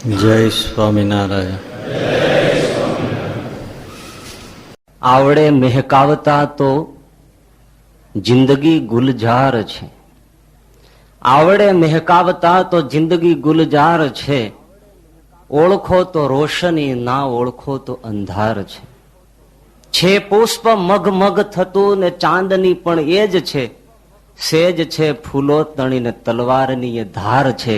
જય સ્વામિનારાયણ. આવડે મહેકાવતા તો જિંદગી ગુલજાર છે. આવડે મહેકાવતા તો જિંદગી ગુલજાર છે. ઓળખો તો રોશની, ના ઓળખો તો અંધાર છે પુષ્પ મગ મગ થતું ને ચાંદની પણ એ જ છે. સેજ છે ફૂલો તણીને તલવારની એ ધાર છે.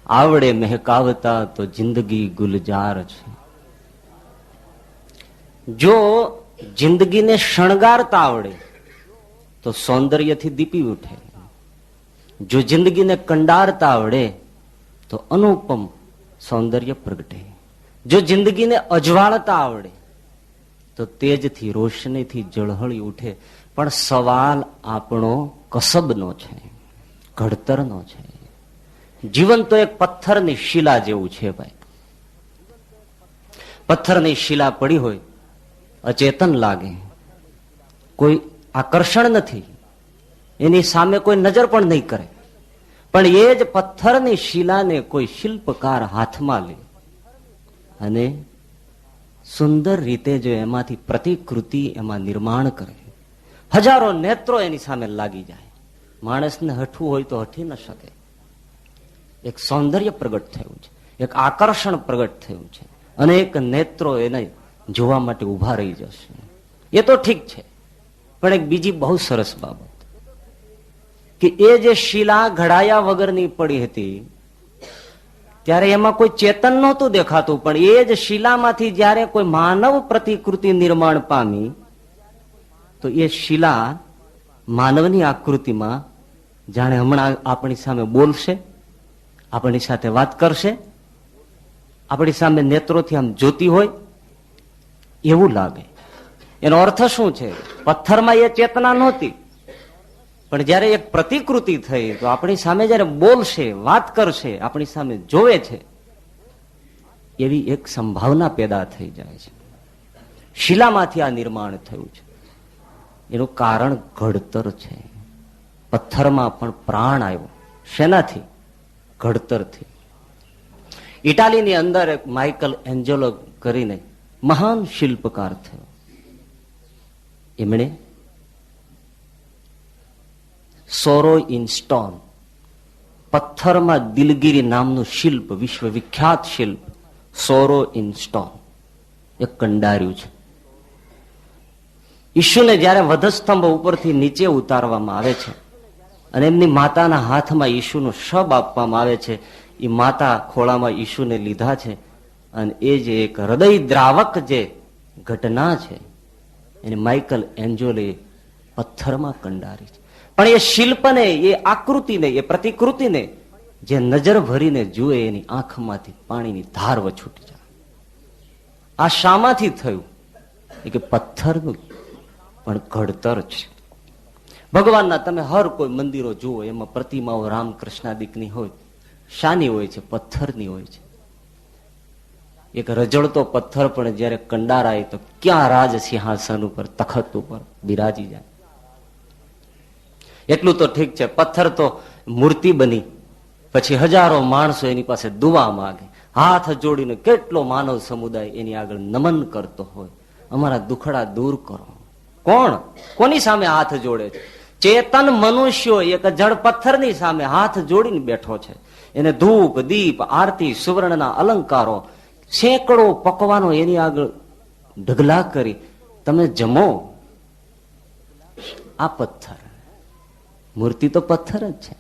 આવડે મહેકાવતા તો જિંદગી ગુલજાર છે. જો જિંદગીને શણગારતા આવડે તો સૌંદર્યથી દીપી ઉઠે. જો જિંદગીને કંડારતા આવડે તો અનુપમ સૌંદર્ય પ્રગટે. જો જિંદગીને અજવાળતા આવડે તો તેજથી રોશનીથી ઝળહળી ઉઠે. પણ સવાલ આપણો કસબનો છે, ઘડતરનો છે. જીવન તો એક પથ્થરની શિલા જેવું છે ભાઈ. પથ્થરની શિલા પડી હોય, અચેતન લાગે, કોઈ આકર્ષણ નથી, એની સામે કોઈ નજર પણ નહીં કરે. પણ એ જ પથ્થરની શિલાને કોઈ શિલ્પકાર હાથમાં લે અને સુંદર રીતે જો એમાંથી પ્રતિકૃતિ એમાં નિર્માણ કરે, હજારો નેત્રો એની સામે લાગી જાય. માણસને હઠવું હોય તો હઠી ન શકે. એક સૌંદર્ય પ્રગટ થયું છે, એક આકર્ષણ પ્રગટ થયું છે. અનેક નેત્રો એને જોવા માટે ઉભા રહી જશે. એ તો ઠીક છે, પણ એક બીજી બહુ સરસ બાબત કે એ જે શિલા ઘડાયા વગરની પડી હતી ત્યારે એમાં કોઈ ચેતન નહોતું દેખાતું. પણ એ જ શિલામાંથી જ્યારે કોઈ માનવ પ્રતિકૃતિ નિર્માણ પામી તો એ શિલા માનવની આકૃતિમાં જાણે હમણાં આપણી સામે બોલશે, આપણી સાથે વાત કરશે, આપણી સામે નેત્રોથી આમ જોતી હોય એવું લાગે. એનો અર્થ શું છે? પથ્થરમાં એ ચેતના નહોતી, પણ જયારે એક પ્રતિકૃતિ થઈ તો આપણી સામે જયારે બોલશે, વાત કરશે, આપણી સામે જોવે છે, એવી એક સંભાવના પેદા થઈ જાય છે. શિલામાંથી આ નિર્માણ થયું છે. એનું કારણ ઘડતર છે. પથ્થરમાં પણ પ્રાણ આવ્યો. શેનાથી? ઘડતરથી. ઇટાલીની અંદર એક માઇકલ એન્જેલો કરીને મહાન શિલ્પકાર થયો. એમણે સોરો ઇન સ્ટોન, પથ્થરમાં દિલગીરી નામનું શિલ્પ, વિશ્વવિખ્યાત શિલ્પ સોરો ઇન સ્ટોન એ કંડાર્યું છે. ઈશુને જયારે વધસ્તંભ ઉપરથી નીચે ઉતારવામાં આવે છે અને એમની માતાના હાથમાં ઈશુનું શબ આપવામાં આવે છે, એ માતા ખોળામાં ઈશુને લીધા છે અને એ જે એક હૃદય દ્રાવક જે ઘટના છે એને માઇકલ એન્જેલોએ પથ્થરમાં કંડારી છે. પણ એ શિલ્પને, એ આકૃતિને, એ પ્રતિકૃતિને જે નજર ભરીને જુએ એની આંખમાંથી પાણીની ધાર વછૂટી જાય. આ શામાંથી થયું? એ કે પથ્થરનું પણ ઘડતર છે. ભગવાનના તમે હર કોઈ મંદિરો જુઓ એમાં પ્રતિમાઓ રામકૃષ્ણાદિકની હોય. શાની હોય છે? પથ્થરની હોય છે. એક રજળતો પથ્થર પણ જયારે કંડારાય તો ક્યાં રાજ સિંહાસન ઉપર, તખત ઉપર બિરાજી જાય. એટલું તો ઠીક છે, પથ્થર તો મૂર્તિ બની પછી હજારો માણસો એની પાસે દુઆ માગે, હાથ જોડીને કેટલો માનવ સમુદાય એની આગળ નમન કરતો હોય, અમારા દુખડા દૂર કરો. કોણ કોની સામે હાથ જોડે છે? ચેતન મનુષ્યો એક જળ પથ્થરની સામે હાથ જોડીને બેઠો છે. એને ધૂપ, દીપ, આરતી, સુવર્ણના અલંકારો, સેંકડો પકવાનો એની આગળ ઢગલા કરી તમે જમો. આ પથ્થર, મૂર્તિ તો પથ્થર જ છે.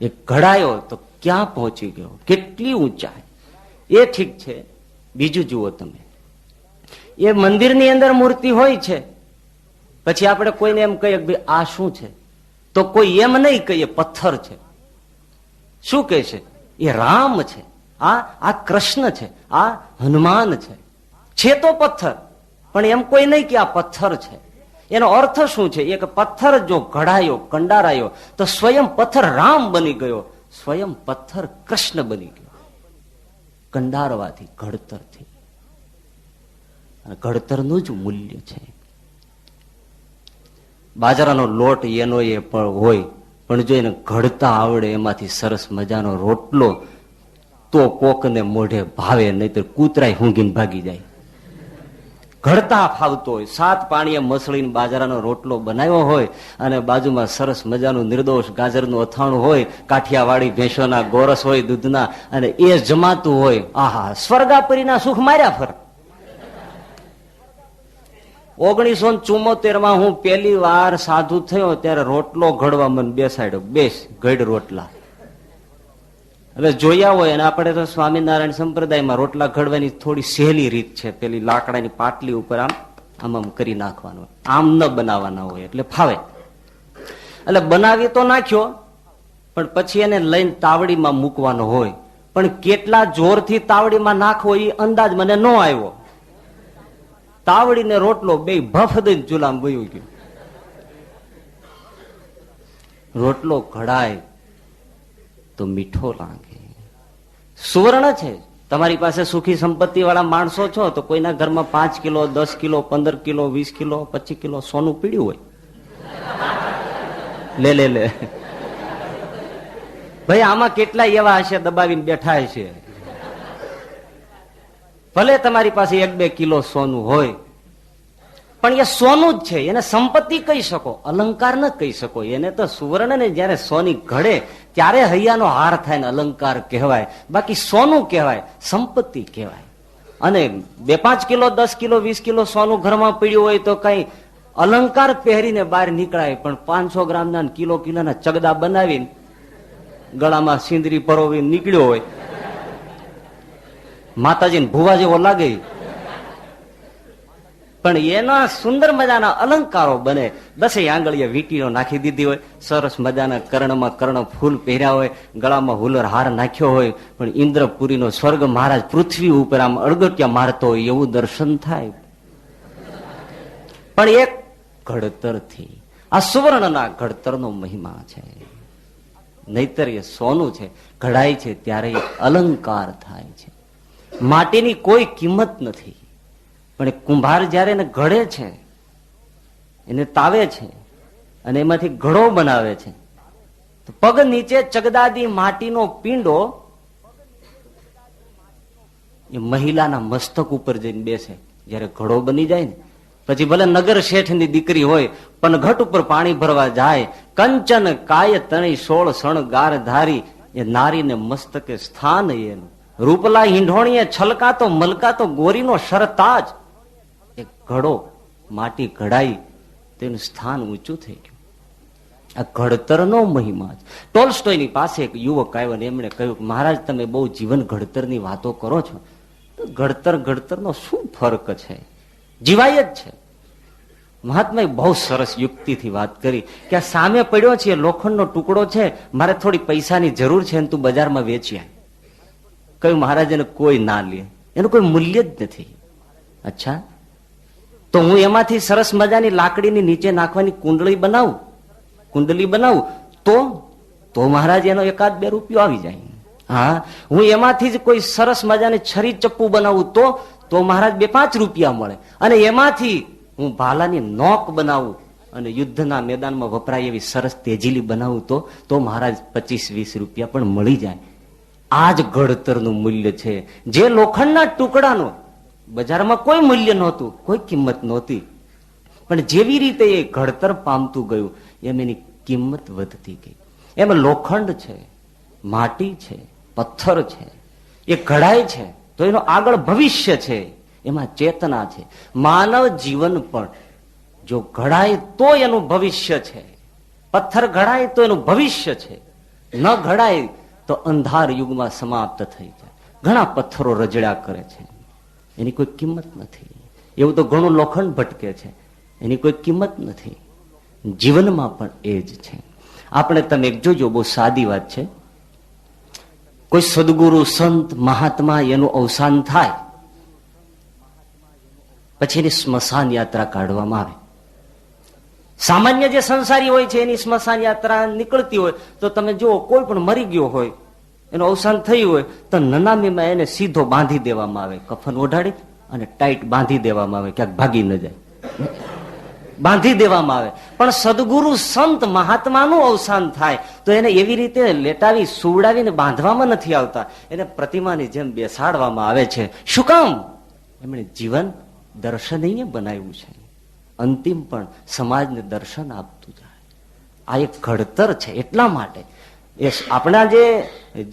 એ ઘડાયો તો ક્યાં પહોંચી ગયો, કેટલી ઊંચાઈ. એ ઠીક છે. બીજું જુઓ તમે, એ મંદિરની અંદર મૂર્તિ હોય છે, પછી આપણે કોઈને એમ કહીએ કે ભાઈ આ શું છે, તો કોઈ એમ નહીં કહીએ પથ્થર છે. શું કહે છે? એ રામ છે, આ કૃષ્ણ છે, આ હનુમાન છે તો પથ્થર. પણ એમ કોઈ નહીં કે આ પથ્થર છે. એનો અર્થ શું છે? એક પથ્થર જો ઘડાયો, કંડારાયો તો સ્વયં પથ્થર રામ બની ગયો, સ્વયં પથ્થર કૃષ્ણ બની ગયો. કંડારવાથી, ઘડતરથી. ઘડતરનું જ મૂલ્ય છે. બાજરાનો લોટ એનો એ પણ હોય, પણ જો એને ઘડતા આવડે એમાંથી સરસ મજાનો રોટલો તો કોકને મોઢે ભાવે, નહીતર કૂતરાય હુંઘીને ભાગી જાય. ઘડતા ફાવતો હોય, 7 પાણીએ મસળીને બાજરાનો રોટલો બનાવ્યો હોય અને બાજુમાં સરસ મજાનું નિર્દોષ ગાજરનું અથાણું હોય, કાઠિયાવાડી ભેંસોના ગોરસ હોય દૂધના, અને એ જમાતું હોય. આહા, સ્વર્ગાપરીના સુખ માર્યા ફર. 1974 હું પહેલી વાર સાધુ થયો ત્યારે રોટલો ઘડવા મને બેસાડ્યો. બેસ ઘડ રોટલા. હવે જોયા હોય, અને આપણે તો સ્વામિનારાયણ સંપ્રદાયમાં રોટલા ઘડવાની થોડી સહેલી રીત છે. પેલી લાકડાની પાટલી ઉપર આમ આમ કરી નાખવાનું, આમ ન બનાવવાના હોય એટલે ફાવે. એટલે બનાવી તો નાખ્યો, પણ પછી એને લઈને તાવડીમાં મૂકવાનો હોય. પણ કેટલા જોરથી તાવડીમાં નાખવો એ અંદાજ મને ન આવ્યો. તાવડી ને રોટલો બે ભફ દઈને ચૂલામાં વયું ગયું. રોટલો ઘડાય તો મીઠો લાગે. સુવર્ણ છે. તમારી પાસે સુખી સંપત્તિ વાળા માણસો છો તો કોઈના ઘરમાં 5 kilo 10 kilo 15 kilo 20 kilo 25 kilo સોનું પીડ્યું હોય. લે ભાઈ, આમાં કેટલા એવા હશે દબાવીને બેઠા હશે. ભલે તમારી પાસે 1-2 કિલો સોનું હોય, પણ એ સોનું જ છે. એને સંપત્તિ કહી શકો, અલંકાર ન કહી શકો. એને તો સુવર્ણ ને જયારે સોની ઘડે ત્યારે હૈયાનો હાર થાય ને અલંકાર કહેવાય. બાકી સોનું કહેવાય, સંપત્તિ કહેવાય. અને 2-5 કિલો 10 કિલો 20 કિલો સોનું ઘરમાં પડ્યું હોય તો કઈ અલંકાર પહેરીને બહાર નીકળાય, પણ 500 ગ્રામના કિલોના ચગદા બનાવીને ગળામાં સિંદરી પરોવીને નીકળ્યો હોય, માતાજીને ભુવા જેવો લાગે. પણ એના સુંદર મજાના અલંકારો બને. 10 આંગળીએ વીંટીઓ નાખી દીધી હોય, સરસ મજાના કર્ણમાં કર્ણ ફૂલ પહેર્યા હોય, ગળામાં હુલર હાર નાખ્યો હોય, પણ ઇન્દ્રપુરીનો સ્વર્ગ મહારાજ પૃથ્વી ઉપર આમ અડગટિયા મારતો હોય એવું દર્શન થાય. પણ એક ઘડતરથી, આ સુવર્ણના ઘડતરનો મહિમા છે. નહીતર એ સોનું છે, ઘડાય છે ત્યારે અલંકાર થાય છે. માટીની કોઈ કિંમત નથી. પણ કુંભાર જયારે એને ઘડે છે, એને તાવે છે અને એમાંથી ઘડો બનાવે છે, તો પગ નીચે ચગદાદી માટીનો પીંડો એ મહિલાના મસ્તક ઉપર જઈને બેસે. જયારે ઘડો બની જાય ને પછી ભલે નગર શેઠની દીકરી હોય, પણ ઘટ ઉપર પાણી ભરવા જાય, કંચન કાય તણી 16 શણગાર ધારી, એ નારીને મસ્તકે સ્થાન એનું. રૂપલા હિંઢોણીએ છલકાતો મલકાતો ગોરીનો શરતાજ. એક ઘડો માટી ઘડાઈ, તેનું સ્થાન ઊંચું થઈ ગયું. આ ઘડતરનો મહિમા છે. ટોલ્સ્ટોયની પાસે એક યુવક આવ્યો ને એમણે કહ્યું કે મહારાજ, તમે બહુ જીવન ઘડતરની વાતો કરો છો, તો ઘડતરનો શું ફરક છે? જીવાય જ છે. મહાત્માએ બહુ સરસ યુક્તિથી વાત કરી કે આ સામે પડ્યો છે લોખંડનો ટુકડો છે, મારે થોડી પૈસાની જરૂર છે, તું બજારમાં વેચી આય. કહ્યું મહારાજ એને કોઈ ના લે, એનું કોઈ મૂલ્ય જ નથી. અચ્છા, તો હું એમાંથી સરસ મજાની લાકડીની નીચે નાખવાની કુંડલી બનાવું તો મહારાજ એનો 1-2 રૂપિયો આવી જાય. હા, હું એમાંથી જ કોઈ સરસ મજાની છરી ચપ્પુ બનાવું તો મહારાજ 2-5 રૂપિયા મળે. અને એમાંથી હું ભાલાની નોક બનાવું અને યુદ્ધના મેદાનમાં વપરાય એવી સરસ તેજીલી બનાવું તો મહારાજ 25-20 રૂપિયા પણ મળી જાય. આ જ ઘડતરનું મૂલ્ય છે. જે લોખંડના ટુકડાનું બજારમાં કોઈ મૂલ્ય નહોતું, કોઈ કિંમત નહોતી, પણ જેવી રીતે એ ઘડતર પામતું ગયું એમ એની કિંમત વધતી ગઈ. એમાં લોખંડ છે, માટી છે, પથ્થર છે, એ ઘડાય છે તો એનો આગળ ભવિષ્ય છે, એમાં ચેતના છે. માનવ જીવન પણ જો ઘડાય તો એનું ભવિષ્ય છે, પથ્થર ઘડાય તો એનું ભવિષ્ય છે, ન ઘડાય તો અંધાર યુગમાં સમાપ્ત થઈ જાય. ઘણા પથ્થરો રજડ્યા કરે છે, એની કોઈ કિંમત નથી. એવું તો ઘણું લોખંડ ભટકે છે, એની કોઈ કિંમત નથી. જીવનમાં પણ એ જ છે. આપણે તમે એક જોજો, બહુ સાદી વાત છે. કોઈ સદગુરુ સંત મહાત્મા એનું અવસાન થાય પછી એની સ્મશાન યાત્રા કાઢવામાં આવે. સામાન્ય જે સંસારી હોય છે એની સ્મશાન યાત્રા નીકળતી હોય તો તમે જુઓ, કોઈ પણ મરી ગયો હોય, એનું અવસાન થયું હોય તો નનામીમાં એને સીધો બાંધી દેવામાં આવે, કફન ઓઢાડી અને ટાઈટ બાંધી દેવામાં આવે, ક્યાંક ભાગી ન જાય. બાંધી દેવામાં આવે. પણ સદગુરુ સંત મહાત્માનું અવસાન થાય તો એને એવી રીતે લેટાવી સુવડાવીને બાંધવામાં નથી આવતા, એને પ્રતિમાની જેમ બેસાડવામાં આવે છે. શું કામ? એમણે જીવન દર્શનીય બનાવ્યું છે. અંતિમ પણ સમાજને દર્શન આપતું જાય. આ એક ઘડતર છે. એટલા માટે એ આપણા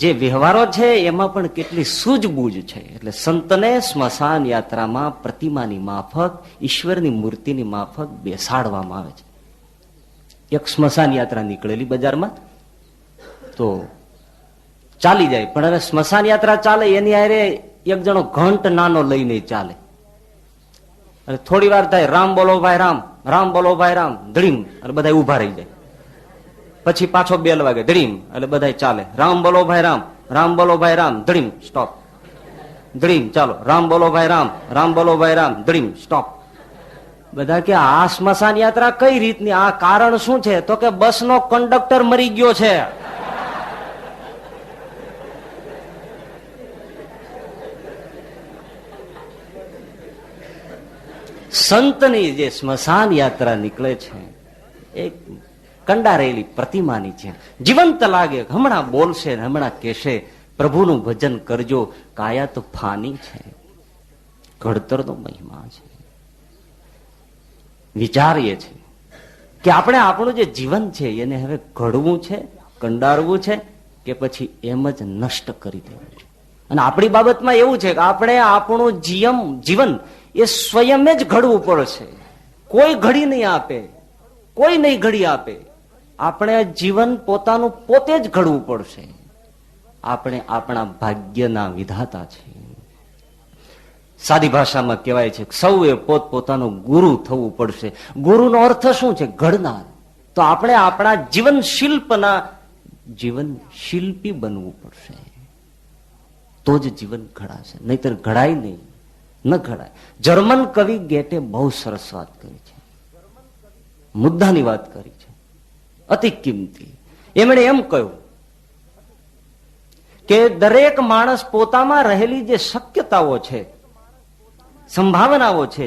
જે વ્યવહારો છે એમાં પણ કેટલી સૂઝબૂઝ છે. એટલે સંતને સ્મશાન યાત્રામાં પ્રતિમાની માફક, ઈશ્વરની મૂર્તિની માફક બેસાડવામાં આવે છે. એક સ્મશાન યાત્રા નીકળેલી બજારમાં, તો ચાલી જાય, પણ હવે સ્મશાન યાત્રા ચાલે એની હારે એક જણો ઘંટ નાનો લઈને ચાલે. અને થોડી વાર થાય, રામ બોલો ભાઈ રામ, રામ બોલો ભાઈ રામ, ધડીમ, અને બધા ઉભા રહી જાય. પછી પાછો બેલ વાગે, ધડીમ, એટલે બધા ચાલે. રામ બોલો ભાઈ રામ, રામ બોલો ભાઈ રામ, ધડીમ, સ્ટોપ, ધડીમ, ચાલો, રામ બોલો ભાઈ રામ, રામ બોલો ભાઈ રામ, ધડીમ, સ્ટોપ. બધા કે આ સ્મશાન યાત્રા કઈ રીતની? આ કારણ શું છે? તો કે બસનો કંડક્ટર મરી ગયો છે. સંતની જે સ્મશાન યાત્રા નીકળે છે એક કંડારેલી પ્રતિમાની છે. જીવંત લાગે, હમણાં બોલશે, હમણાં કહેશે પ્રભુનું ભજન કરજો. કાયા તો ફાની છે, ઘડતરનો મહિમા છે. વિચારીએ છે કે આપણે આપણું જે જીવન છે એને હવે ઘડવું છે, કંડારવું છે, કે પછી એમ જ નષ્ટ કરી દેવું છે. અને આપણી બાબતમાં એવું છે કે આપણે આપણું જીવન એ સ્વયં જ ઘડવું પડશે. કોઈ ઘડી નહીં આપે, કોઈ નહીં ઘડી આપે. આપણે જીવન પોતાનું પોતે જ ઘડવું પડશે. આપણે આપણા ભાગ્યના વિધાતા છે. સાદી ભાષામાં કહેવાય છે સૌએ પોતપોતાનો ગુરુ થવું પડશે. ગુરુનો અર્થ શું છે? ઘડનાર. તો આપણે આપણા જીવન શિલ્પી બનવું પડશે, તો જ જીવન ઘડાશે, નહીતર ઘડાય નહીં, ન ઘડાય. જર્મન કવિ ગેટે બહુ સરસ વાત કરી છે, મુદ્દાની વાત કરી છે, અતિ કિંમતી. એમણે એમ કહ્યું કે દરેક માણસ પોતામાં રહેલી જે શક્યતાઓ છે, સંભાવનાઓ છે,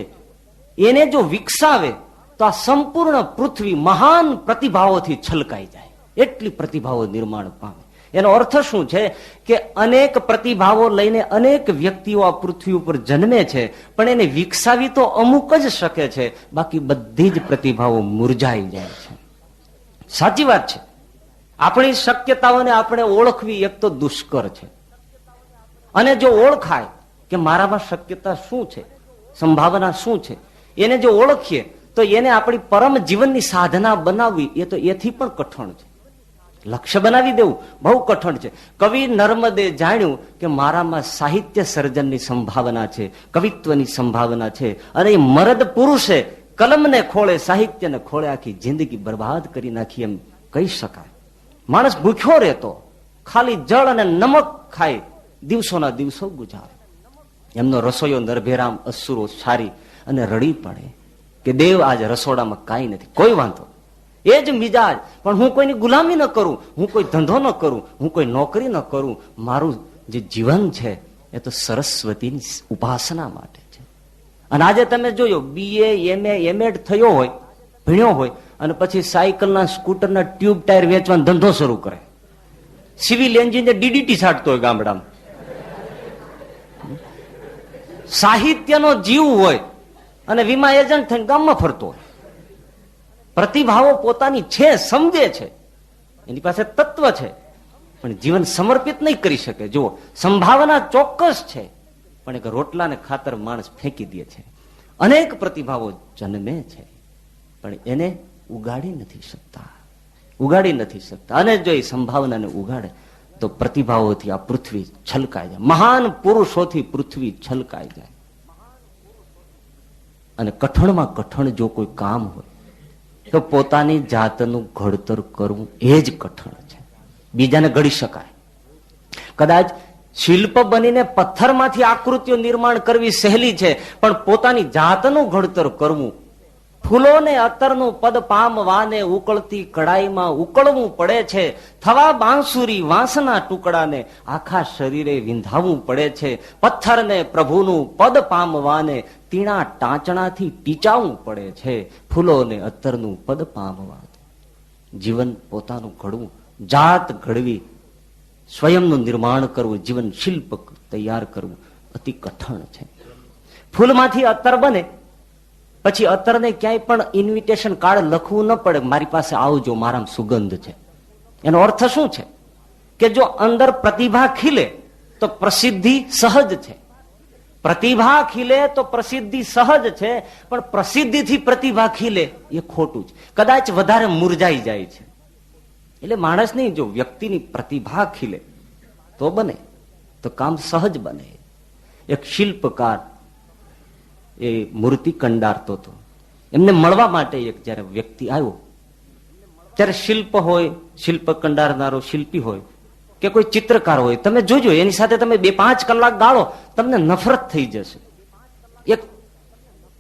એને જો વિકસાવે તો આ સંપૂર્ણ પૃથ્વી મહાન પ્રતિભાઓથી છલકાઈ જાય. એટલી પ્રતિભાઓ નિર્માણ પામે. એનો અર્થ શું છે કે અનેક પ્રતિભાવો લઈને અનેક વ્યક્તિઓ આ પૃથ્વી ઉપર જન્મે છે, પણ એને વિકસાવી તો અમુક જ શકે છે, બાકી બધી જ પ્રતિભાઓ મુરઝાઈ જાય છે. સાચી વાત છે. આપણી શક્યતાઓને આપણે ઓળખવી એક તો દુષ્કર છે. અને જો ઓળખાય કે મારામાં શક્યતા શું છે, સંભાવના શું છે, એને જો ઓળખીએ તો એને આપણી પરમ જીવનની સાધના બનાવવી એ તો એથી પણ કઠણ છે. લક્ષ્ય બનાવી દેવું બહુ કઠણ છે. કવિ નર્મદે જાણ્યું કે મારામાં સાહિત્ય સર્જનની સંભાવના છે, કવિત્વની સંભાવના છે, અને એ મરદ પુરુષે કલમને ખોળે, સાહિત્યને ખોળે આખી જિંદગી બરબાદ કરી નાખી એમ કહી શકાય. માણસ ભૂખ્યો રહેતો, ખાલી જળ અને નમક ખાય, દિવસોના દિવસો ગુજારે. એમનો રસોઈયો નરભેરામ અસુરો છારી અને રડી પડે કે દેવ આજ રસોડામાં કાંઈ નથી. કોઈ વાંધો, એ જ મિજાજ, પણ હું કોઈની ગુલામી ન કરું, હું કોઈ ધંધો ન કરું, હું કોઈ નોકરી ન કરું. મારું જે જીવન છે એ તો સરસ્વતીની ઉપાસના માટે છે. અને આજે તમે જોયો BA, MA, MEd થયો હોય, ભણ્યો હોય, અને પછી સાયકલના, સ્કૂટરના ટ્યુબ ટાયર વેચવાનો ધંધો શરૂ કરે. સિવિલ એન્જિનિયર DDT છાંટતો હોય ગામડામાં. સાહિત્યનો જીવ હોય અને વીમા એજન્ટ થઈને ગામમાં ફરતો હોય. પ્રતિભાવો પોતાની છે, સમજે છે, એની પાસે તત્વ છે, પણ જીવન સમર્પિત નહીં કરી શકે. જુઓ, સંભાવના ચોક્કસ છે, પણ એક રોટલાને ખાતર માણસ ફેંકી દે છે. અનેક પ્રતિભાવો જન્મે છે, પણ એને ઉગાડી નથી શકતા. અને જો એ સંભાવનાને ઉગાડે તો પ્રતિભાઓથી આ પૃથ્વી છલકાઈ જાય, મહાન પુરુષોથી પૃથ્વી છલકાઈ જાય. અને કઠણમાં કઠણ જો કોઈ કામ હોય તો પોતાની જાતનું ઘડતર કરવું એ જ કઠણ છે. બીજાને ઘડી શકાય. કદાચ શિલ્પ બનીને પથ્થરમાંથી આકૃતિઓ નિર્માણ કરવી સહેલી છે, પણ પોતાની જાતનું ઘડતર કરવું ફૂલોને અત્તરનું પદ પામવાને ઉકળતી કડાઈમાં ઉકળવું પડે છે. થવા બાંસુરી વાંસના ટુકડાને આખા શરીરે વિંધાવવું પડે છે. પથ્થરને પ્રભુનું પદ પામવાને તીણા ટાંચણાથી ટીચાવવું પડે છે. ફૂલોને અત્તરનું પદ પામવા. જીવન પોતાનું ઘડવું, જાત ઘડવી, સ્વયંનું નિર્માણ કરવું, જીવન શિલ્પ તૈયાર કરવું અતિ કઠણ છે. ફૂલમાંથી અત્તર બને પછી અત્તરને ક્યાંય પણ ઇન્વિટેશન કાર્ડ લખવું ન પડે, મારી પાસે આવજો, મારામાં સુગંધ છે. એનો અર્થ શું છે? કે જો અંદર પ્રતિભા ખીલે તો પ્રસિદ્ધિ સહજ છે. પ્રતિભા ખીલે તો પ્રસિદ્ધિ સહજ છે, પણ પ્રસિદ્ધિથી પ્રતિભા ખીલે એ ખોટું છે, કદાચ વધારે મુરઝાઈ જાય છે. એટલે માણસની જો વ્યક્તિની પ્રતિભા ખીલે તો બને, તો કામ સહજ બને. એક શિલ્પકાર એ મૂર્તિ કંડારતો હતો. એમને મળવા માટે એક જયારે વ્યક્તિ આવ્યો, ત્યારે શિલ્પ હોય, શિલ્પ કંડારનારો શિલ્પી હોય કે કોઈ ચિત્રકાર હોય, તમે જોજો એની સાથે તમે 2-5 કલાક ગાળો, તમને નફરત થઈ જશે. એક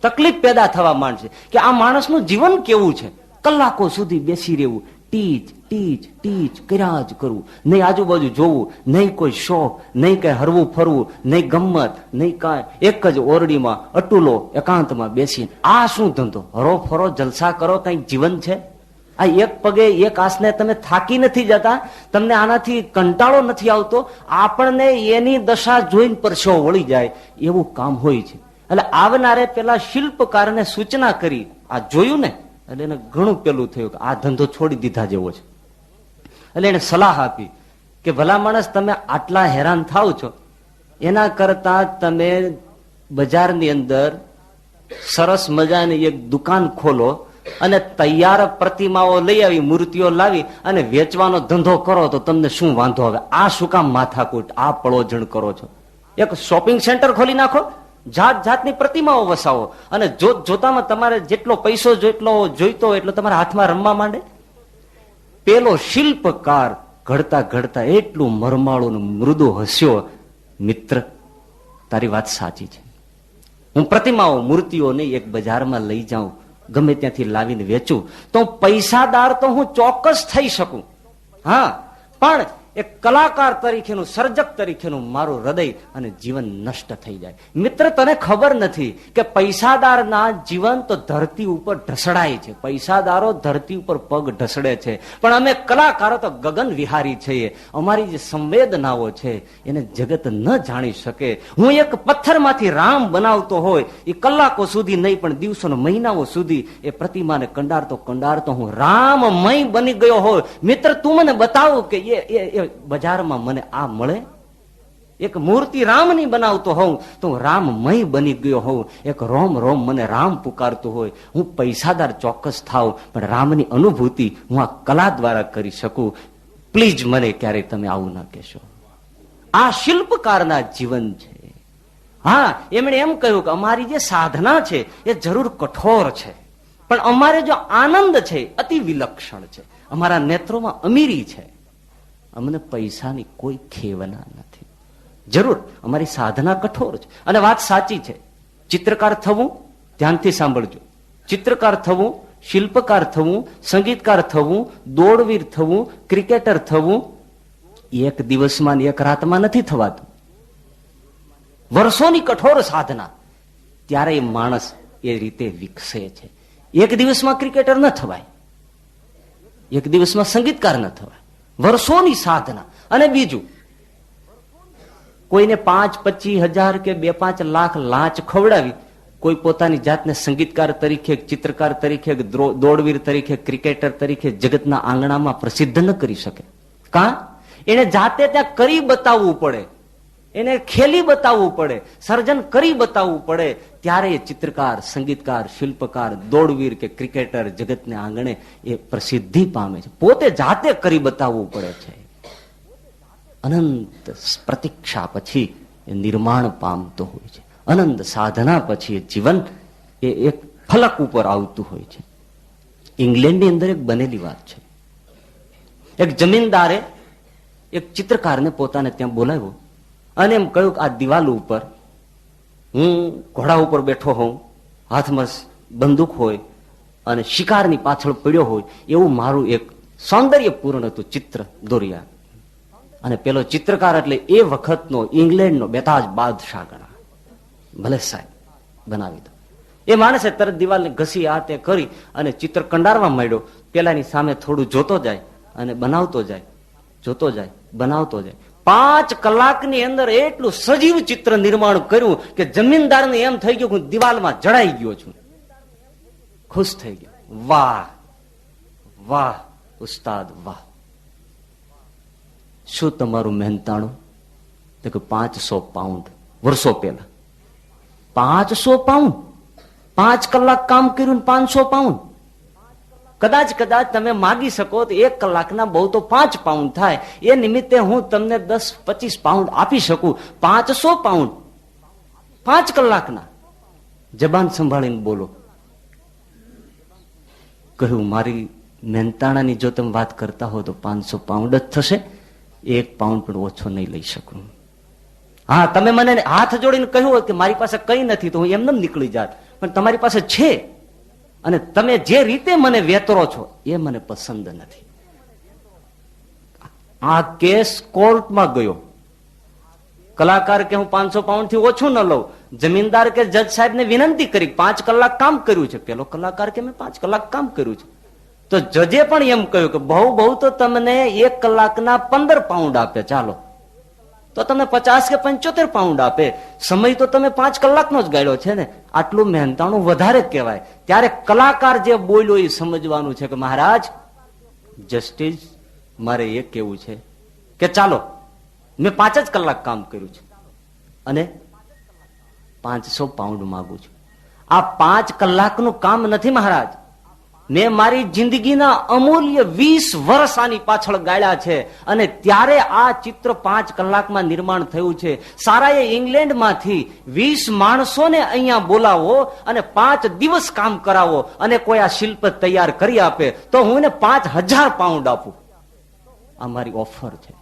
તકલીફ પેદા થવા માંડશે કે આ માણસનું જીવન કેવું છે. કલાકો સુધી બેસી રહેવું, ટીચ ટીચ ટીચ કર્યા જ કરવું, નહીં આજુબાજુ જોવું, નહીં કોઈ શોખ, નહીં કઈ હરવું ફરવું, નહીં ગમત, નહીં કાંઈ, એક જ ઓરડીમાં અટુલો એકાંતમાં બેસીને આ શું ધંધો? હરો ફરો, જલસા કરો, કઈક જીવન છે? આ એક પગે એક આસને તમે થાકી નથી જતા? તમને આનાથી કંટાળો નથી આવતો? આપણને એની દશા જોઈને પરસેવો વળી જાય એવું કામ હોય છે. એટલે આવનારે પેલા શિલ્પકારને સૂચના કરી, આ જોયું ને એટલે એને ઘણું પેલું થયું કે આ ધંધો છોડી દીધા જેવો છે. એટલે એને સલાહ આપી કે ભલા માણસ, તમે આટલા હેરાન થાવ છો એના કરતા તમે બજારની અંદર સરસ મજાની એક દુકાન ખોલો અને તૈયાર પ્રતિમાઓ લઈ આવી, મૂર્તિઓ લાવી અને વેચવાનો ધંધો કરો તો તમને શું વાંધો આવે? આ શું કામ માથાકૂટ, આ પળોજણ કરો છો? એક શોપિંગ સેન્ટર ખોલી નાખો, જાત જાતની પ્રતિમાઓ વસાવો અને જોતામાં તમારે જેટલો પૈસો જેટલો જોઈતો હોય એટલો તમારા હાથમાં રમવા માંડે. પેલો શિલ્પકાર ઘડતા ઘડતા એટલું મરમાળું મૃદુ હસ્યો, મિત્ર તારી વાત સાચી છે, હું પ્રતિમાઓ મૂર્તિઓને એક બજારમાં લઈ જાઉં, ગમે ત્યાંથી લાવીને વેચું તો પૈસાદાર તો હું ચોક્કસ થઈ શકું, હા, પણ એક કલાકાર તરીકેનું, સર્જક તરીકેનું મારું હૃદય અને જીવન નષ્ટ થઈ જાય. મિત્ર, તને ખબર નથી કે પૈસાદારના જીવન તો ધરતી ઉપર ઢસડાય છે, પૈસાદારો ધરતી ઉપર પગ ઢસડે છે, પણ અમે કલાકારો તો ગગન વિહારી છીએ. અમારી જે સંવેદનાઓ છે એને જગત ન જાણી શકે. હું એક પથ્થરમાંથી રામ બનાવતો હોય, એ કલાકો સુધી નહીં પણ દિવસો મહિનાઓ સુધી એ પ્રતિમાને કંડારતો કંડારતો હું રામમય બની ગયો હોય. મિત્ર, તું મને બતાવું કે એ બજારમાં મને આ મળે? એક મૂર્તિ રામની બનાવતો હોઉં તો હું રામમય બની ગયો હોઉં, એક રોમ રોમ મને રામ પુકારતું હોય, હું પૈસાદાર ચોક્કસ થાવ પણ રામની અનુભૂતિ હું આ કલા દ્વારા કરી શકું. પ્લીઝ મને ક્યારેય તમે આવું ના કહેશો. આ શિલ્પકારના જીવન છે. હા, એમણે એમ કહ્યું કે અમારી જે સાધના છે એ જરૂર કઠોર છે, પણ અમારે જો આનંદ છે અતિ વિલક્ષણ છે, અમારા નેત્રોમાં અમીરી છે, અમને પૈસાની કોઈ ખેવના નથી. જરૂર અમારી સાધના કઠોર છે. અને વાત સાચી છે, ચિત્રકાર થવું, ધ્યાનથી સાંભળજો, ચિત્રકાર થવું, શિલ્પકાર થવું, સંગીતકાર થવું, દોડવીર થવું, ક્રિકેટર થવું એક દિવસમાં એક રાતમાં નથી થવાતું. વર્ષોની કઠોર સાધના, ત્યારે એ માણસ એ રીતે વિકસે છે. એક દિવસમાં ક્રિકેટર ન થવાય, એક દિવસમાં સંગીતકાર ન થવાય, વર્ષોની સાધના. અને બીજું, કોઈને 5-25 હજાર કે 2-5 લાખ લાંચ ખવડાવી કોઈ પોતાની જાતને સંગીતકાર તરીકે, ચિત્રકાર તરીકે, દોડવીર તરીકે, ક્રિકેટર તરીકે જગતના આંગણામાં પ્રસિદ્ધ ન કરી શકે. કા? એને જાતે ત્યાં કરી બતાવવું પડે, એને ખેલી બતાવવું પડે, સર્જન કરી બતાવવું પડે, ત્યારે એ ચિત્રકાર, સંગીતકાર, શિલ્પકાર, દોડવીર કે ક્રિકેટર જગતને આંગણે એ પ્રસિદ્ધિ પામે છે. પોતે જાતે કરી બતાવવું પડે છે. અનંત પ્રતીક્ષા પછી એ નિર્માણ પામતો હોય છે. અનંત સાધના પછી જીવન એ એક ફલક ઉપર આવતું હોય છે. ઇંગ્લેન્ડની અંદર એક બનેલી વાત છે. એક જમીનદારે એક ચિત્રકારને પોતાને ત્યાં બોલાવ્યો અને એમ કહ્યું કે આ દિવાલ ઉપર હું ઘોડા ઉપર બેઠો હોઉં, હાથમાં બંદૂક હોય અને શિકારની પાછળ પડ્યો હોય એવું મારું એક સૌંદર્યપૂર્ણ હતું ચિત્ર દોર્યા. અને પેલો ચિત્રકાર એટલે એ વખતનો ઇંગ્લેન્ડનો બેતાજ બાદશાહ ગણા. ભલે સાહેબ બનાવી દો. એ માણસે તરત દિવાલને ઘસી આ તે કરી અને ચિત્ર કંડારવા માંડ્યો. પેલાની સામે થોડું જોતો જાય અને બનાવતો જાય, જોતો જાય, બનાવતો જાય. 5 કલાકની અંદર એટલું સજીવ ચિત્ર નિર્માણ કર્યું કે જમીનદારને એમ થઈ ગયું હું દિવાલમાં જડાઈ ગયો છું. ખુશ થઈ ગયો. વાહ વાહ ઉસ્તાદ વાહ. શું તમારું મહેનતાણું? તો કે 500 પાઉન્ડ. વર્ષો પહેલા 500 પાઉન્ડ. 5 કલાક કામ કર્યું 500 પાઉન્ડ. કદાચ તમે માગી શકો તો 1 કલાકના બહુ તો 5 પાઉન્ડ થાય. એ નિમિત્તે હું તમને 10-25 પાઉન્ડ આપી શકું. 500 પાઉન્ડ 5 કલાકના. જબાન સંભાળીને બોલો. કહ્યું મારી મહેનતાણાની જો તમે વાત કરતા હો તો 500 પાઉન્ડ જ થશે. 1 પાઉન્ડ પણ ઓછો નહીં લઈ શકું. હા, તમે મને હાથ જોડીને કહ્યું હોત કે મારી પાસે કઈ નથી તો હું એમને નીકળી જાત, પણ તમારી પાસે છે અને તમે જે રીતે મને વેતરો છો એ મને પસંદ નથી. આ કેસ કોર્ટમાં ગયો. કલાકાર કે હું 500 પાઉન્ડ થી ઓછું ન લઉં. જમીનદાર કે જજ સાહેબ ને વિનંતી કરી 5 કલાક કામ કર્યું છે. પેલો કલાકાર કે મેં 5 કલાક કામ કર્યું છે. તો જજે પણ એમ કહ્યું કે બહુ તો તમને 1 કલાકના 15 પાઉન્ડ આપે. ચાલો તો તમને 50 કે 75 પાઉન્ડ આપે. સમય તો તમે 5 કલાકનો જ ગાળ્યો છે ને, આટલું મહેનતાણું વધારે કહેવાય. ત્યારે કલાકાર જે બોલ્યો એ સમજવાનું છે કે મહારાજ જસ્ટિસ મારે એ કેવું છે કે ચાલો મેં 5 જ કલાક કામ કર્યું છે અને 500 પાઉન્ડ માંગુ છું. આ 5 કલાકનું કામ નથી મહારાજ. મેં મારી જિંદગીના અમૂલ્ય 20 વર્ષ આની પાછળ ગાળ્યા છે અને ત્યારે આ ચિત્ર 5 કલાકમાં નિર્માણ થયું છે. સારાએ ઇંગ્લેન્ડમાંથી 20 માણસોને અહીંયા બોલાવો અને 5 દિવસ કામ કરાવો અને કોઈ આ શિલ્પ તૈયાર કરી આપે તો હું એને 5000 પાઉન્ડ આપું. આ મારી ઓફર છે.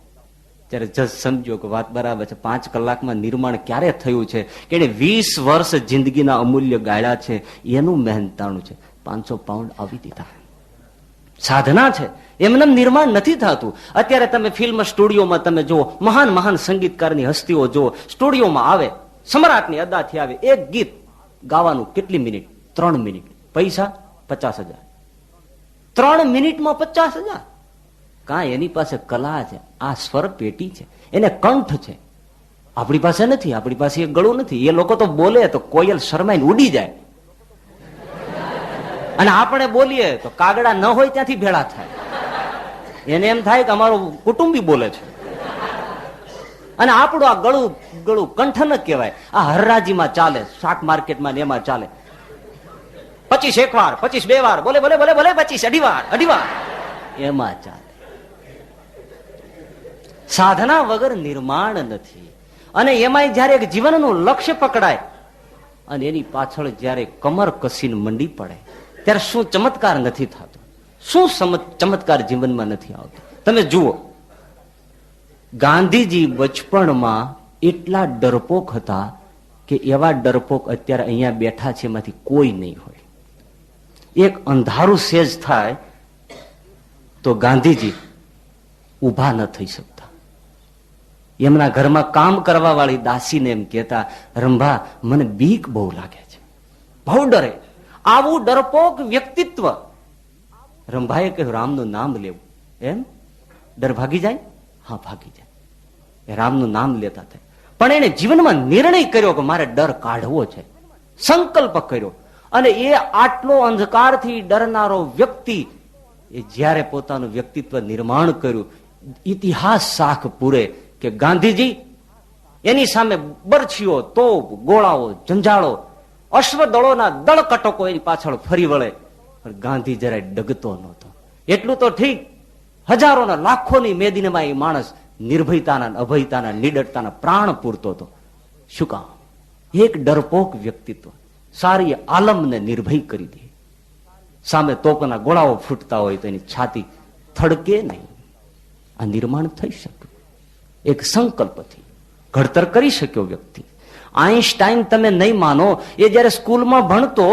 ત્યારે જજ સમજો કે વાત બરાબર છે. 5 કલાકમાં નિર્માણ ક્યારે થયું છે કે એને 20 વર્ષ જિંદગીના અમૂલ્ય ગાળ્યા છે, એનું મહેનતાણું છે. 500 પાઉન્ડ આવી દીધા. સાધના છે, એમને નિર્માણ નથી થતું. અત્યારે તમે ફિલ્મ સ્ટુડિયોમાં તમે જુઓ, મહાન મહાન સંગીતકારની હસ્તીઓ જુઓ, સ્ટુડિયોમાં આવે, સમ્રાટની અદાથી આવે, એક ગીત ગાવાનું કેટલી મિનિટ? 3 મિનિટ. પૈસા 50,000. 3 મિનિટમાં 50,000. કાંઈ એની પાસે કલા છે, આ સ્વર પેટી છે, એને કંઠ છે. આપણી પાસે નથી. આપણી પાસે એ ગળું નથી. એ લોકો તો બોલે તો કોયલ શરમાઈને ઉડી જાય અને આપણે બોલીએ તો કાગડા ન હોય ત્યાંથી ભેળા થાય. એને એમ થાય કે અમારું કુટુંબી બોલે છે. અને આપણું આ ગળું કંઠ ન કહેવાય. આ હરરાજીમાં ચાલે, શાક માર્કેટમાં ને એમાં ચાલે. 25 એક વાર, 25 2 વાર, બોલે 25 અઢી વાર એમાં ચાલે. સાધના વગર નિર્માણ નથી. અને એમાંય જયારે એક જીવનનું લક્ષ્ય પકડાય અને એની પાછળ જયારે કમર કસીને મંડી પડે ત્યારે શું ચમત્કાર નથી થતો? શું ચમત્કાર જીવનમાં નથી આવતો? તમે જુઓ, ગાંધીજી બચપણમાં એટલા ડરપોક હતા કે એવા ડરપોક અત્યારે અહીંયા બેઠા છે એમાંથી કોઈ નહીં હોય. એક અંધારું સેજ થાય તો ગાંધીજી ઊભા ન થઈ શકતા. એમના ઘરમાં કામ કરવા વાળી દાસીને એમ કહેતા, રંભા મને બીક બહુ લાગે છે, બહુ ડરે. આવું ડરપોક વ્યક્તિત્વ. રંભાએ કહ્યું રામનું નામ લેવું. એમ ડર ભાગી જાય? હા ભાગી જાય. રામનું નામ લેતા થાય. પણ એને જીવનમાં નિર્ણય કર્યો કે મારે ડર કાઢવો છે. સંકલ્પ કર્યો. અને એ આટલો અંધકારથી ડરનારો વ્યક્તિ એ જ્યારે પોતાનું વ્યક્તિત્વ નિર્માણ કર્યું, ઇતિહાસ સાખ પૂરે કે ગાંધીજી એની સામે બરછીઓ, તોપ, ગોળાઓ, જંજાળો, અશ્વદળોના દળ કટકો એની પાછળ ફરી વળે, પણ ગાંધી જરાય ડગતો નહોતો. એટલું તો ઠીક, હજારોના લાખોની મેદીનમાં એ માણસ નિર્ભયતાના, અભયતાના, નિડરતાના પ્રાણ પૂરતો હતો. શું કામ? એક ડરપોક વ્યક્તિત્વ સારી આલમને નિર્ભય કરી દે. સામે તોપના ગોળાઓ ફૂટતા હોય તો એની છાતી થડકે નહીં. આ નિર્માણ થઈ શક્યું એક સંકલ્પથી. ઘડતર કરી શક્યો વ્યક્તિ. આઈન્સ્ટાઈન તમે નહીં માનો, એ જયારે સ્કૂલમાં ભણતો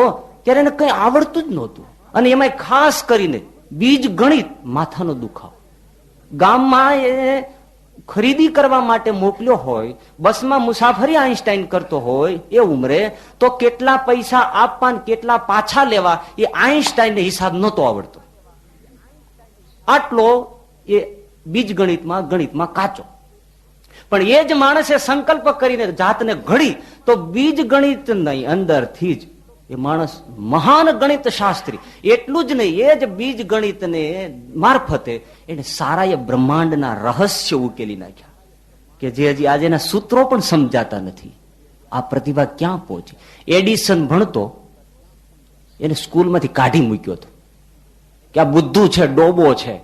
ત્યારે એને કઈ આવડતું જ નહોતું અને એમાં ખાસ કરીને બીજ ગણિત માથાનો દુખાવો. ગામમાં એ ખરીદી કરવા માટે મોકલ્યો હોય, બસમાં મુસાફરી આઈન્સ્ટાઈન કરતો હોય એ ઉંમરે, તો કેટલા પૈસા આપવા ને કેટલા પાછા લેવા એ આઈન્સ્ટાઈને હિસાબ નહોતો આવડતો. આટલો એ બીજ ગણિતમાં કાચો. પણ એ જ માણસે સંકલ્પ કરીને જાતને ઘડી તો બીજ ગણિતની અંદરથી જ એ માણસ મહાન ગણિત શાસ્ત્રી. એટલું જ નહીં, એ જ બીજ ગણિતને મારફતે એને સારા એ બ્રહ્માંડના રહસ્ય ઉકેલી નાખ્યા કે જે હજી આજે એના સૂત્રો પણ સમજાતા નથી. આ પ્રતિભા ક્યાં પહોંચી? એડિસન ભણતો, એને સ્કૂલમાંથી કાઢી મૂક્યો હતો કે આ બુદ્ધુ છે, ડોબો છે.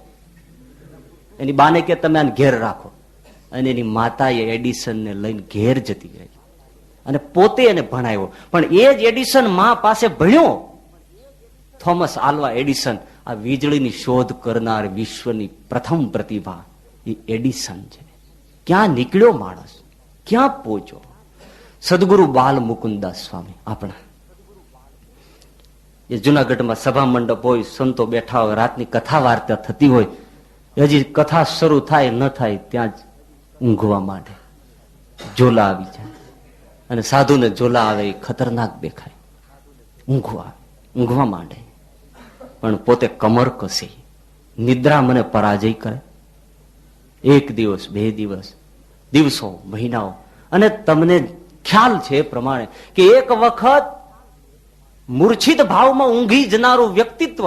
એની બાને કે તમે આને ઘેર રાખો, અને એની માતાએ એડિસનને લઈને ઘેર જતી રહી અને પોતે એને ભણાવ્યો. પણ એ જ એડિસન માં પાસે ભણ્યો. થોમસ આલ્વા એડિસન, આ વીજળીની શોધ કરનાર વિશ્વની પ્રથમ પ્રતિભા એ એડિસન છે. ક્યાં નીકળ્યો માણસ, ક્યાં પહોંચ્યો? સદગુરુ બાલ મુકુદાસ સ્વામી આપણા, એ જુનાગઢમાં સભા મંડપ હોય, સંતો બેઠા હોય, રાતની કથા વાર્તા થતી હોય, હજી કથા શરૂ થાય ન થાય ત્યાં જ ઊંઘવા માંડે. ઝોલા આવી જાય અને સાધુને ઝોલા આવે એ ખતરનાક દેખાય. ઊંઘવા માંડે, પણ પોતે કમર કસી, નિદ્રા મને પરાજય કરે. એક દિવસ, બે દિવસ, દિવસો, મહિનાઓ, અને તમને ખ્યાલ છે એ પ્રમાણે કે એક વખત મૂર્છિત ભાવમાં ઊંઘી જનારું વ્યક્તિત્વ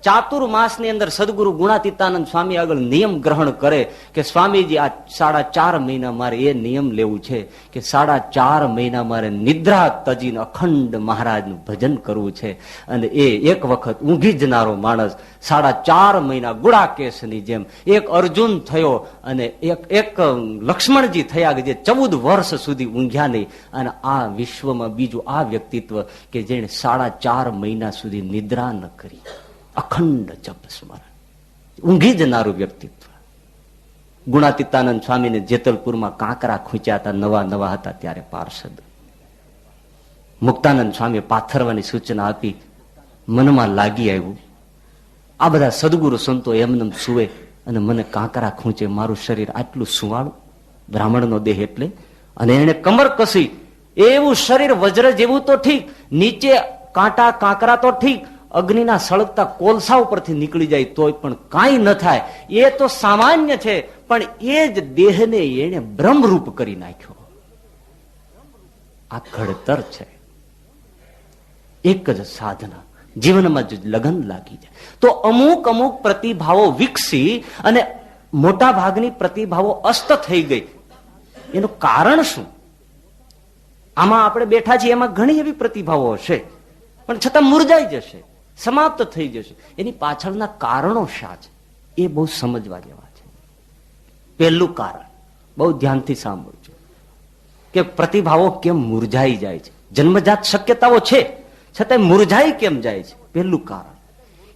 ચાતુર્માસની અંદર સદગુરુ ગુણાતીતાનંદ સ્વામી આગળ નિયમ ગ્રહણ કરે કે સ્વામીજી આ 4.5 મહિના મારે એ નિયમ લેવું છે કે 4.5 મહિના મારે નિદ્રા તજીને અખંડ મહારાજનું ભજન કરવું છે. અને એ એક વખત ઊંઘી જનારો માણસ 4.5 મહિના ગુડાકેશની જેમ એક અર્જુન થયો અને એક લક્ષ્મણજી થયા કે જે 14 વર્ષ સુધી ઊંઘ્યા નહીં. અને આ વિશ્વમાં બીજું આ વ્યક્તિત્વ કે જેને 4.5 મહિના સુધી નિદ્રા ન કરી, અખંડ જપ સ્મરણ, ઊંઘી જનારું વ્યક્તિત્વ. ગુણાતીતાનંદ સ્વામીને જેતલપુરમાં કાંકરા ખૂંચ્યા હતા, નવા હતા ત્યારે પાર્ષદ. મુક્તાનંદ સ્વામીએ પાથરવાની સૂચના આપી, મનમાં લાગી આવ્યું આ બધા સદગુરુ સંતો એમને સુવે અને મને કાંકરા ખૂંચે, મારું શરીર આટલું સુવાળું, બ્રાહ્મણનો દેહ એટલે. અને એને કમર કસી, એવું શરીર વજ્ર જેવું તો ઠીક, નીચે કાંટા કાંકરા તો ઠીક, અગ્નિના સળગતા કોલસા ઉપરથી નીકળી જાય તોય પણ કાંઈ ન થાય, એ તો સામાન્ય છે. પણ એ જ દેહને એને બ્રહ્મરૂપ કરી નાખ્યો. આ ઘડતર છે. એક જ સાધના, જીવનમાં જો લગન લાગી જાય તો અમુક પ્રતિભાવો વિકસી અને મોટા ભાગની પ્રતિભાવો અસ્ત થઈ ગઈ. એનું કારણ શું? આમાં આપણે બેઠા છીએ, એમાં ઘણી એવી પ્રતિભાવો હશે પણ છતાં મુરઝાઈ જશે, સમાપ્ત થઈ જશે. એની પાછળના કારણો શા છે એ બહુ સમજવા જેવા છે. પહેલું કારણ બહુ ધ્યાનથી સાંભળજો કે પ્રતિભાવો કેમ મુરઝાઈ જાય છે. જન્મજાત શક્યતાઓ છે છતાં મુરઝાઈ કેમ જાય છે? પહેલું કારણ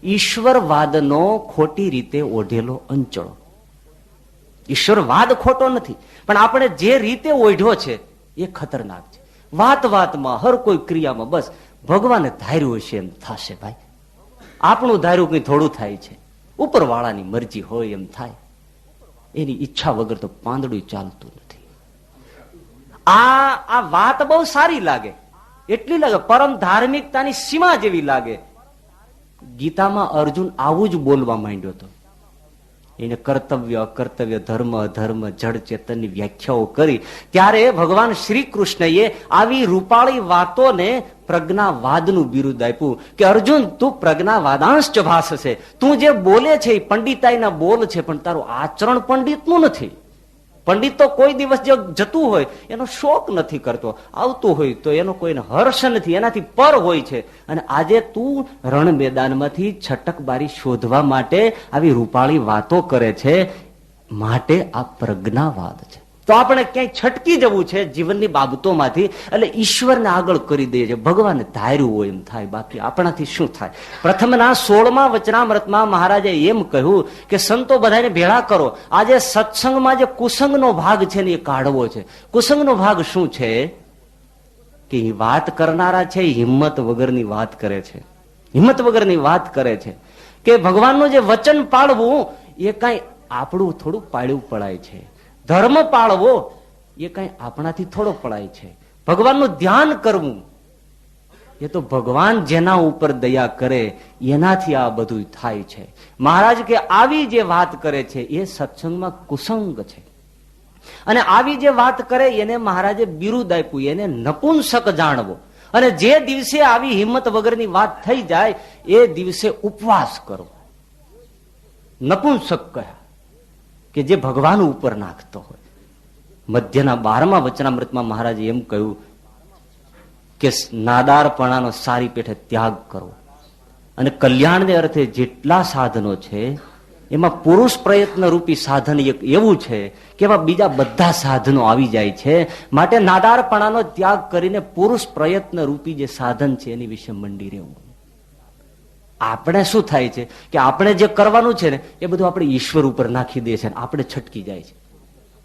ઈશ્વરવાદનો ખોટી રીતે ઓઢેલો અંચળો. ઈશ્વરવાદ ખોટો નથી, પણ આપણે જે રીતે ઓઢ્યો છે એ ખતરનાક છે. વાતમાં હર કોઈ ક્રિયામાં બસ ભગવાને ધાર્યું હશે એમ થશે. ભાઈ, આપણું ધાર્યું કઈ થોડું થાય છે, ઉપરવાળાની મરજી હોય એમ થાય. એની ઈચ્છા વગર તો પાંદડું ચાલતું નથી. આ વાત બહુ સારી લાગે, એટલી લાગે, પરમ ધાર્મિકતાની સીમા જેવી લાગે. ગીતામાં અર્જુન આવું જ બોલવા માંડ્યો હતો. એને કર્તવ્ય, અકર્તવ્ય, ધર્મ, અધર્મ, જડ ચેતનની વ્યાખ્યાઓ કરી ત્યારે ભગવાન શ્રી કૃષ્ણએ આવી રૂપાળી વાતોને પ્રજ્ઞાવાદનું બિરુદ આપ્યું કે અર્જુન, તું પ્રજ્ઞાવાદાંશ ભાષશે. તું જે બોલે છે એ પંડિતાઈના બોલ છે, પણ તારું આચરણ પંડિતનું નથી. પંડિત તો કોઈ દિવસ જે જતું હોય એનો શોક નથી કરતો, આવતું હોય તો એનો કોઈને હર્ષ નથી, એનાથી પર હોય છે. અને આજે તું રણ મેદાનમાંથી છટકબારી શોધવા માટે આવી રૂપાળી વાતો કરે છે, માટે આ પ્રજ્ઞાવાદ છે. તો આપણે ક્યાંય છટકી જવું છે જીવનની બાબતોમાંથી, એટલે ઈશ્વરને આગળ કરી દઈએ છીએ. ભગવાને ધાર્યું હોય એમ થાય, બાકી આપણાથી શું થાય? પ્રથમના 16મા વચનામૃતમાં મહારાજે એમ કહ્યું કે સંતો બધાને ભેળા કરો. આજે સત્સંગમાં જે કુસંગનો ભાગ છે ને એ કાઢવો છે. કુસંગનો ભાગ શું છે? કે વાત કરનારા છે હિંમત વગરની વાત કરે છે. હિંમત વગરની વાત કરે છે કે ભગવાનનું જે વચન પાળવું એ કઈ આપણું થોડું પાળ્યું પડાય છે. ધર્મ પાળવો એ કઈ આપણાથી થોડો પડાય છે. ભગવાનનું ધ્યાન કરવું એ તો ભગવાન જેના ઉપર દયા કરે એનાથી આ બધું થાય છે. મહારાજ કે આવી જે વાત કરે છે એ સત્સંગમાં કુસંગ છે. અને આવી જે વાત કરે એને મહારાજે બિરુદ આપ્યું, એને નપુંસક જાણવો. અને જે દિવસે આવી હિંમત વગરની વાત થઈ જાય એ દિવસે ઉપવાસ કરો. નપુંસક કયા કે જે ભગવાન ઉપર નાખતો હોય. મધ્યના 12મા વચનામૃતમાં મહારાજે એમ કહ્યું કે નાદારપણાનો સારી પેઠે ત્યાગ કરો. અને કલ્યાણને અર્થે જેટલા સાધનો છે એમાં પુરુષ પ્રયત્ન રૂપી સાધન એક એવું છે કે એમાં બીજા બધા સાધનો આવી જાય છે. માટે નાદારપણાનો ત્યાગ કરીને પુરુષ પ્રયત્ન રૂપી જે સાધન છે એની વિશે મંડી રહેવું. આપણે શું થાય છે કે આપણે જે કરવાનું છે ને એ બધું આપણે ઈશ્વર ઉપર નાખી દે છે, આપણે છટકી જાય છે.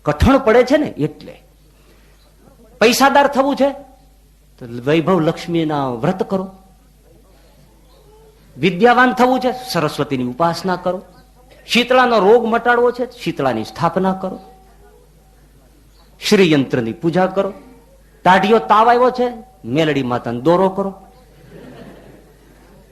કઠણ પડે છે ને એટલે. પૈસાદાર થવું છે તો વૈભવ લક્ષ્મીના વ્રત કરો. વિદ્યાવાન થવું છે સરસ્વતીની ઉપાસના કરો. શીતળાનો રોગ મટાડવો છે શીતળાની સ્થાપના કરો. શ્રી યંત્રની પૂજા કરો. દાઢીઓ તાવ આવ્યો છે મેલડી માતાનો દોરો કરો.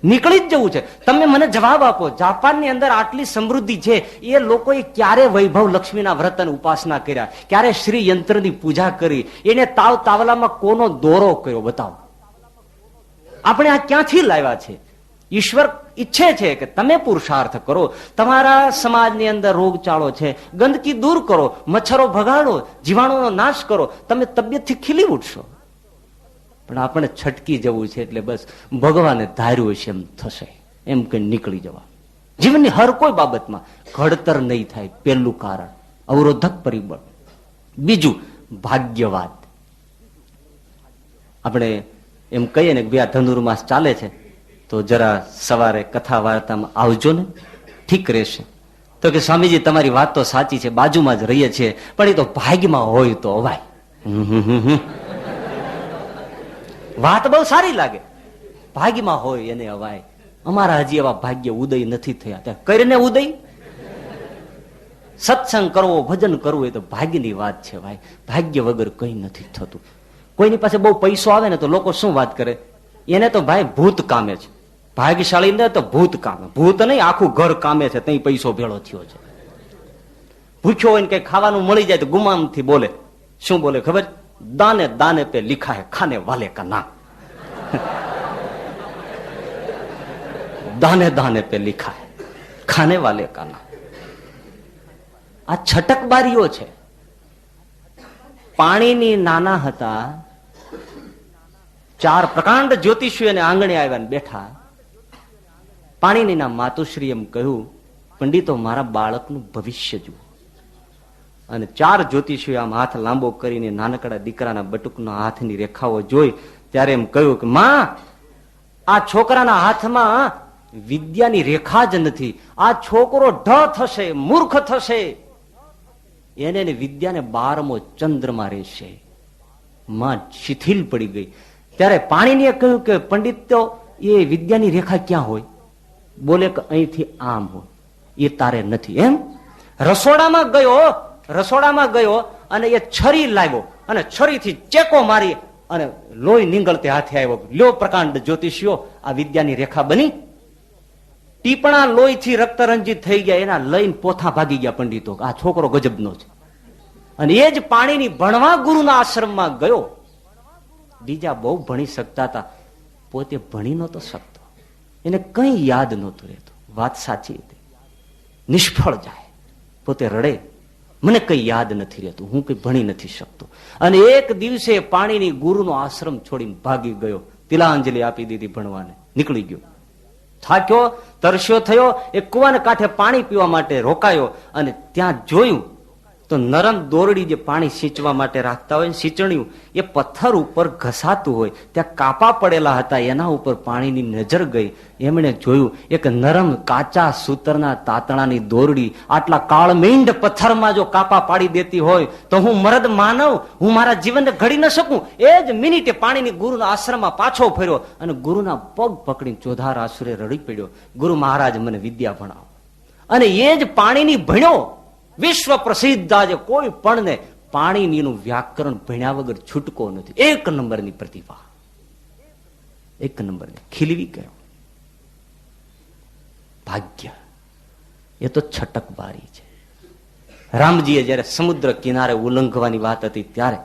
નીકળી જ જવું છે. તમે મને જવાબ આપો, જાપાનની અંદર આટલી સમૃદ્ધિ છે એ લોકોએ ક્યારે વૈભવ લક્ષ્મીના વ્રત અને ઉપાસના કર્યા, ક્યારે શ્રી યંત્રની પૂજા કરી, એને તાવ તાવલામાં કોનો દોરો કર્યો બતાવો. આપણે આ ક્યાંથી લાવ્યા છે? ઈશ્વર ઈચ્છે છે કે તમે પુરુષાર્થ કરો. તમારા સમાજની અંદર રોગચાળો છે, ગંદકી દૂર કરો, મચ્છરો ભગાડો, જીવાણુનો નાશ કરો, તમે તબિયતથી ખીલી ઉઠશો. પણ આપણે છટકી જવું છે એટલે બસ ભગવાને ધાર્યું છે એમ થશે એમ કઈ નીકળી જવા. જીવનની હર કોઈ બાબતમાં ઘડતર નહીં થાય. પહેલું કારણ અવરોધક પરિબળ. બીજું ભાગ્યવાદ. આપણે એમ કહીએ ને કે આ ધનુર્માસ ચાલે છે તો જરા સવારે કથા વાર્તામાં આવજો ને, ઠીક રહેશે. તો કે સ્વામીજી તમારી વાત તો સાચી છે, બાજુમાં જ રહીએ છીએ, પણ એ તો ભાગ્યમાં હોય તો અવાય. વાત બહુ સારી લાગે, ભાગ્યમાં હોય એને અવાય. અમારા હજી એવા ભાગ્ય ઉદય નથી થયા. ત્યાં કરીને ઉદય સત્સંગ કરવો, ભજન કરવું એ તો ભાગ્યની વાત છે ભાઈ. ભાગ્ય વગર કઈ નથી થતું. કોઈની પાસે બહુ પૈસો આવે ને તો લોકો શું વાત કરે, એને તો ભાઈ ભૂત કામે છે. ભાગ્યશાળી ને તો ભૂત કામે. ભૂત નહીં, આખું ઘર કામે છે, ત્યાં પૈસો ભેળો થયો છે. ભૂખ્યો હોય ને કઈ ખાવાનું મળી જાય તો ગુમામથી બોલે. શું બોલે ખબર? દાને દાને पे लिखा है खाने वाले का नाम. दाने दाने पे लिखा है खाने वाले का नाम. આ છટકબારીઓ છે. પાણીની નાના હતા, 4 પ્રકાંડ જ્યોતિષીઓ એને આંગણે આવ્યા ને બેઠા. પાણીની ના માતુશ્રી એમ કહ્યું, પંડિતો મારા બાળકનું ભવિષ્ય જુઓ. અને 4 જ્યોતિષીઓ આમ હાથ લાંબો કરીને નાનકડા દીકરાના બટુકના હાથની રેખાઓ જોઈ ત્યારે એમ કહ્યું કે માં, આ છોકરાના હાથમાં વિદ્યાની રેખા જ નથી. આ છોકરો ઢ થશે, મૂર્ખ થશે. એને વિદ્યાને 12મો ચંદ્રમાં રહેશે. માં શિથિલ પડી ગઈ. ત્યારે પાણીને કહ્યું કે પંડિત તો એ વિદ્યાની રેખા ક્યાં હોય? બોલે કે અહીંથી આમ હોય. એ તારે નથી. એમ રસોડામાં ગયો અને એ છરી લાવ્યો અને છરીથી ચેકો મારી અને લોહી નીંગળતે હાથે આવ્યો. લ્યો પ્રકાંડ જ્યોતિષીઓ, આ વિદ્યાની રેખા બની. ટીપણા લોહીથી રક્તરંજિત થઈ ગયા. એના લઈને પોથા ભાગી ગયા પંડિતો. આ છોકરો ગજબનો છે. અને એ જ પાણીની ભણવા ગુરુના આશ્રમમાં ગયો. બીજા બહુ ભણી શકતા હતા, પોતે ભણી નહોતો શકતો. એને કઈ યાદ નહોતું રહેતું. વાત સાચી હતી. નિષ્ફળ જાય, પોતે રડે, મને કઈ યાદ નથી રહેતું, હું કઈ ભણી નથી શકતો. અને એક દિવસે પાણીની ગુરુનો આશ્રમ છોડીને ભાગી ગયો. તિલાંજલિ આપી દીધી ભણવાને, નીકળી ગયો. થાક્યો, તરસ્યો થયો. એક કુવાને કાંઠે પાણી પીવા માટે રોકાયો અને ત્યાં જોયું તો નરમ દોરડી જે પાણી સિંચવા માટે રાખતા હોય સિંચણિયું, એ પથ્થર ઉપર ઘસાતું હોય, ત્યાં કાપા પડેલા હતા, એના ઉપર પાણીની નજર ગઈ. એમણે જોયું એક નરમ કાચા સૂતરના તાતણાની દોરડી આટલા કાળમીંડ પથ્થરમાં જો કાપા પાડી દેતી હોય તો હું મરદ માનવ, હું મારા જીવનને ઘડી ન શકું. એ જ મિનિટે પાણીની ગુરુના આશ્રમમાં પાછો ફર્યો અને ગુરુના પગ પકડીને ચોધાર આસુરે રડી પડ્યો, ગુરુ મહારાજ મને વિદ્યા ભણાવો. અને એ જ પાણીની ભણ્યો. વિશ્વ પ્રસિદ્ધ આજે કોઈ પણ ને પાણીનું વ્યાકરણ ભણ્યા વગર છૂટકો નથી. એક નંબરની પ્રતિભા, એક નંબરની ખીલવી ગયો. ભાગ્ય એ તો છટકબારી છે. રામજીએ જયારે સમુદ્ર કિનારે ઉલ્લંઘવાની વાત હતી ત્યારે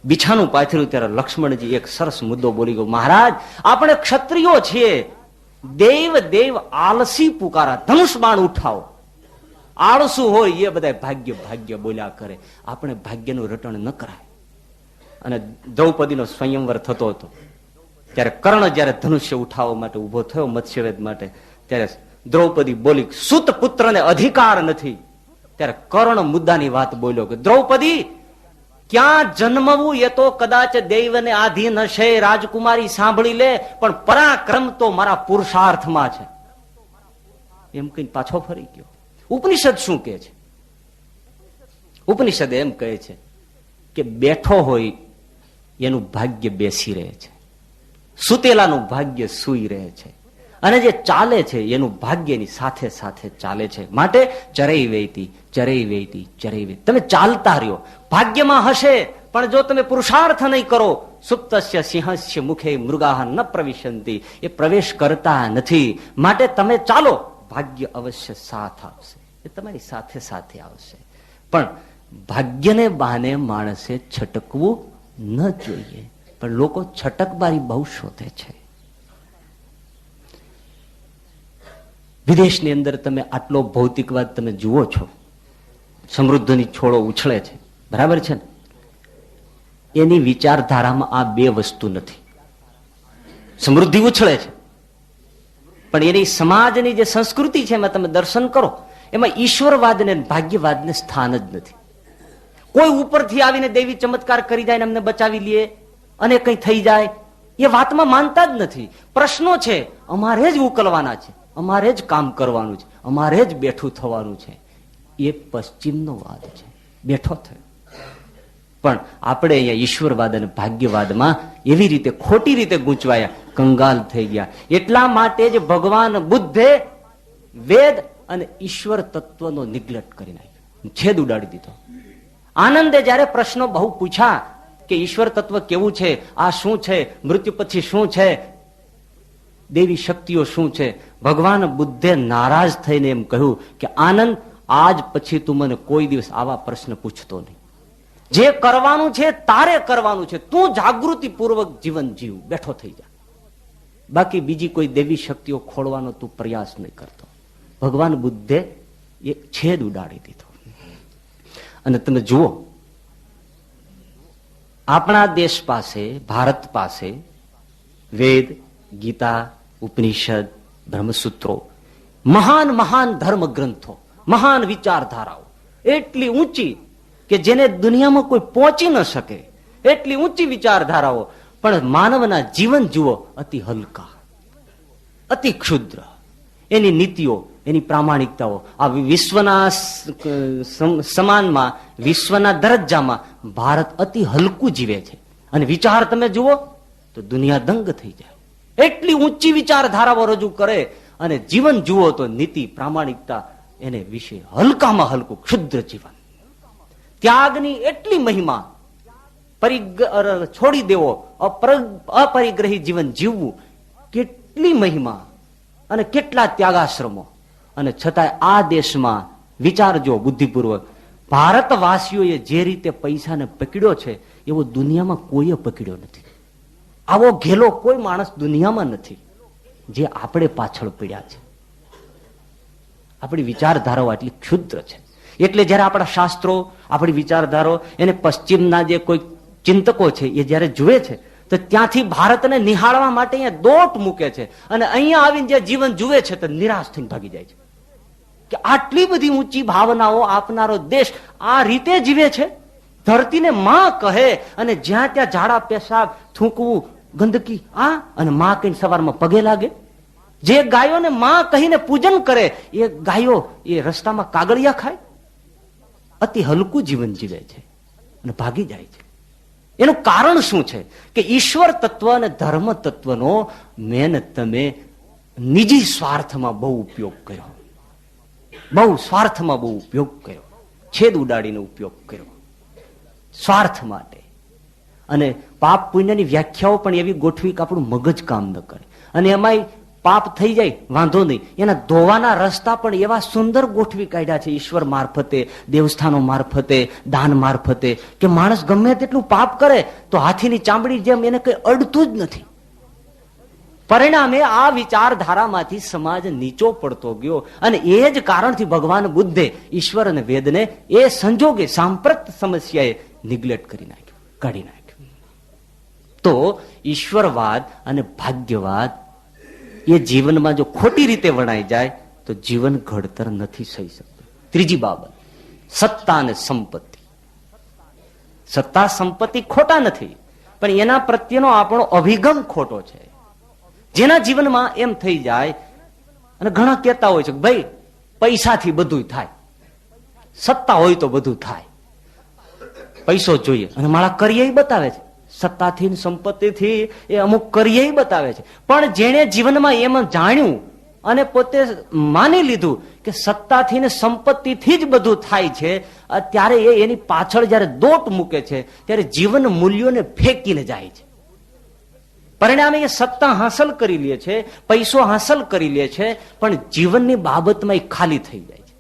બિછાનું પાથર્યું ત્યારે લક્ષ્મણજી એક સરસ મુદ્દો બોલી ગયો, મહારાજ આપણે ક્ષત્રિયો છીએ, દેવ દેવ આલસી પુકારા, ધનુષ બાણ ઉઠાવો. આળસુ હોય એ બધા ભાગ્ય ભાગ્ય બોલ્યા કરે, આપણે ભાગ્યનું રટણ ન કરાય. અને દ્રૌપદીનો સ્વયંવર થતો હતો ત્યારે કર્ણ જયારે ધનુષ્ય ઉઠાવવા માટે ઉભો થયો મત્સ્યવેદ માટે, ત્યારે દ્રૌપદી બોલી સુત પુત્રને અધિકાર નથી. ત્યારે કર્ણ મુદ્દાની વાત બોલ્યો કે દ્રૌપદી ક્યાં જન્મવું એ તો કદાચ દૈવને આધીન હશે, રાજકુમારી સાંભળી લે, પણ પરાક્રમ તો મારા પુરુષાર્થમાં છે. એમ કઈ પાછો ફરી ગયો. ઉપનિષદ શું કહે છે? ઉપનિષદ એમ કહે છે કે બેઠો હોય એનું ભાગ્ય બેસી રહે છે, સુતેલાનું ભાગ્ય સૂઈ રહે છે, અને જે ચાલે છે એનું ભાગ્યની સાથે સાથે ચાલે છે. માટે ચરઈ વૈતી ચરઈ વૈતી ચરઈ વૈતી, તમે ચાલતા રહ્યો. ભાગ્યમાં હશે પણ જો તમે પુરુષાર્થ નહીં કરો, સુપ્તસ્ય સિંહસ્ય મુખે મૃગાહ ન પ્રવિશંતિ, એ પ્રવેશ કરતા નથી. માટે તમે ચાલો, ભાગ્ય અવશ્ય સાથ આપશે, એ તમારી સાથે સાથે આવશે. પણ ભાગ્યને બહાને માણસે છટકવું ન જોઈએ. પણ લોકો છટકબારી બહુ શોધે છે. વિદેશની અંદર તમે આટલો ભૌતિકવાદ તમે જુઓ છો, સમૃદ્ધિની છોડો ઉછળે છે, બરાબર છે ને? એની વિચારધારામાં આ બે વસ્તુ નથી. સમૃદ્ધિ ઉછળે છે પણ એની સમાજની જે સંસ્કૃતિ છે એમાં તમે દર્શન કરો, એમાં ઈશ્વરવાદને ભાગ્યવાદને સ્થાન જ નથી. કોઈ ઉપરથી આવીને દેવી ચમત્કાર કરી જાય ને અમને બચાવી લે અને કઈ થઈ જાય એ વાતમાં માનતા જ નથી. પ્રશ્નો છે અમારે જ ઉકલવાના છે, અમારે જ કામ કરવાનું છે, અમારે જ બેઠું થવાનું છે. એ પશ્ચિમનો વાદ છે, બેઠો થયો. પણ આપણે અહીંયા ઈશ્વરવાદ અને ભાગ્યવાદમાં એવી રીતે ખોટી રીતે ગૂંચવાયા, કંગાલ થઈ ગયા. એટલા માટે જ ભગવાન બુદ્ધે વેદ અને ઈશ્વર તત્વનો નિગ્લેક્ટ કરી નાખ્યો, છેદ ઉડાડી દીધો. આનંદે જયારે પ્રશ્નો બહુ પૂછ્યા કે ઈશ્વર તત્વ કેવું છે, આ શું છે, મૃત્યુ પછી શું છે, દેવી શક્તિઓ શું છે, ભગવાન બુદ્ધે નારાજ થઈને એમ કહ્યું કે આનંદ, આજ પછી તું મને કોઈ દિવસ આવા પ્રશ્ન પૂછતો નહીં. જે કરવાનું છે તારે કરવાનું છે, તું જાગૃતિ પૂર્વક જીવન જીવ, બેઠો થઈ જા. બાકી બીજી કોઈ દેવી શક્તિઓ ખોળવાનો તું પ્રયાસ નહીં કરતો. ભગવાન બુદ્ધે એ છેદ ઉડાડી દીધો. અને તમે જુઓ, આપણા દેશ પાસે, ભારત પાસે વેદ, ગીતા, ઉપનિષદ, બ્રહ્મસૂત્રો, મહાન મહાન ધર્મ ગ્રંથો, મહાન વિચારધારાઓ એટલી ઊંચી કે જેને દુનિયામાં કોઈ પહોંચી ન શકે, એટલી ઊંચી વિચારધારાઓ. પણ માનવના જીવન જુઓ, અતિ હલકા, અતિ ક્ષુદ્ર. એની નીતિઓ, એની પ્રામાણિકતાઓ આ વિશ્વના સમાનમાં, વિશ્વના દરજ્જામાં ભારત અતિ હલકું જીવે છે. અને વિચાર તમે જુઓ તો દુનિયા દંગ થઈ જાય. એટલી ઊંચી વિચારધારાઓ રજૂ કરે અને જીવન જુઓ તો નીતિ, પ્રામાણિકતા એને વિશે હલકામાં હલકું ક્ષુદ્ર જીવન. ત્યાગની એટલી મહિમા, છોડી દેવો, અપરિગ્રહી જીવન જીવવું, કેટલી મહિમા અને કેટલા ત્યાગાશ્રમો. અને છતાંય આ દેશમાં વિચારજો બુદ્ધિપૂર્વક, ભારતવાસીઓએ જે રીતે પૈસાને પકડ્યો છે એવો દુનિયામાં કોઈએ પકડ્યો નથી. આવો ઘેલો કોઈ માણસ દુનિયામાં નથી જે આપણે પાછળ પડ્યા છે. આપણી વિચારધારાઓ આટલી ક્ષુદ્ર છે. એટલે જયારે આપણા શાસ્ત્રો, આપણી વિચારધારો એને પશ્ચિમના જે કોઈ ચિંતકો છે એ જયારે જુએ છે તો ત્યાંથી ભારતને નિહાળવા માટે અહીંયા દોટ મૂકે છે. અને અહીંયા આવીને જે જીવન જુએ છે તો નિરાશ થઈને ભાગી જાય છે. કે આટલી બધી ઊંચી ભાવનાઓ આપનારો દેશ આ રીતે જીવે છે? ધરતીને માં કહે અને જ્યાં ત્યાં ઝાડા પેશાબ થૂંકવું ગંદકી અને માં કહીને સવારમાં પગે લાગે. જે ગાયોને માં કહીને પૂજન કરે એ ગાયો એ રસ્તામાં કાગળિયા ખાય. અતિ હલકું જીવન જીવે છે અને ભાગી જાય છે. એનું કારણ શું છે? કે ઈશ્વર તત્વ અને ધર્મ તત્વનો તમે નિજી સ્વાર્થમાં બહુ ઉપયોગ કર્યો. બહુ સ્વાર્થમાં બહુ ઉપયોગ કર્યો. છેદ ઉડાડીને ઉપયોગ કર્યો સ્વાર્થ માટે. અને પાપ પુણ્યની વ્યાખ્યાઓ પણ એવી ગોઠવી કે આપણું મગજ કામ ન કરે. અને એમાંય પાપ થઈ જાય વાંધો નહીં, એના ધોવાના રસ્તા પણ એવા સુંદર ગોઠવી કાઢ્યા છે ઈશ્વર મારફતે, દેવસ્થાનો મારફતે, દાન મારફતે, કે માણસ ગમે તેટલું પાપ કરે તો હાથીની ચામડી જેમ એને કઈ અડતું જ નથી. પરિણામે આ વિચારધારામાંથી સમાજ નીચો પડતો ગયો. અને એ જ કારણથી ભગવાન બુદ્ધે ઈશ્વર અને વેદને એ સંજોગે સાંપ્રત સમસ્યાએ નિગ્લેક્ટ કરી નાખ્યું, કાઢી નાખ્યું. તો ઈશ્વરવાદ અને ભાગ્યવાદ એ જીવનમાં જો ખોટી રીતે વણાઈ જાય તો જીવન ઘડતર નથી થઈ શકતું. ત્રીજી બાબત, સત્તા અને સંપત્તિ. સત્તા સંપત્તિ ખોટા નથી, પણ એના પ્રત્યેનો આપણો અભિગમ ખોટો છે. જેના જીવનમાં એમ થઈ જાય, અને ઘણા કહેતા હોય છે કે ભાઈ પૈસાથી બધું થાય, સત્તા હોય તો બધું થાય, પૈસો જોઈએ. અને મારા કરીએ બતાવે છે, સત્તાથી સંપત્તિથી એ અમુક કરીએ બતાવે છે. પણ જેણે જીવનમાં એમ જાણ્યું અને પોતે માની લીધું કે સત્તાથી ને સંપત્તિથી જ બધું થાય છે, ત્યારે એની પાછળ જયારે દોટ મૂકે છે ત્યારે જીવન મૂલ્યોને ફેંકીને જાય છે. પરિણામે એ સત્તા હાંસલ કરી લે છે, પૈસો હાંસલ કરી લે છે, પણ જીવનની બાબતમાં એ ખાલી થઈ જાય છે.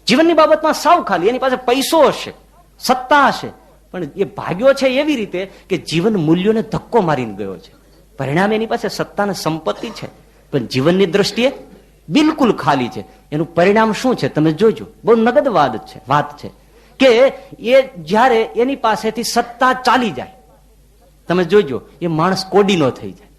જીવનની બાબતમાં સાવ ખાલી. એની પાસે પૈસો હશે, સત્તા હશે, પણ એ ભાગ્યો છે એવી રીતે કે જીવન મૂલ્યોને ધક્કો મારીને ગયો છે. પરિણામે એની પાસે સત્તા અને સંપત્તિ છે, પણ જીવનની દ્રષ્ટિએ બિલકુલ ખાલી છે. એનું પરિણામ શું છે તમે જોજો. બહુ નગદ વાત છે કે એ જયારે એની પાસેથી સત્તા ચાલી જાય, તમે જોજો એ માણસ કોડીનો થઈ જાય.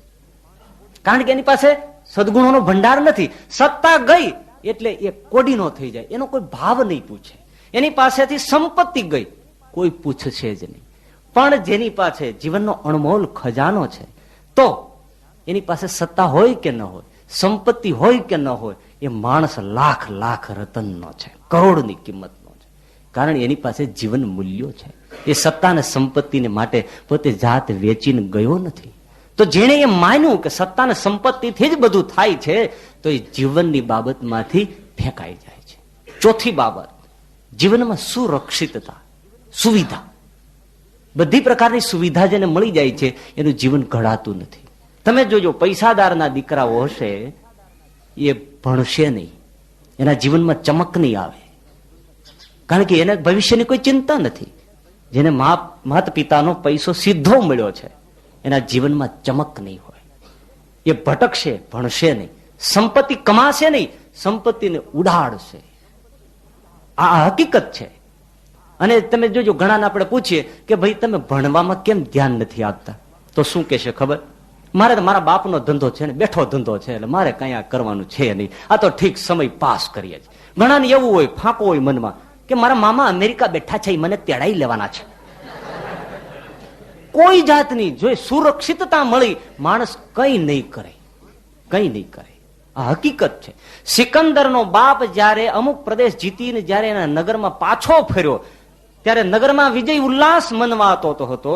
કારણ કે એની પાસે સદગુણોનો ભંડાર નથી. સત્તા ગઈ એટલે એ કોડીનો થઈ જાય. એનો કોઈ ભાવ નહીં પૂછે. એની પાસેથી સંપત્તિ ગઈ, કોઈ પૂછશે જ નહીં. પણ જેની પાસે જીવનનો અણમોલ ખજાનો છે, તો એની પાસે સત્તા હોય કે ન હોય, સંપત્તિ હોય કે ન હોય, એ માણસ લાખ લાખ રતનનો છે, કરોડની કિંમતનો છે. કારણ એની પાસે જીવન મૂલ્યો છે. એ સત્તા અને સંપત્તિને માટે પોતે જાત વેચીને ગયો નથી. તો જેણે એ માન્યું કે સત્તા અને સંપત્તિથી જ બધું થાય છે, તો એ જીવનની બાબતમાંથી ફેંકાઈ જાય છે. ચોથી બાબત, જીવનમાં સુરક્ષિતતા, સુવિધા. બધી પ્રકારની સુવિધા જેને મળી જાય છે એનું જીવન ઘડાતું નથી. તમે જોજો પૈસાદારના દીકરાઓ હશે એ ભણશે નહીં, એના જીવનમાં ચમક નહીં આવે. કારણ કે એને ભવિષ્યની કોઈ ચિંતા નથી. જેને માતા પિતાનો પૈસો સીધો મળ્યો છે એના જીવનમાં ચમક નહીં હોય. એ ભટકશે, ભણશે નહીં, સંપત્તિ કમાશે નહીં, સંપત્તિને ઉડાડશે. આ હકીકત છે. અને તમે જોજો ઘણાને આપણે પૂછીએ કે ભાઈ તમે ભણવામાં કેમ ધ્યાન નથી આપતા, તો શું કહેશે ખબર? મારે તો મારા બાપનો ધંધો છે ને, બેઠો ધંધો છે, એટલે મારે કઈ આ કરવાનું છે નહીં, આ તો ઠીક સમય પાસ કરીએ છીએ. ઘણાને એવું હોય, ફાંકો હોય મનમાં કે મારા મામા અમેરિકા બેઠા છે, મને તેડાઈ લેવાના છે. કોઈ જાતની જો સુરક્ષિતતા મળી, માણસ કઈ નહીં કરે, કઈ નહીં કરે. આ હકીકત છે. સિકંદરનો બાપ જયારે અમુક પ્રદેશ જીતીને જયારે એના નગરમાં પાછો ફર્યો, ત્યારે નગરમાં વિજય ઉલ્લાસ મનવાતો હતો.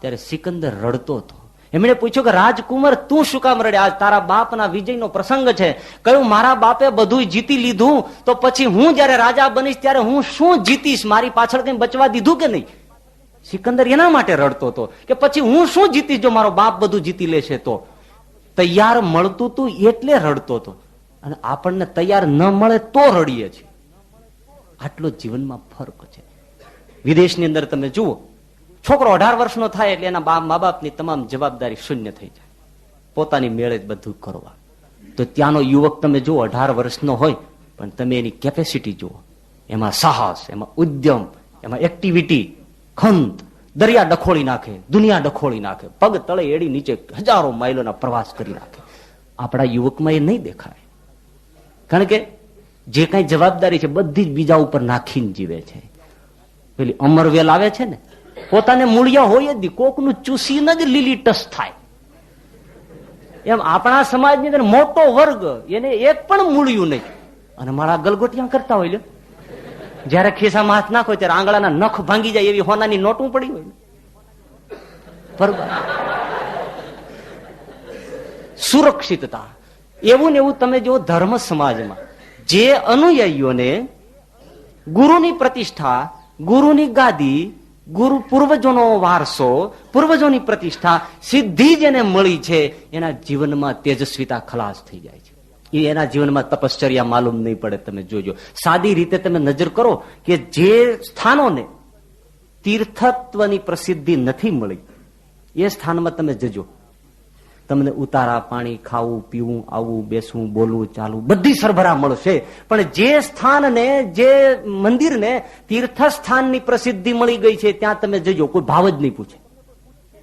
ત્યારે સિકંદર રડતો હતો. એમણે પૂછ્યું કે રાજકુમાર તું શું કામ રડે? આજ તારા બાપના વિજયનો પ્રસંગ છે. કહ્યું મારા બાપે બધું જીતી લીધું, તો પછી હું જયારે રાજા બનીશ ત્યારે હું શું જીતીશ? મારી પાછળ કઈ બચવા દીધું કે નહીં? સિકંદર એના માટે રડતો હતો કે પછી હું શું જીતીશ જો મારો બાપ બધું જીતી લેશે તો. તૈયાર મળતું તું એટલે રડતો હતો. અને આપણને તૈયાર ન મળે તો રડીએ છીએ. આટલો જીવનમાં ફરક છે. વિદેશની અંદર તમે જુઓ, છોકરો 18 વર્ષનો થાય એટલે એના મા બાપની તમામ જવાબદારી શૂન્ય થઈ જાય, પોતાની મેળે જ બધું કરવા. તો ત્યાંનો યુવક તમે જુઓ 18 વર્ષનો હોય, પણ તમે એની કેપેસિટી જુઓ, એમાં સાહસ, એમાં ઉદ્યમ, એમાં એક્ટિવિટી, ખંત, દરિયા ડખોળી નાખે, દુનિયા ડખોળી નાખે, પગ તળે એડી નીચે હજારો માઇલોના પ્રવાસ કરી નાખે. આપણા યુવકમાં એ નહીં દેખાય. કારણ કે જે કઈ જવાબદારી છે બધી જ બીજા ઉપર નાખીને જીવે છે. પેલી અમરવેલ આવે છે ને, પોતાને મૂળિયા હોય જ કોકનું ચૂસીને જ લીલી ટસ થાય. એમ આપણા સમાજની અંદર મોટો વર્ગ એને એક પણ મૂળ્યું નહીં, અને મારા ગલગોટિયા કરતા હોય. જયારે ખિસ્સામાં હાથ નાખો ત્યારે આંગળાના નખ ભાંગી જાય એવી હોનાની નોટું પડી હોય. બરોબર, સુરક્ષિતતા એવું ને એવું તમે જો ધર્મ સમાજમાં જે અનુયાયીઓને ગુરુની પ્રતિષ્ઠા, ગુરુની ગાદી, ગુરુ પૂર્વજોનો વારસો, પૂર્વજોની પ્રતિષ્ઠા સીધી જેને મળી છે એના જીવનમાં તેજસ્વીતા ખલાસ થઈ જાય છે. એ એના જીવનમાં તપશ્ચર્યા માલુમ નહીં પડે. તમે જોજો, સાદી રીતે તમે નજર કરો કે જે સ્થાનોને તીર્થત્વની પ્રસિદ્ધિ નથી મળી એ સ્થાનમાં તમે જજો, તમને ઉતારા, પાણી, ખાવું, પીવું, આવવું, બેસવું, બોલવું, ચાલવું બધી સરભરા મળશે. પણ જે સ્થાનને, જે મંદિરને તીર્થ સ્થાનની પ્રસિદ્ધિ મળી ગઈ છે ત્યાં તમે જજો, કોઈ ભાવ જ નહીં પૂછે.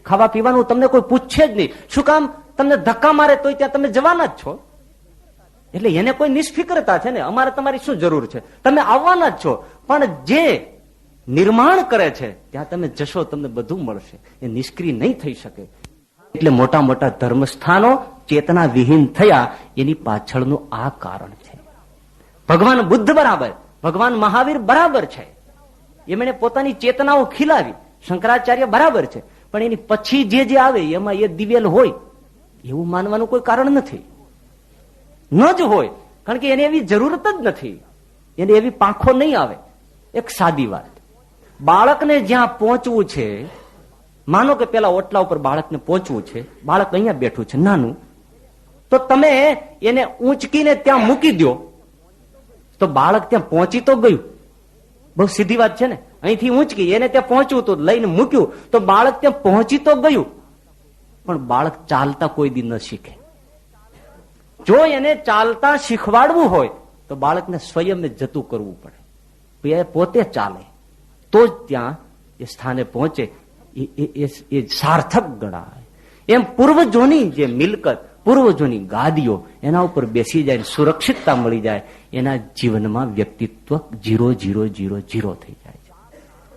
ખાવા પીવાનું તમને કોઈ પૂછે જ નહીં. શું કામ? તમને ધક્કા મારે તોય ત્યાં તમે જવાના જ છો. એટલે એને કોઈ નિષ્ફિકરતા છે ને, અમારે તમારી શું જરૂર છે, તમે આવવાના જ છો. પણ જે નિર્માણ કરે છે ત્યાં તમે જશો, તમને બધું મળશે. એ નિષ્ક્રિય નહીં થઈ શકે. એટલે મોટા મોટા ધર્મસ્થાનો ચેતના વિહીન થયા એની પાછળનું આ કારણ છે. ભગવાન બુદ્ધ બરાબર, ભગવાન મહાવીર બરાબર છે, એમણે પોતાની ચેતનાઓ ખીલાવી. શંકરાચાર્ય બરાબર છે, પણ એની પછી જે આવે એમાં એ દિવેલ હોય એવું માનવાનું કોઈ કારણ નથી. ન જ હોય, કારણ કે એને એવી જરૂરત જ નથી, એને એવી પાંખો નહીં આવે. એક સાદી વાત, બાળકને જ્યાં પહોંચવું છે, માનો કે પેલા ઓટલા ઉપર બાળકને પહોંચવું છે, બાળક અહીંયા બેઠું છે નાનું, તો તમે એને ઊંચકીને ત્યાં મૂકી દો તો બાળક ત્યાં પહોંચી તો ગયું. બહુ સીધી વાત છે ને. અહીંથી ઊંચકી એને ત્યાં પહોંચવું તો લઈને મૂક્યું તો બાળક ત્યાં પહોંચી તો ગયું, પણ બાળક ચાલતા કોઈ દી ન શીખે. જો એને ચાલતા શીખવાડવું હોય તો બાળકને સ્વયં જતું કરવું પડે, એ પોતે ચાલે તો જ ત્યાં એ સ્થાને પહોંચે. એ સાર્થક ગણાય. એમ પૂર્વજોની જે મિલકત, પૂર્વજોની ગાદીઓ, એના ઉપર બેસી જાય, સુરક્ષિતતા મળી જાય, એના જીવનમાં વ્યક્તિત્વ 0-0-0-0 થઈ જાય છે.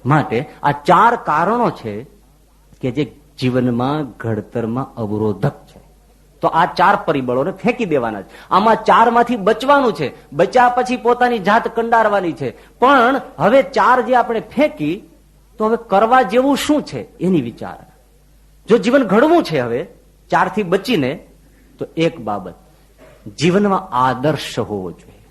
માટે આ 4 કારણો છે કે જે જીવનમાં ઘડતરમાં અવરોધક છે. તો આ 4 પરિબળોને ફેંકી દેવાના છે. આમાં 4 માંથી બચવાનું છે. બચ્યા પછી પોતાની જાત કંડારવાની છે. પણ હવે 4 જે આપણે ફેંકી, તો હવે કરવા જેવું શું છે એની વિચાર. જો જીવન ઘડવું છે હવે 4 થી બચીને, તો એક બાબત, જીવનમાં આદર્શ હોવો જોઈએ.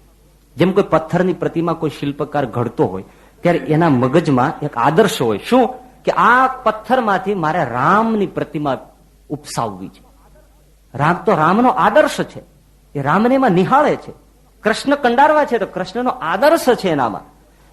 જેમ કોઈ પથ્થરની પ્રતિમા કોઈ શિલ્પકાર ઘડતો હોય ત્યારે એના મગજમાં એક આદર્શ હોય. શું? કે આ પથ્થરમાંથી મારે રામની પ્રતિમા ઉપસાવવી છે. રામ તો રામનો આદર્શ છે, એ રામને એમાં નિહાળે છે. કૃષ્ણ કંડારવા છે તો કૃષ્ણનો આદર્શ છે એનામાં.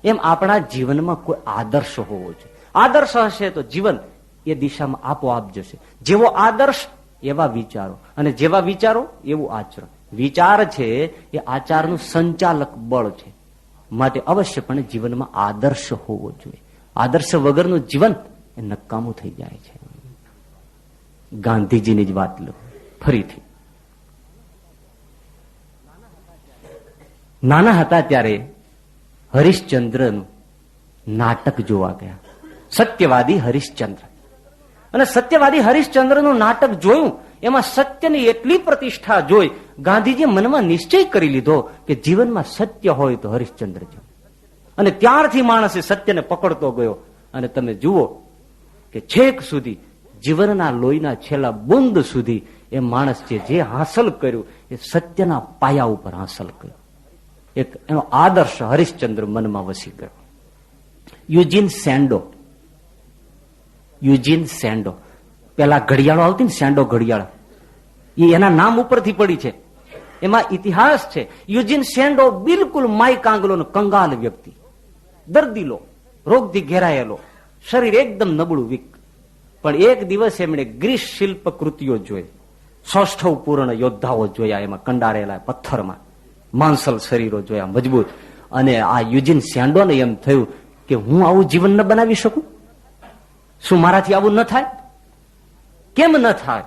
એમ આપણા જીવનમાં કોઈ આદર્શ હોવો જોઈએ. આદર્શ હશે તો જીવન એ દિશામાં આપોઆપ જશે. જેવો આદર્શ એવા વિચારો, અને જેવા વિચારો એવું આચરણ. વિચાર છે એ આચારનું સંચાલક બળ છે. માટે અવશ્યપણે જીવનમાં આદર્શ હોવો જોઈએ. આદર્શ વગરનું જીવન એ નકામું થઈ જાય છે. ગાંધીજીની જ વાત લો ફરીથી. નાના હતા ત્યારે હરિશ્ચંદ્રનું નાટક જોવા ગયા. સત્યવાદી હરિશ્ચંદ્ર. અને સત્યવાદી હરિશ્ચંદ્રનું નાટક જોયું, એમાં સત્યની એટલી પ્રતિષ્ઠા જોઈ, ગાંધીજીએ મનમાં નિશ્ચય કરી લીધો કે જીવનમાં સત્ય હોય તો હરિશ્ચંદ્ર જો. અને ત્યારથી માણસે સત્યને પકડતો ગયો. અને તમે જુઓ કે છેક સુધી, જીવનના લોહીના છેલ્લા બુંદ સુધી એ માણસ જે હાંસલ કર્યું એ સત્યના પાયા ઉપર હાંસલ કર્યું. એક એનો આદર્શ હરિશ્ચંદ્ર મનમાં વસી ગયો. યુજીન સેન્ડો, પેલા ઘડિયાળો આવતી ને, સેન્ડો ઘડિયાળ, એ એના નામ ઉપરથી પડી છે. એમાં ઇતિહાસ છે. યુજીન સેન્ડો બિલકુલ માય કાંગલો, કંગાલ વ્યક્તિ, દર્દીલો, રોગથી ઘેરાયેલો, શરીર એકદમ નબળું, વીક. પણ એક દિવસ એમણે ગ્રીસ શિલ્પ કૃતિઓ જોઈ, સૌષ્ઠવ પૂર્ણ યોદ્ધાઓ જોયા, એમાં કંડારેલા પથ્થરમાં માંસલ શરીરો જોયા, મજબૂત. અને આ યુજીન સેન્ડોને એમ થયું કે હું આવું જીવન ન બનાવી શકું? શું મારાથી આવું ન થાય? કેમ ન થાય?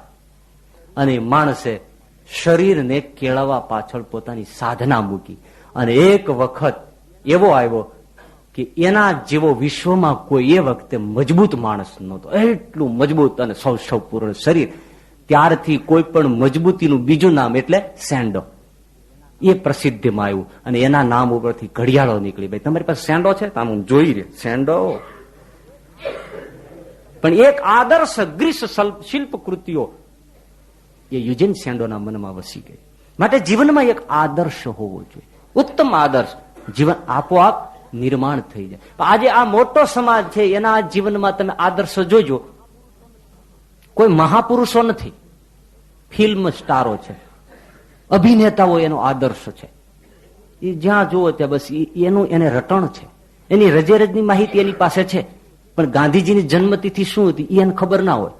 અને માણસે શરીરને કેળવવા પાછળ પોતાની સાધના મૂકી અને એક વખત એવો આવ્યો કે એના જેવો વિશ્વમાં કોઈ એ વખતે મજબૂત માણસ નહોતો. એટલું મજબૂત અને સૌષ્ઠવપૂર્ણ શરીર. ત્યારથી કોઈ પણ મજબૂતીનું બીજું નામ એટલે સેન્ડો. એ પ્રસિદ્ધિમાં આવ્યું અને એના નામ ઉપરથી ઘડિયાળો નીકળી. ભાઈ તમારી પાસે સેન્ડો છે? આમ જોઈ રે સેન્ડો. પણ એક આદર્શ ગ્રીસ શિલ્પ કૃતિઓ એ યુજીન સેન્ડોના મનમાં વસી ગઈ. માટે જીવનમાં એક આદર્શ હોવો જોઈએ, ઉત્તમ આદર્શ. જીવન આપોઆપ નિર્માણ થઈ જાય. આજે આ મોટો સમાજ છે એના જીવનમાં તમે આદર્શ જોજો. કોઈ મહાપુરુષો નથી, ફિલ્મ સ્ટારો છે, અભિનેતાઓ એનો આદર્શ છે. એ જ્યાં જુઓ ત્યાં બસ એનું એને રટણ છે. એની રજેરજની માહિતી એની પાસે છે, પણ ગાંધીજીની જન્મતિથિ શું હતી એ એને ખબર ના હોય,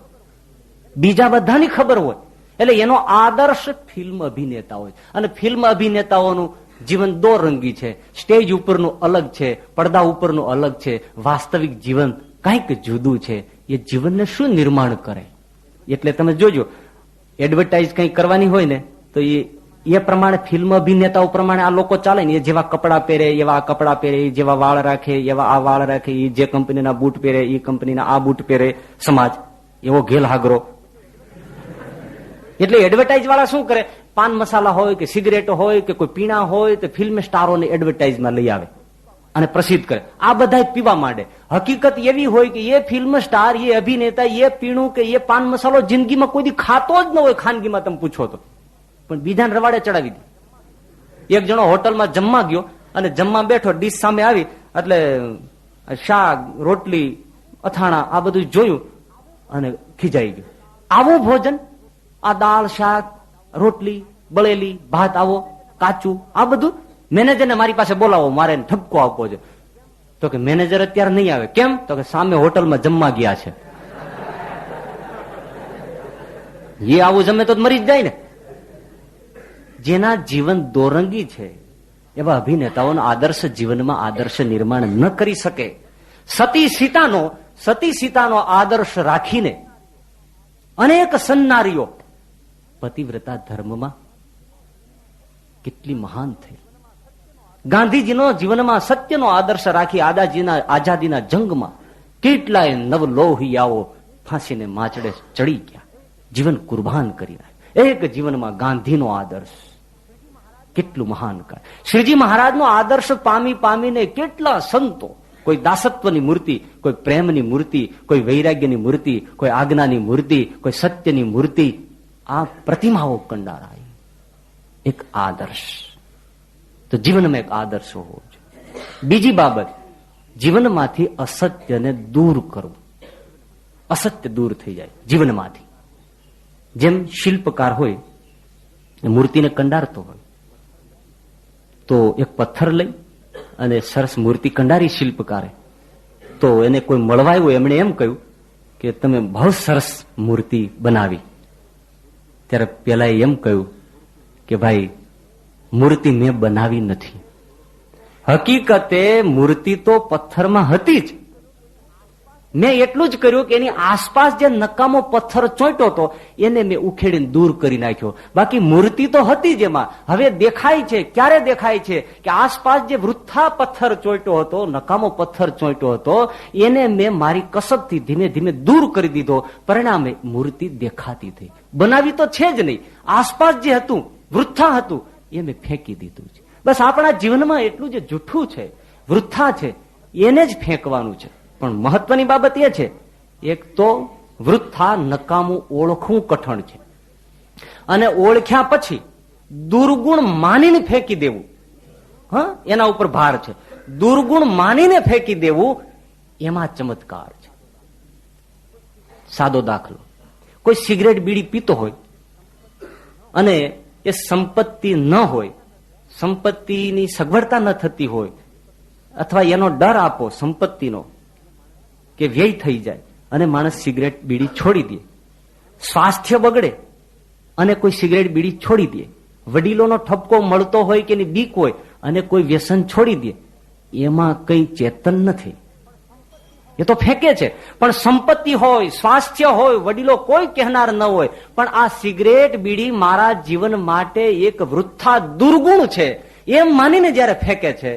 બીજા બધાની ખબર હોય. એટલે એનો આદર્શ ફિલ્મ અભિનેતા હોય. અને ફિલ્મ અભિનેતાઓનું જીવન દો રંગી છે. સ્ટેજ ઉપરનું અલગ છે, પડદા ઉપરનું અલગ છે, વાસ્તવિક જીવન કંઈક જુદું છે. એ જીવનને શું નિર્માણ કરે. એટલે તમે જોજો, એડવર્ટાઇઝ કંઈ કરવાની હોય ને તો એ પ્રમાણે ફિલ્મ અભિનેતાઓ પ્રમાણે આ લોકો ચાલે ને. એ જેવા કપડા પહેરે એવા આ કપડા પહેરે, એ જેવા વાળ રાખે એવા આ વાળ રાખે, એ જે કંપનીના બૂટ પહેરે એ કંપનીના આ બૂટ પહેરે. સમાજ એવો ઘેલ હાગરો. એટલે એડવર્ટાઇઝ વાળા શું કરે, પાન મસાલા હોય કે સિગરેટો હોય કે કોઈ પીણા હોય તો ફિલ્મ સ્ટારોને એડવર્ટાઇઝમાં લઈ આવે અને પ્રસિદ્ધ કરે. આ બધા પીવા માંડે. હકીકત એવી હોય કે એ ફિલ્મ સ્ટાર, એ અભિનેતા એ પીણું કે એ પાન મસાલો જિંદગીમાં કોઈ દી ખાતો જ ન હોય. ખાનગીમાં તમે પૂછો તો, પણ બીજાને રવાડે ચડાવી દે. એક જણો હોટલમાં જમવા ગયો અને જમવા બેઠો, ડીશ સામે આવી એટલે શાક, રોટલી, અથાણા આ બધું જોયું અને ખીજાઈ ગયો. આવું ભોજન, આ દાળ, શાક, રોટલી, બળેલી ભાત, આવો કાચું, આ બધું મેનેજરને મારી પાસે બોલાવો, મારે ઠપકો આપવો છે. તો કે મેનેજર અત્યારે નહીં આવે. કેમ? તો કે સામે હોટલમાં જમવા ગયા છે. એ આવું જમે તો મરી જ જાય ને. જેના જીવન દોરંગી છે એવા અભિનેતાઓનો આદર્શ જીવનમાં આદર્શ નિર્માણ ન કરી શકે. સતી સીતાનો આદર્શ રાખીને અનેક સન્નારીઓ પતિવ્રતા ધર્મમાં કેટલી મહાન થઈ. ગાંધીજીનો જીવનમાં સત્યનો આદર્શ રાખી આઝાદીના જંગમાં કેટલાય નવલોહિયાઓ ફાંસીને માચડે ચડી ગયા, જીવન કુરબાન કરી નાખ્યા. એક જીવનમાં ગાંધીનો આદર્શ કેટલું મહાન કાર્ય. શ્રીજી મહારાજનો આદર્શ પામીને કેટલા સંતો, કોઈ દાસત્વની મૂર્તિ, કોઈ પ્રેમની મૂર્તિ, કોઈ વૈરાગ્યની મૂર્તિ, કોઈ આજ્ઞાની મૂર્તિ, કોઈ સત્યની મૂર્તિ, આ પ્રતિમાઓ કંડારાય. એક આદર્શ. તો જીવનમાં એક આદર્શ હોવો જોઈએ. બીજી બાબત, જીવનમાંથી અસત્યને દૂર કરવું. અસત્ય દૂર થઈ જાય જીવનમાંથી. જેમ શિલ્પકાર હોય, મૂર્તિને કંડારતો હોય તો એક પથ્થર લઈ અને સરસ મૂર્તિ કંડારી શિલ્પકારે, તો એને કોઈ મળવા આવ્યું, એમણે એમ કહ્યું કે તમે બહુ સરસ મૂર્તિ બનાવી. ત્યારે પેલા એમ કહ્યું કે ભાઈ મૂર્તિ મેં બનાવી નથી. હકીકતે મૂર્તિ તો પથ્થરમાં હતી જ. મેં એટલું જ કર્યું કે એની આસપાસ જે નકામો પથ્થર ચોંટ્યો હતો એને મેં ઉખેડીને દૂર કરી નાખ્યો. બાકી મૂર્તિ તો હતી જ એમાં. હવે દેખાય છે, ક્યારે દેખાય છે કે આસપાસ જે વૃથા પથ્થર ચોંટ્યો હતો, નકામો પથ્થર ચોંટ્યો હતો, એને મેં મારી કસબથી ધીમે ધીમે દૂર કરી દીધો. પરિણામે મૂર્તિ દેખાતી થઈ. બનાવી તો છે જ નહીં, આસપાસ જે હતું વૃથા હતું એ મેં ફેંકી દીધું છે. બસ આપણા જીવનમાં એટલું જે જૂઠું છે, વૃથા છે, એને જ ફેંકવાનું છે. પણ મહત્વની બાબત એ છે, એક તો વૃથા નકામું ઓળખવું કઠણ છે, અને ઓળખ્યા પછી દુર્ગુણ માનીને ફેંકી દેવું, એના ઉપર ભાર છે. દુર્ગુણ માનીને ફેંકી દેવું એમાં ચમત્કાર છે. સાદો દાખલો, કોઈ સિગરેટ બીડી પીતો હોય અને એ સંપત્તિ ન હોય, સંપત્તિની સગવડતા ન થતી હોય, અથવા એનો ડર આપો સંપત્તિનો કે વ્યય થઈ જાય અને માણસ સિગરેટ બીડી છોડી દે, સ્વાસ્થ્ય બગડે અને કોઈ સિગરેટ બીડી છોડી દે, વડીલોનો ઠપકો મળતો હોય કે એની બીક હોય અને કોઈ વ્યસન છોડી દે, એમાં કઈ ચેતન નથી, એ તો ફેંકે છે. પણ સંપત્તિ હોય, સ્વાસ્થ્ય હોય, વડીલો કોઈ કહેનાર ન હોય, પણ આ સિગરેટ બીડી મારા જીવન માટે એક વૃથા દુર્ગુણ છે, એમ માનીને જયારે ફેંકે છે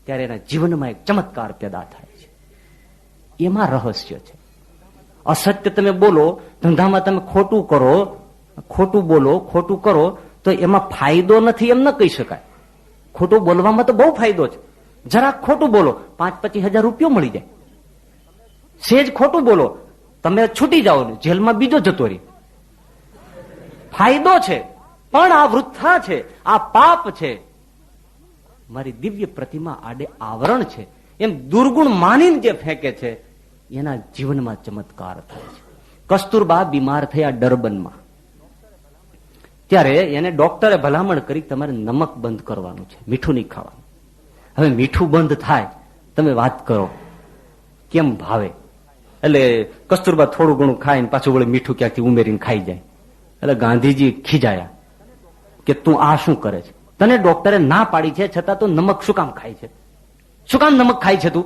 ત્યારે એના જીવનમાં એક ચમત્કાર પેદા થાય છે. એમાં રહસ્ય છે. અસત્ય તમે બોલો, ધંધામાં તમે ખોટું કરો, ખોટું બોલો, ખોટું કરો તો એમાં ફાયદો નથી એમ ન કહી શકાય. ખોટું બોલવામાં તો બહુ ફાયદો છે. જરાક ખોટું બોલો 5-25 હજાર રૂપિયો મળી જાય. સેજ ખોટું બોલો તમે છૂટી જાઓ ને જેલમાં બીજો જતો રહી. ફાયદો છે. પણ આ વૃથા છે, આ પાપ છે. મારી દિવ્ય પ્રતિમા આડે આવરણ છે એમ દુર્ગુણ માનીને જે ફેંકે છે એના જીવનમાં ચમત્કાર થાય છે. કસ્તુરબા બીમાર થયા ડરબનમાં, ત્યારે એને ડોક્ટરે ભલામણ કરી તમારે નમક બંધ કરવાનું છે, મીઠું નહીં ખાવાનું. હવે મીઠું બંધ થાય, તમે વાત કરો કેમ ભાવે? એટલે કસ્તુરબા થોડું ઘણું ખાઈને પાછું વળી મીઠું ક્યાંકથી ઉમેરીને ખાઈ જાય. એટલે ગાંધીજી ખીજાયા કે તું આ શું કરે છે? તને ડોક્ટરે ના પાડી છે છતાં તું નમક શું કામ ખાય છે? શું કામ નમક ખાય છે તું?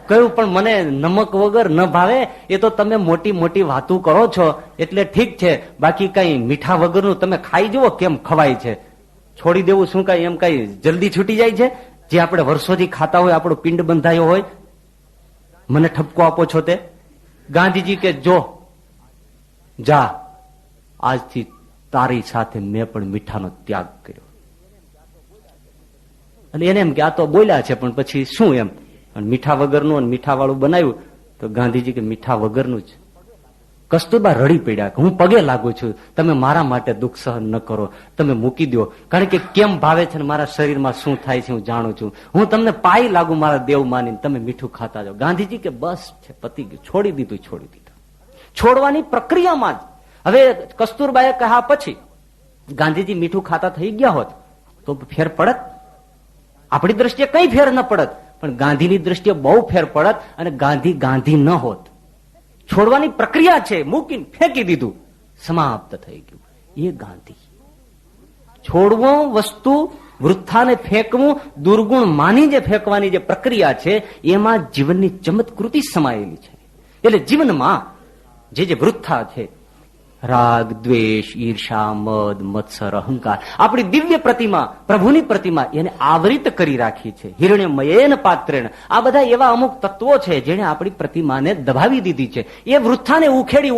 કહ્યું પણ મને નમક વગર ન ભાવે. એ તો તમે મોટી મોટી વાતો કરો છો એટલે ઠીક છે, બાકી કઈ મીઠા વગરનું તમે ખાઈ જુઓ કેમ ખવાય છે. છોડી દેવું શું કઈ એમ કઈ જલ્દી છૂટી જાય છે? જે આપણે વર્ષોથી ખાતા હોય, આપણો પિંડ બંધાયો હોય, મને ઠપકો આપો છો તે? ગાંધીજી કે જો જા, આજથી તારી સાથે મેં પણ મીઠાનો ત્યાગ કર્યો. અને એને એમ કે આ તો બોલ્યા છે પણ પછી શું એમ, મીઠા વગરનું અને મીઠા વાળું બનાવ્યું તો ગાંધીજી કે મીઠા વગરનું જ. કસ્તુરબા રડી પડ્યા કે હું પગે લાગુ છું, તમે મારા માટે દુઃખ સહન ન કરો, તમે મૂકી દો. કારણ કે કેમ ભાવે છે ને મારા શરીરમાં શું થાય છે હું જાણું છું. હું તમને પાઈ લાગુ મારા દેવ માનીને, તમે મીઠું ખાતા જાઓ. ગાંધીજી કે બસ છે, પતી ગયું, છોડી દીધું. છોડવાની પ્રક્રિયામાં જ હવે કસ્તુરબાએ કહ્યા પછી ગાંધીજી મીઠું ખાતા થઈ ગયા હોત તો ફેર પડત? આપણી દ્રષ્ટિએ કઈ ફેર ન પડત, પણ ગાંધીની દ્રષ્ટિએ બહુ ફેર પડત અને ગાંધી ન હોત. છોડવાની પ્રક્રિયા છે, મૂકીને ફેંકી દીધું, સમાપ્ત થઈ ગયું. એ ગાંધી. છોડવું વસ્તુ, વૃથાને ફેંકવું, દુર્ગુણ માની જે ફેંકવાની જે પ્રક્રિયા છે એમાં જીવનની ચમત્કૃતિ સમાયેલી છે. એટલે જીવનમાં જે વૃથા છે, રાગ, દ્વેષ, ઈર્ષા, મદ, મત્સર, અહંકાર, આપણી દિવ્ય પ્રતિમા, પ્રભુની પ્રતિમા એને આવરિત કરી રાખી છે. હિરણ્યમયેન પાત્રેણ. આ બધા એવા અમુક તત્વો છે જેને આપણી પ્રતિમાને દબાવી દીધી છે. એ વૃથાને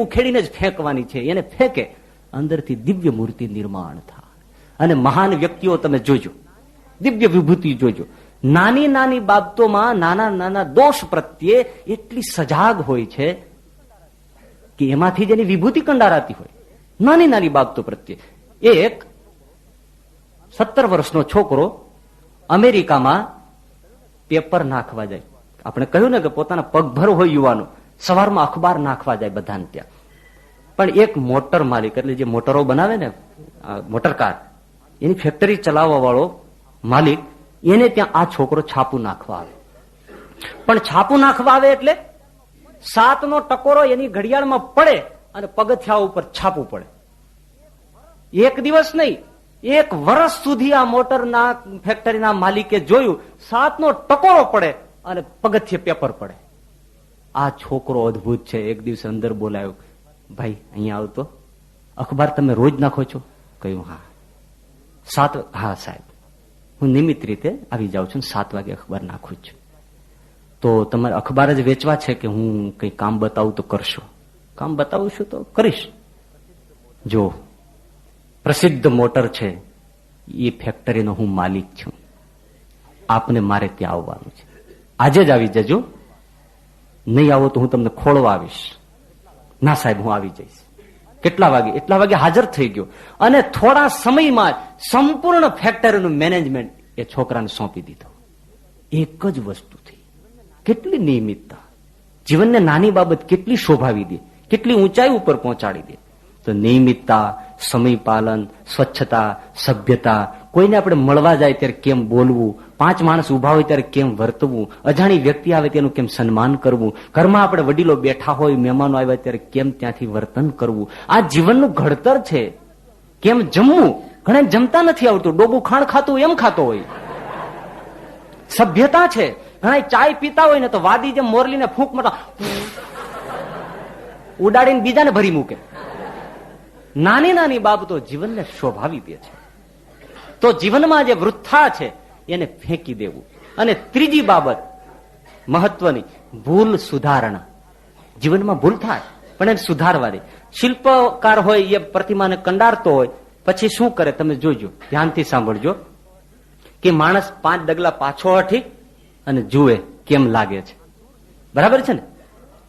ઉખેડીને જ ફેંકવાની છે. એને ફેંકે અંદરથી દિવ્ય મૂર્તિ નિર્માણ થાય. અને મહાન વ્યક્તિઓ તમે જોજો, દિવ્ય વિભૂતિ જોજો, નાની નાની બાબતોમાં નાના નાના દોષ પ્રત્યે એટલી સજાગ હોય છે કે એમાંથી જેની વિભૂતિ કંડારાતી હોય. નાની નાની બાબતો પ્રત્યે. એક 17 વર્ષનો છોકરો અમેરિકામાં પેપર નાખવા જાય. આપણે કહ્યું ને કે પોતાના પગભર હોય યુવાનો, સવારમાં અખબાર નાખવા જાય બધાને ત્યાં. પણ એક મોટર માલિક, એટલે જે મોટરો બનાવે ને, મોટર કાર, એની ફેક્ટરી ચલાવવા વાળો માલિક, એને ત્યાં આ છોકરો છાપું નાખવા આવે. પણ છાપું નાખવા આવે એટલે 7નો ટકોરો એની ઘડિયાળમાં પડે અને પગથિયા ઉપર છાપવું પડે. એક દિવસ નહીં, 1 વર્ષ સુધી આ મોટરના ફેક્ટરીના માલિકે જોયું, 7નો ટકોરો પડે અને પગથિયે પેપર પડે. આ છોકરો અદભુત છે. એક દિવસ અંદર બોલાયો, ભાઈ અહીંયા આવતો, અખબાર તમે રોજ નાખો છો? કહ્યું હા. 7? હા સાહેબ, હું નિયમિત રીતે આવી જાઉં છું, 7 વાગે અખબાર નાખું છું. તો તમારે અખબાર જ વેચવા છે કે હું કઈ કામ બતાવું તો કરશો? કામ બતાવું છું તો કરીશ. જો પ્રસિદ્ધ મોટર છે એ ફેક્ટરીનો હું માલિક છું, આપને મારે ત્યાં આવવાનું છે. આજે જ આવી જજો, નહીં આવો તો હું તમને ખોળવા આવીશ. ના સાહેબ હું આવી જઈશ. કેટલા વાગે? એટલા વાગે હાજર થઈ ગયો અને થોડા સમયમાં સંપૂર્ણ ફેક્ટરીનું મેનેજમેન્ટ એ છોકરાને સોંપી દીધું. એક જ વસ્તુથી. કેટલી નિયમિતતા! જીવનને નાની બાબત કેટલી શોભાવી દે, કેટલી ઊંચાઈ ઉપર પહોંચાડી દે. તો નિયમિતતા, સમય પાલન, સ્વચ્છતા, સભ્યતા, કોઈને આપણે મળવા જાય ત્યારે કેમ બોલવું, 5 માણસ ઉભા હોય ત્યારે કેમ વર્તવું, અજાણી વ્યક્તિ આવે તેનું કેમ સન્માન કરવું, ઘરમાં આપણે વડીલો બેઠા હોય, મહેમાનો આવ્યા ત્યારે કેમ ત્યાંથી વર્તન કરવું, આ જીવનનું ઘડતર છે. કેમ જમવું, ઘણા જમતા નથી આવડતું, ડોબું ખાણ ખાતું એમ ખાતો હોય. સભ્યતા છે. ઘણા ચાય પીતા હોય ને તો વાદી જેમ મોરલીને ફૂંક મારતા ઉડાડીને બીજાને ભરી મૂકે. નાની નાની બાબતો જીવનને શોભાવી દે છે. તો જીવનમાં જે વૃથા છે એને ફેંકી દેવું. અને ત્રીજી બાબત મહત્વની, ભૂલ સુધારણા. જીવનમાં ભૂલ થાય પણ એને સુધારવા દે. શિલ્પકાર હોય એ પ્રતિમાને કંડારતો હોય, પછી શું કરે તમે જોજો, ધ્યાનથી સાંભળજો, કે માણસ 5 ડગલા પાછો હટી અને જુએ કેમ લાગે છે. બરાબર છે ને?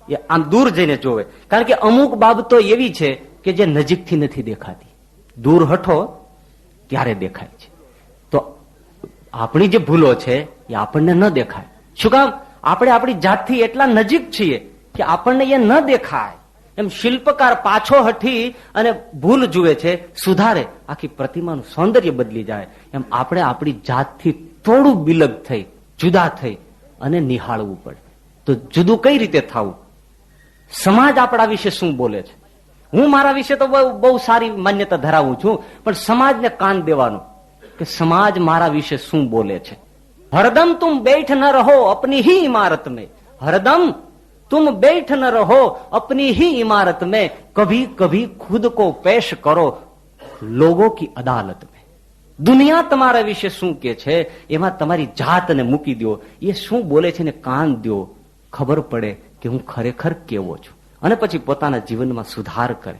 એ આમ દૂર જઈને જોવે. કારણ કે અમુક બાબતો એવી છે કે જે નજીકથી નથી દેખાતી, દૂર હઠો ત્યારે દેખાય છે. તો આપણી જે ભૂલો છે એ આપણને ન દેખાય. શું કામ? આપણે આપણી જાતથી એટલા નજીક છીએ કે આપણને એ ન દેખાય. એમ શિલ્પકાર પાછો હટી અને ભૂલ જુએ છે, સુધારે, આખી પ્રતિમાનું સૌંદર્ય બદલી જાય. એમ આપણે આપણી જાતથી થોડું બિલગ થઈ, જુદા થઈ અને નિહાળવું પડે. તો જુદું કઈ રીતે થવું? સમાજ આપણા વિશે શું બોલે છે? હું મારા વિશે તો બહુ સારી માન્યતા ધરાવું છું, પણ સમાજને કાન દેવાનું કે સમાજ મારા વિશે શું બોલે છે. હરદમ તુમ બેઠ ન રહો અપની હી ઇમારત મેં, હરદમ तुम बैठ न रहो अपनी ही इमारत में, कभी कभी खुद को पेश करो लोगों की अदालत में. દુનિયા તમારા વિશે શું કે છે એમાં તમારી જાતને મૂકી દો. એ શું બોલે છે ને કાન દો, ખબર પડે કે હું ખરેખર કેવો છું. અને પછી પોતાના જીવનમાં સુધાર કરે.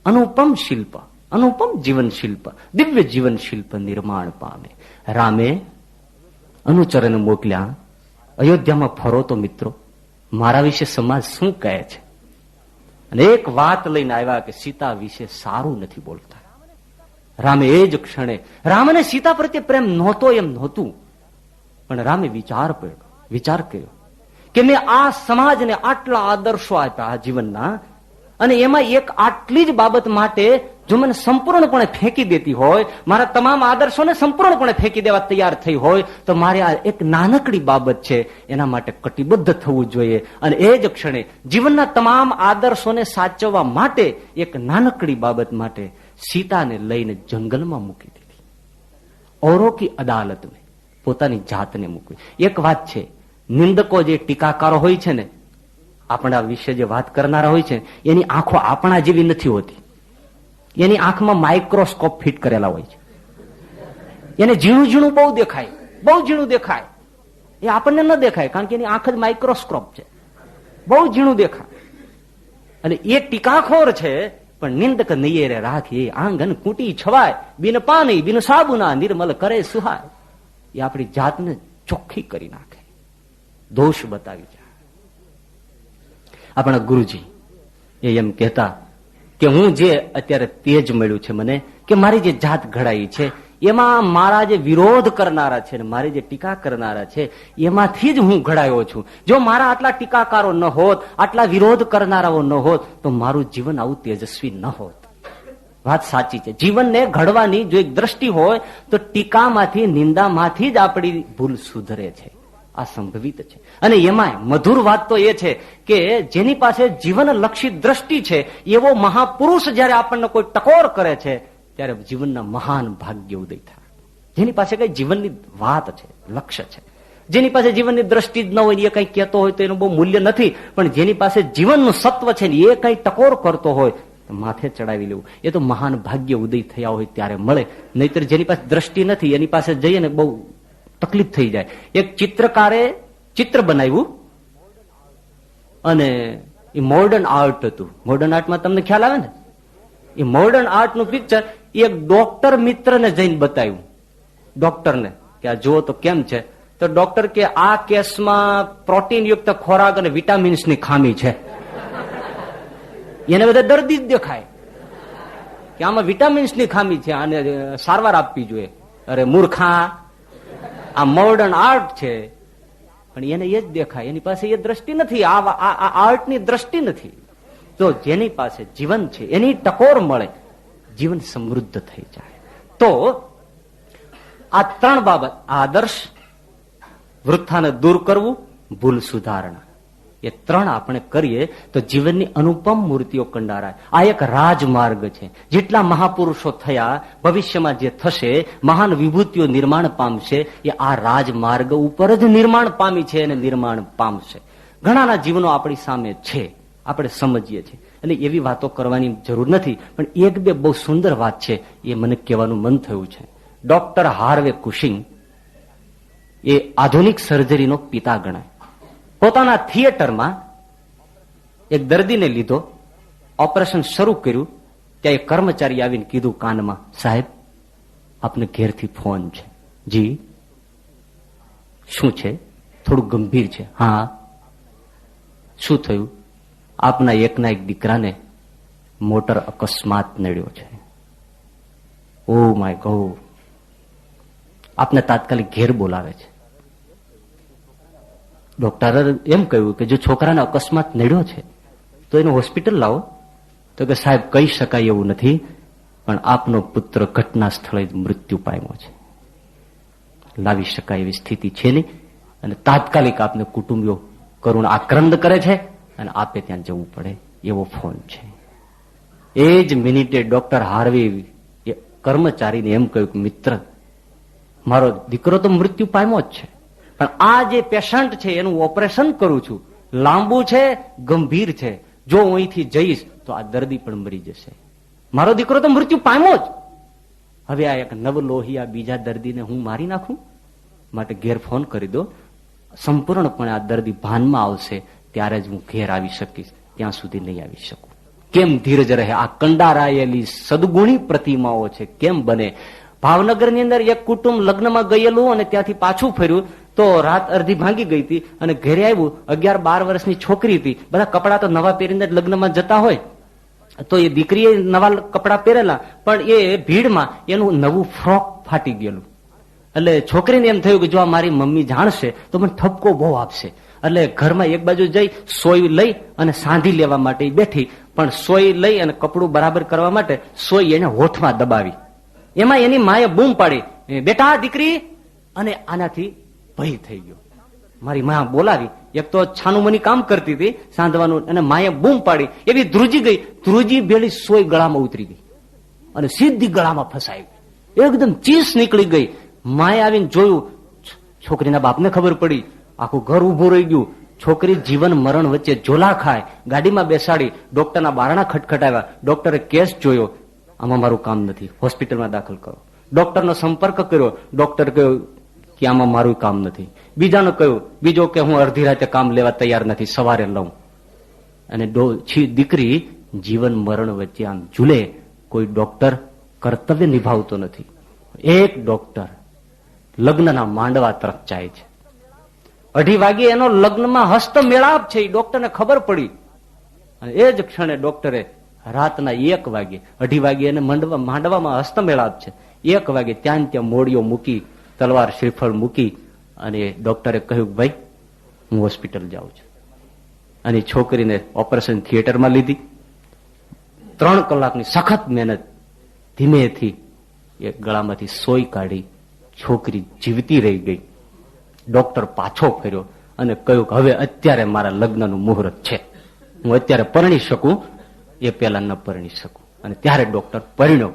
અનુપમ શિલ્પ, અનુપમ જીવન શિલ્પ, દિવ્ય જીવન શિલ્પ નિર્માણ પામે. રામે અનુચરને મોકલ્યા, અયોધ્યામાં ફરો તો મિત્રો મારા વિશે સમાજ શું કહે છે. અને એક વાત લઈને આવ્યા કે સીતા વિશે સારું નથી બોલતા. રામે એ જ ક્ષણે, રામને સીતા પ્રત્યે પ્રેમ નહોતો એમ નહોતું, પણ રામે વિચાર કર્યો કે મેં આ સમાજને આટલા આદર્શો આપ્યા જીવનના, અને એમાં એક આટલી જ બાબત માટે જો મને સંપૂર્ણપણે ફેંકી દેતી હોય, મારા તમામ આદર્શોને સંપૂર્ણપણે ફેંકી દેવા તૈયાર થઈ હોય, તો મારે આ એક નાનકડી બાબત છે એના માટે કટિબદ્ધ થવું જોઈએ. અને એ જ ક્ષણે જીવનના તમામ આદર્શોને સાચવવા માટે એક નાનકડી બાબત માટે સીતાને લઈને જંગલમાં મૂકી દીધી. ઔરો કી અદાલત મેં પોતાની જાતને મૂકવી. એક વાત છે, નિંદકો જે ટીકાકારો હોય છે ને, આપણા વિશે જે વાત કરનારા હોય છે, એની આંખો આપણા જેવી નથી હોતી. એની આંખમાં માઇક્રોસ્કોપ ફિટ કરેલા હોય છે. એને ઝીણું ઝીણું બહુ દેખાય, બહુ ઝીણું દેખાય. એ આપણને ન દેખાય કારણ કે એની આંખ જ માઇક્રોસ્કોપ છે, બહુ ઝીણું દેખાય. અને એ ટીકાખોર છે, પણ નિંદક નૈયરે રાખી આંગન કૂટી છવાય, બિન પાણી બિન સાબુના નિર્મલ કરે સુહાય. એ આપણી જાતને ચોખ્ખી કરી નાખે, દોષ બતાવી જાય. આપણા ગુરુજી એમ કહેતા કે હું જે અત્યારે તેજ મળ્યું છે મને, કે મારી જે જાત ઘડાઈ છે એમાં મારા જે વિરોધ કરનારા છે ને મારી જે ટીકા કરનારા છે એમાંથી જ હું ઘડાયો છું. જો મારા આટલા ટીકાકારો ન હોત, આટલા વિરોધ કરનારાઓ ન હોત, તો મારું જીવન આવું તેજસ્વી ન હોત. વાત સાચી છે. જીવનને ઘડવાની જો એક દ્રષ્ટિ હોય તો ટીકામાંથી, નિંદામાંથી જ આપણી ભૂલ સુધરે છે. આ સંભવિત છે. અને એમાંય મધુર વાત તો એ છે કે જેની પાસે જીવનલક્ષી દ્રષ્ટિ છે એવો મહાપુરુષ જયારે આપણને કોઈ ટકોર કરે છે ત્યારે જીવનના મહાન ભાગ્ય ઉદય થાય. જેની પાસે કઈ જીવનની વાત છે, લક્ષ્ય છે, જેની પાસે જીવનની દ્રષ્ટિ જ ન હોય, એ કઈ કહેતો હોય તો એનું બહુ મૂલ્ય નથી. પણ જેની પાસે જીવનનું સત્વ છે ને એ કઈ ટકોર કરતો હોય તો માથે ચડાવી લેવું. એ તો મહાન ભાગ્ય ઉદય થયા હોય ત્યારે મળે. નહીતર જેની પાસે દ્રષ્ટિ નથી એની પાસે જઈએ ને બહુ તકલીફ થઈ જાય. એક ચિત્રકારે ચિત્ર બનાવ્યું અને એ મોડર્ન આર્ટ હતું. મોડર્ન આર્ટમાં તમને ખ્યાલ આવે ને, એ મોડર્ન આર્ટનું પિક્ચર એક ડોક્ટર મિત્રને જઈને બતાવ્યું. ડોક્ટરને કે આ જુઓ તો કેમ છે? તો ડોક્ટર કે આ કેસમાં પ્રોટીન યુક્ત ખોરાક અને વિટામિન્સની ખામી છે. એને બધા દર્દી જ દેખાય કે આમાં વિટામિન્સની ખામી છે, આને સારવાર આપવી જોઈએ. અરે મૂર્ખા, આ મોડર્ન આર્ટ છે. પણ એને એ જ દેખાય, એની પાસે એ દ્રષ્ટિ નથી, આ આર્ટની દ્રષ્ટિ નથી. તો જેની પાસે જીવન છે એની ટકોર મળે, જીવન સમૃદ્ધ થઈ જાય. તો આ 3 બાબત, આદર્શ, વૃથાને દૂર કરવું, ભૂલ સુધારણા, એ 3 આપણે કરીએ તો જીવનની અનુપમ મૂર્તિઓ કંડારાય. આ એક રાજમાર્ગ છે. જેટલા મહાપુરુષો થયા, ભવિષ્યમાં જે થશે, મહાન વિભૂતિઓ નિર્માણ પામશે, એ આ રાજમાર્ગ ઉપર જ નિર્માણ પામી છે અને નિર્માણ પામશે. ઘણાના જીવનો આપણી સામે છે, આપણે સમજીએ છીએ, અને એવી વાતો કરવાની જરૂર નથી. પણ 1-2 બહુ સુંદર વાત છે, એ મને કહેવાનું મન થયું છે. ડોક્ટર હાર્વે કુશિંગ એ આધુનિક સર્જરીનો પિતા ગણાય. પોતાના થિયેટરમાં એક દર્દીને લીધો, ઓપરેશન શરૂ કર્યું, ત્યાં એક કર્મચારી આવીને કીધું કાનમાં, સાહેબ આપને ઘેરથી ફોન છે. જી શું છે? થોડું ગંભીર છે. હા શું થયું? આપના એકના એક દીકરાને મોટર અકસ્માત નડ્યો છે. Oh my God. આપને તાત્કાલિક ઘેર બોલાવે છે. ડોક્ટરે એમ કહ્યું કે જો છોકરાને અકસ્માત નડ્યો છે તો એને હોસ્પિટલ લાવો. તો કે સાહેબ કહી શકાય એવું નથી, પણ આપનો પુત્ર ઘટના સ્થળે જ મૃત્યુ પામ્યો છે. લાવી શકાય એવી સ્થિતિ છે નહીં, અને તાત્કાલિક આપને કુટુંબીઓ કરુણા આક્રંદ કરે છે અને આપે ત્યાં જવું પડે એવો ફોન છે. એ જ મિનિટે ડોક્ટર હાર્વે એ કર્મચારીને એમ કહ્યું કે મિત્ર, મારો દીકરો તો મૃત્યુ પામ્યો જ છે, પણ આ જે પેશન્ટ છે એનું ઓપરેશન કરું છું, લાંબુ છે, ગંભીર છે. જો હું અહીંથી જઈશ તો આ દર્દી પણ મરી જશે. મારો દીકરો તો મૃત્યુ પામ્યો જ. હવે આ એક નવલોહી આ બીજા દર્દીને હું મારી નાખું? માટે ઘેર ફોન કરી દો. સંપૂર્ણપણે આ દર્દી ભાનમાં આવશે ત્યારે જ હું ઘેર આવી શકીશ, ત્યાં સુધી નહીં આવી શકું. કેમ ધીરજ રહે? આ કંડારાયેલી સદગુણી પ્રતિમાઓ છે, કેમ બને? ભાવનગરની અંદર એક કુટુંબ લગ્નમાં ગયેલું અને ત્યાંથી પાછું ફર્યું તો રાત અડધી ભાંગી ગઈ હતી અને ઘરે આવ્યું. 11-12 વર્ષની છોકરી હતી. બધા કપડા તો નવા પહેરીને લગ્નમાં જતા હોય, તો એ દીકરીએ નવા કપડા પહેરેલા, પણ એ ભીડમાં એનું નવું ફ્રોક ફાટી ગયેલું. એટલે છોકરીને એમ થયું કે જો આ મારી મમ્મી જાણશે તો મને ઠપકો બહુ આપશે. એટલે ઘરમાં એક બાજુ જઈ સોય લઈ અને સાંધી લેવા માટે બેઠી, પણ સોય લઈ અને કપડું બરાબર કરવા માટે સોય એને હોઠમાં દબાવી. એમાં એની માએ બૂમ પાડી, બેટા દીકરી. અને આનાથી ભય થઈ ગયો. મારી મા બોલાવી, એક તો છાનુમની કામ કરતી હતી સાંધવાનું, અને માએ બૂમ પાડી, એવી ધ્રુજી ગઈ. ધ્રુજી ભેળી સોય ગળામાં ઉતરી ગઈ અને સીધી ગળામાં ફસાઈ ગઈ. એકદમ ચીસ નીકળી ગઈ. માએ આવીને જોયું, છોકરીના બાપને ખબર પડી. આખું ઘર ઉભું રહી ગયું. છોકરી જીવન મરણ વચ્ચે ઝોલા ખાય. ગાડીમાં બેસાડી, ડોક્ટરના બારણા ખટખટાવ્યા. ડોક્ટરે કેસ જોયો, આમાં મારું કામ નથી, હોસ્પિટલમાં દાખલ કરો. ડોક્ટરનો સંપર્ક કર્યો. ડોક્ટર કહ્યું કે આમાં મારું કામ નથી. બીજાનો કહ્યું, બીજો કે હું અડધી રાતે કામ લેવા તૈયાર નથી, સવારે લઉં. અને દીકરી જીવન મરણ વચ્ચે આમ ઝૂલે. કોઈ ડોક્ટર કર્તવ્ય નિભાવતો નથી. એક ડોક્ટર લગ્નના માંડવા તરફ જાય છે. 2:30 વાગે એનો લગ્નમાં હસ્ત મેળાપ છે, એ ડોક્ટરને ખબર પડી. અને એ જ ક્ષણે ડોક્ટરે રાતના 1 વાગે, 2:30 વાગે એને માંડવામાં હસ્ત મેળાપ છે. 1 વાગે ત્યાં મોડીઓ મૂકી, તલવાર શ્રીફળ મૂકી, અને ડોક્ટરે કહ્યું, ભાઈ હું હોસ્પિટલ જાઉં છું. અને છોકરીને ઓપરેશન થિયેટરમાં લીધી. 3 કલાકની સખત મહેનત, ધીમેથી એ ગળામાંથી સોય કાઢી. છોકરી જીવતી રહી ગઈ. ડોક્ટર પાછો ફર્યો અને કહ્યું કે હવે અત્યારે મારા લગ્નનું મુહૂર્ત છે, હું અત્યારે પરણી શકું, એ પહેલા ન પરણી શકું. અને ત્યારે ડોક્ટર પરણ્યો.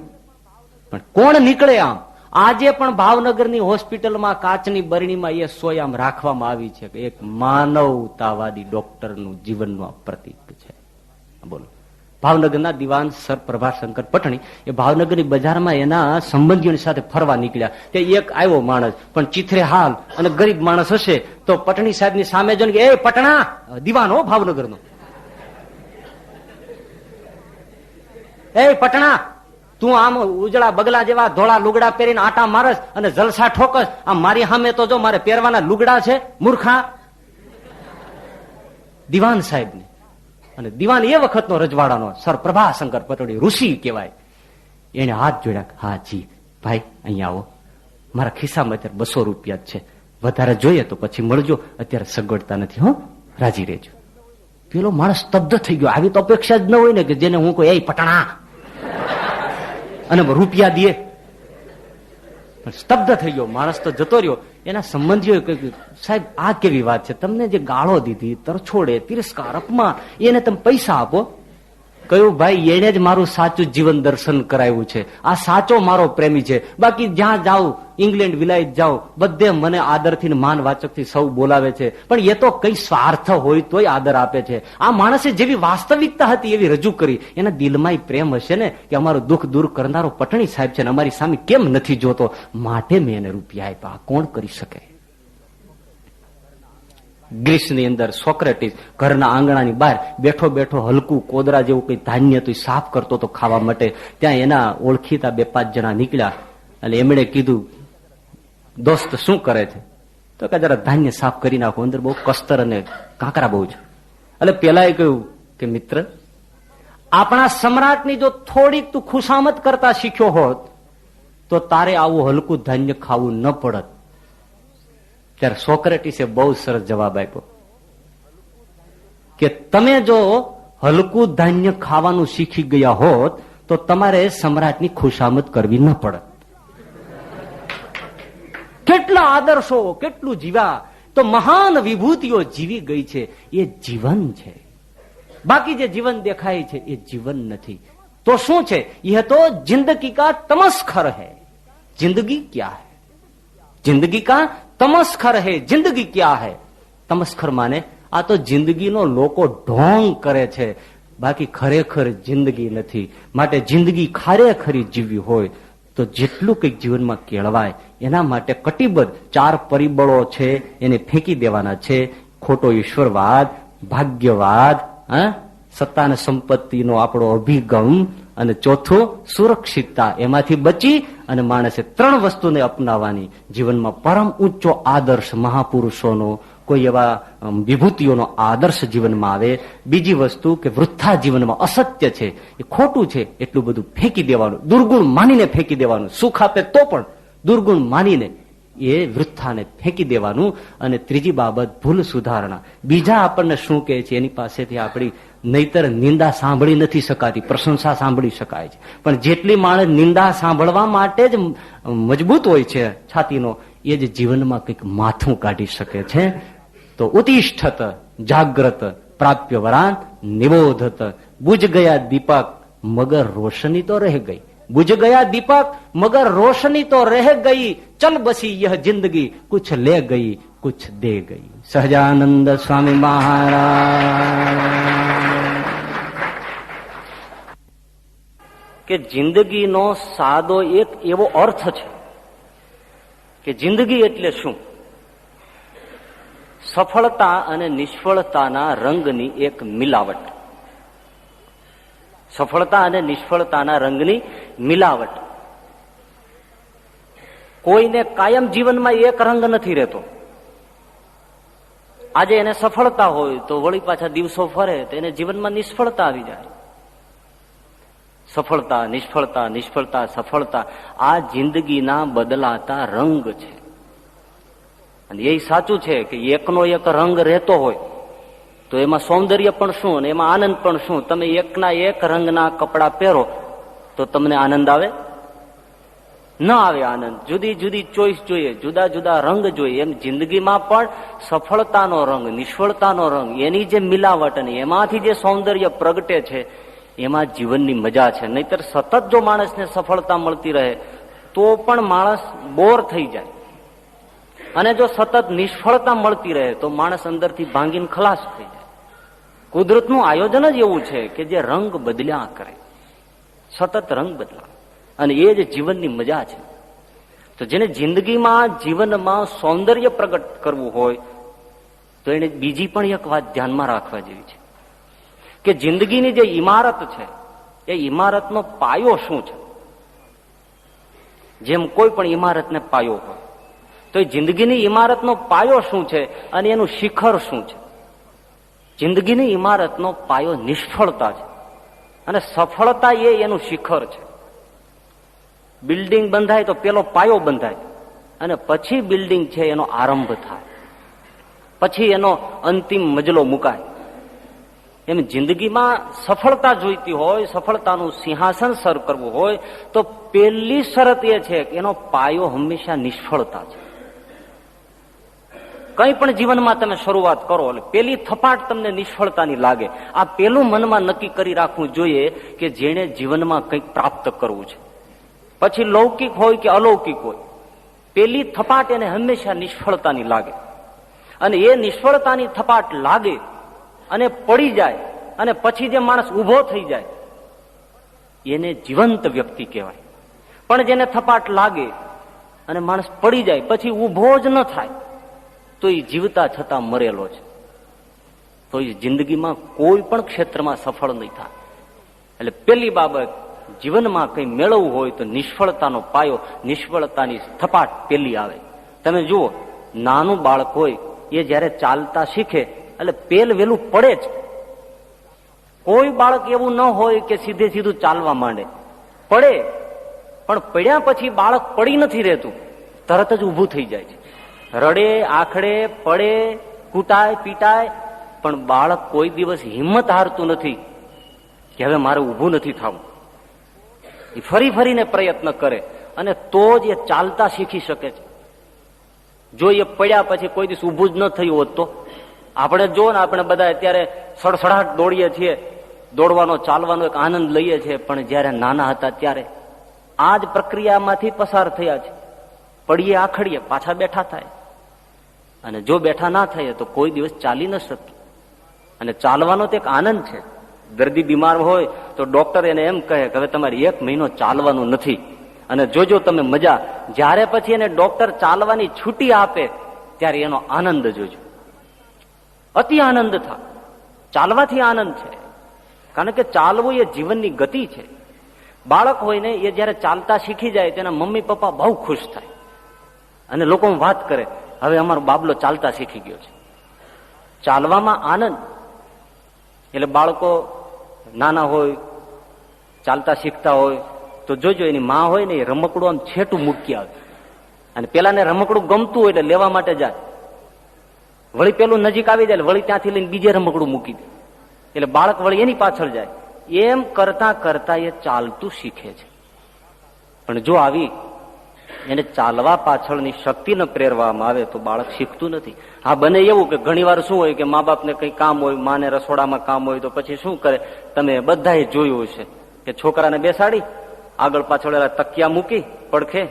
પણ કોણ નીકળે આમ? આજે પણ ભાવનગરની હોસ્પિટલમાં કાચની બરણીમાં એ સોય આમ રાખવામાં આવી છે કે એક માનવતાવાદી ડોક્ટરનું જીવનનું પ્રતીક છે. બોલો, ભાવનગરના દિવાન સર પ્રભાશંકર પટણી એ ભાવનગરની બજારમાં એના સંબંધીઓની સાથે ફરવા નીકળ્યા. તે એક આવ્યો માણસ, પણ ચીથરે હાલ અને ગરીબ માણસ હશે તો પટણી સાહેબની સામે જોઈને કે, એ પટણા, દિવાન હો ભાવનગરનો, એ પટણા, તું આમ ઉજળા બગલા જેવા ધોળા લુગડા પહેરીને આટા મારસ અને જલસા ઠોકસ, આમ મારી સામે તો જો મારે પહેરવાના લુગડા છે, મૂર્ખા. દિવાન સાહેબને, અને દિવાન એ વખતનો રજવાડાનો સર પ્રભાશંકર પટણી, ઋષિ કહેવાય. એને હાથ જોડ્યા. હા જી ભાઈ, અહીંયા આવો, મારા ખિસ્સામાં અત્યારે 200 રૂપિયા જ છે, વધારે જોઈએ તો પછી મળજો, અત્યારે સગવડતા નથી, હો, રાજી રહેજો. પેલો માણસ સ્તબ્ધ થઈ ગયો. આવી તો અપેક્ષા જ ન હોય ને કે જેને હું કોઈ, એ પટણા અને રૂપિયા દે. પણ સ્તબ્ધ થઈ ગયો માણસ, તો જતો રહ્યો. એના સંબંધીઓએ કહ્યું, સાહેબ આ કેવી વાત છે, તમને જે ગાળો દીધી, તરછોડે, તિરસ્કાર, અપમાન, એને તમે પૈસા આપો. કહ્યું ભાઈ એને જ મારું સાચું જીવન દર્શન કરાવ્યું છે, આ સાચો મારો પ્રેમી છે. બાકી જ્યાં જાઉં, ઇંગ્લેન્ડ વિલાયત જાઉં, બધે મને આદરથી માન વાચકથી સૌ બોલાવે છે, પણ એ તો કઈ સ્વાર્થ હોય તોય આદર આપે છે. આ માણસે જેવી વાસ્તવિકતા હતી એવી રજૂ કરી. એના દિલમાં પ્રેમ હશે ને કે અમારું દુઃખ દૂર કરનારો પટણી સાહેબ છે ને અમારી સામે કેમ નથી જોતો, માટે મેં એને રૂપિયા આપ્યા. કોણ કરી શકે? ગ્રીસની અંદર સોક્રેટિસ ઘરના આંગણાની બહાર બેઠો બેઠો હલકું કોદરા જેવું કઈ ધાન્ય તો સાફ કરતો હતો ખાવા માટે. ત્યાં એના ઓળખીતા 2-5 જણા નીકળ્યા અને એમણે કીધું, દોસ્ત શું કરે છે? તો કે જરા ધાન્ય સાફ કરી નાખો, અંદર બહુ કસ્તર અને કાંકરા બહુ છે. એટલે પેલા કહ્યું કે મિત્ર, આપણા સમ્રાટની જો થોડીક તું ખુશામત કરતા શીખ્યો હોત તો તારે આવું હલકું ધાન્ય ખાવું ન પડત. ત્યારે સોક્રેટિસે બહુ સરસ જવાબ આપ્યો કે તમે જો હલકું ધાન્ય ખાવાનું શીખી ગયા હોત તો તમારે સમ્રાટની ખુશામત કરવી ન પડત. કેટલા આદર્શો, કેટલું જીવ્યા, તો મહાન વિભૂતિઓ જીવી ગઈ છે. એ જીવન છે. બાકી જે જીવન દેખાય છે એ જીવન નથી. તો શું છે? यह तो जिंदगी का तमस्खर है. जिंदगी क्या है? जिंदगी का तमस्खर है. जिंदगी क्या है? तमस्खर माने આ તો જિંદગીનો લોકો ઢોંગ કરે છે, બાકી ખરેખર જિંદગી નથી. માટે જિંદગી ખરેખરી જીવવી હોય તો જેટલું કંઈક જીવનમાં કેળવાય એના માટે કટિબદ્ધ 4 પરિબળો છે એને ફેંકી દેવાના છે. ખોટો ઈશ્વરવાદ, ભાગ્યવાદ, સત્તા અને સંપત્તિનો આપણો અભિગમ, અને ચોથું સુરક્ષિતતા. એમાંથી બચી અને માણસે 3 વસ્તુને અપનાવવાની. જીવનમાં પરમ ઊંચો આદર્શ મહાપુરુષોનો, કોઈ એવા વિભૂતિઓનો આદર્શ જીવનમાં આવે. બીજી વસ્તુ કે વૃથા જીવનમાં અસત્ય છે, એ ખોટું છે, એટલું બધું ફેંકી દેવાનું, દુર્ગુણ માનીને ફેંકી દેવાનું. સુખ આપે તો પણ દુર્ગુણ માનીને એ વૃથાને ફેંકી દેવાનું. અને ત્રીજી બાબત ભૂલ સુધારણા. બીજા આપણને શું કહે છે એની પાસેથી આપણી નહીતર નિંદા સાંભળી નથી શકાતી, પ્રશંસા સાંભળી શકાય છે. પણ જેટલી માણસ નિંદા સાંભળવા માટે જ મજબૂત હોય છે છાતીનો, એ જ જીવનમાં કંઈક માથું કાઢી શકે છે. તો ઉતિષ્ઠત જાગ્રત પ્રાપ્ય વરાન નિબોધત. બુझ ગયા દીપક મગર રોશની તો રહે ગઈ. બુझ ગયા દીપક મગર રોશની તો રહે ગઈ. ચલ બસી यह जिंदगी कुछ ले गई कुछ दे गई. સહજાનંદ સ્વામી મહારાજ. કે જિંદગીનો સાદો એક એવો અર્થ છે કે જિંદગી એટલે શું? સફળતા અને નિષ્ફળતાના રંગની એક મિલાવટ. સફળતા અને નિષ્ફળતાના રંગની મિલાવટ. કોઈને કાયમ જીવનમાં એક રંગ નથી રહેતો. આજે એને સફળતા હોય તો વળી પાછા દિવસો ફરે તો એને જીવનમાં નિષ્ફળતા આવી જાય. સફળતા, નિષ્ફળતા, નિષ્ફળતા, સફળતા, આ જિંદગીના બદલાતા રંગ છે. અને એ સાચું છે કે એકનો એક રંગ રહેતો હોય તો એમાં સૌંદર્ય પણ શું અને એમાં આનંદ પણ શું. તમે એકના એક રંગના કપડા પહેરો તો તમને આનંદ આવે? ન આવે આનંદ. જુદી જુદી ચોઈસ જોઈએ, જુદા જુદા રંગ જોઈએ. એમ જિંદગીમાં પણ સફળતાનો રંગ, નિષ્ફળતાનો રંગ, એની જે મિલાવટ અને એમાંથી જે સૌંદર્ય પ્રગટે છે એમાં જીવનની મજા છે. નહીતર સતત જો માણસને સફળતા મળતી રહે તો પણ માણસ બોર થઈ જાય. અને જો સતત નિષ્ફળતા મળતી રહે તો માણસ અંદરથી ભાંગીને ખલાસ થઈ જાય. કુદરતનું આયોજન જ એવું છે કે જે રંગ બદલ્યા કરે, સતત રંગ બદલા, અને એ જ જીવનની મજા છે. તો જેને જિંદગીમાં, જીવનમાં સૌંદર્ય પ્રગટ કરવું હોય તો એને બીજી પણ એક વાત ધ્યાનમાં રાખવા જેવી છે કે જિંદગીની જે ઇમારત છે એ ઇમારતનો પાયો શું છે. જેમ કોઈ પણ ઇમારતને પાયો હોય તો એ જિંદગીની ઇમારતનો પાયો શું છે અને એનું શિખર શું છે. જિંદગીની ઇમારતનો પાયો નિષ્ફળતા છે અને સફળતા એ એનું શિખર છે. બિલ્ડિંગ બંધાય તો પેલો પાયો બંધાય અને પછી બિલ્ડિંગ છે એનો આરંભ થાય, પછી એનો અંતિમ મજલો મુકાય. એમ જિંદગીમાં સફળતા જોઈતી હોય, સફળતાનું સિંહાસન સર કરવું હોય તો પહેલી શરત એ છે કે એનો પાયો હંમેશા નિષ્ફળતા છે. કંઈ પણ જીવનમાં તમે શરૂઆત કરો એટલે પેલી થપાટ તમને નિષ્ફળતાની લાગે. આ પેલું મનમાં નક્કી કરી રાખવું જોઈએ કે જેણે જીવનમાં કંઈક પ્રાપ્ત કરવું છે, પછી લૌકિક હોય કે અલૌકિક હોય, પેલી થપાટ એને હંમેશા નિષ્ફળતાની લાગે. અને એ નિષ્ફળતાની થપાટ લાગે અને પડી જાય અને પછી જે માણસ ઉભો થઈ જાય એને જીવંત વ્યક્તિ કહેવાય. પણ જેને થપાટ લાગે અને માણસ પડી જાય પછી ઉભો જ ન થાય તો એ જીવતા છતાં મરેલો છે. તો એ જિંદગીમાં કોઈ પણ ક્ષેત્રમાં સફળ નહીં થાય. એટલે પેલી બાબત, જીવનમાં કંઈ મેળવવું હોય તો નિષ્ફળતાનો પાયો, નિષ્ફળતાની થપાટ પેલી આવે. તમે જુઓ, નાનું બાળક હોય એ જયારે ચાલતા શીખે એટલે પેલ વેલું પડે જ. કોઈ બાળક એવું ન હોય કે સીધે સીધું ચાલવા માંડે, પડે. પણ પડ્યા પછી બાળક પડી નથી રહેતું, તરત જ ઊભું થઈ જાય છે. રડે, આખડે, પડે, કૂટાય, પીટાય, પણ બાળક કોઈ દિવસ હિંમત હારતું નથી કે હવે મારે ઊભું નથી થવું. એ ફરી ફરીને પ્રયત્ન કરે અને તો જ એ ચાલતા શીખી શકે છે. જો એ પડ્યા પછી કોઈ દિવસ ઊભું જ ન થયું હોત તો આપણે જો ને, આપણે બધા અત્યારે સડસડાટ દોડીએ છીએ, દોડવાનો ચાલવાનો એક આનંદ લઈએ છીએ, પણ જયારે નાના હતા ત્યારે આ જ પ્રક્રિયામાંથી પસાર થયા છે. પડીએ, આખડીએ, પાછા બેઠા થાય. અને જો બેઠા ના થાય તો કોઈ દિવસ ચાલી ન શકે. અને ચાલવાનો તો એક આનંદ છે. દર્દી બીમાર હોય તો ડોક્ટર એને એમ કહે કે હવે તમારે 1 મહિનો ચાલવાનું નથી. અને જોજો તમે મજા, જ્યારે પછી એને ડોક્ટર ચાલવાની છૂટી આપે ત્યારે એનો આનંદ જોજો. અતિ આનંદ થાય. ચાલવાથી આનંદ છે, કારણ કે ચાલવું એ જીવનની ગતિ છે. બાળક હોય ને એ જયારે ચાલતા શીખી જાય તેના મમ્મી પપ્પા બહુ ખુશ થાય અને લોકો વાત કરે, હવે અમારો બાબલો ચાલતા શીખી ગયો છે. ચાલવામાં આનંદ. એટલે બાળકો નાના હોય, ચાલતા શીખતા હોય તો જોજો એની માં હોય ને એ રમકડું આમ છેટું મૂકી આવે. અને પેલાને રમકડું ગમતું હોય એટલે લેવા માટે જાય, વળી પેલું નજીક આવી જાય વળી ત્યાંથી લઈને બીજે રમકડું મૂકી દે. એટલે બાળક વળી એની પાછળ જાય. એમ કરતા કરતા એ ચાલતું શીખે છે. પણ જો આવી એને ચાલવા પાછળની શક્તિને પ્રેરવામાં આવે તો બાળક શીખતું નથી. હા, બને એવું કે ઘણી વાર શું હોય કે મા બાપને કઈ કામ હોય, માને રસોડામાં કામ હોય તો પછી શું કરે, તમે બધાએ જોયું હશે કે છોકરાને બેસાડી આગળ પાછળ તકિયા મૂકી પડખે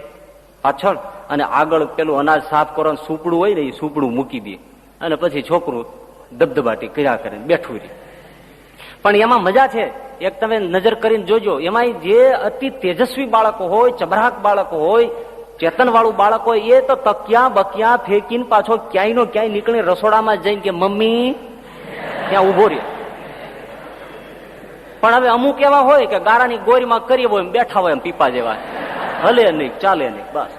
પાછળ, અને આગળ પેલું અનાજ સાફ કરવાનું સુપડું હોય ને એ સુપડું મૂકી દે અને પછી છોકરું ધબધબાટી કર્યા કરે બેઠું રહે. પણ એમાં મજા છે. એક તમે નજર કરીને જોજો, એમાં જે અતિ તેજસ્વી બાળકો હોય, ચબરાક બાળકો હોય, ચેતન વાળું બાળક હોય, એ તો તકિયા બકિયા ફેંકીને પાછો ક્યાંય નો ક્યાંય નીકળી રસોડામાં જઈને કે મમ્મી ત્યાં ઉભો રહે. પણ હવે અમુક એવા હોય કે ગારાની ગોરીમાં કરીએ હોય બેઠા હોય એમ પીપા જેવા, હલે નહીં, ચાલે નહીં. બસ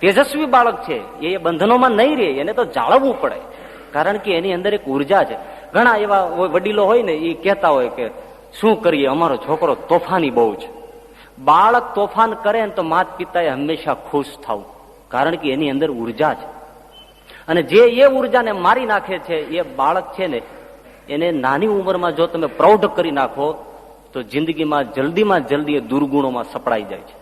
તેજસ્વી બાળક છે એ બંધનોમાં નહીં રહે, એને તો જાળવવું પડે, કારણ કે એની અંદર એક ઉર્જા છે. ઘણા એવા વડીલો હોય ને એ કહેતા હોય કે શું કરીએ, અમારો છોકરો તોફાની બહુ છે. બાળક તોફાન કરે ને તો માતા પિતાએ હંમેશા ખુશ થવું, કારણ કે એની અંદર ઉર્જા છે. અને જે એ ઉર્જાને મારી નાખે છે એ બાળક છે ને, એને નાની ઉંમરમાં જો તમે પ્રૌઢ કરી નાખો તો જિંદગીમાં જલ્દી એ દુર્ગુણોમાં સપડાઈ જાય છે.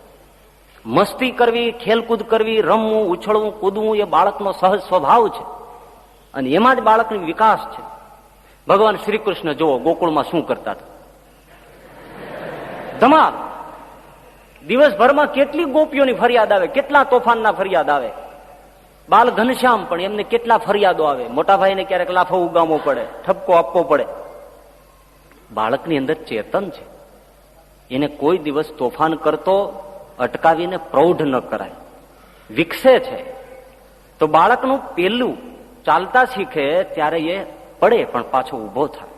મસ્તી કરવી, ખેલકૂદ કરવી, રમવું, ઉછળવું, કૂદવું એ બાળકનો સહજ સ્વભાવ છે અને એમાં જ બાળકનો વિકાસ છે. ભગવાન શ્રી કૃષ્ણ જુઓ ગોકુળમાં શું કરતા હતા, ધમાલ. દિવસભરમાં કેટલી ગોપીઓની ફરિયાદ આવે, કેટલા તોફાનના ફરિયાદ આવે. બાલ ઘનશ્યામ પણ એમને કેટલા ફરિયાદો આવે, મોટા ભાઈને ક્યારેક લાફો ઉગામવો પડે, ઠપકો આપવો પડે. બાળકની અંદર ચેતન છે, એને કોઈ દિવસ તોફાન કરતો અટકાવીને પ્રૌઢ ન કરાય, વિકસે છે. તો બાળકનું પેલું ચાલતા શીખે ત્યારે એ પડે પણ પાછો ઉભો થાય.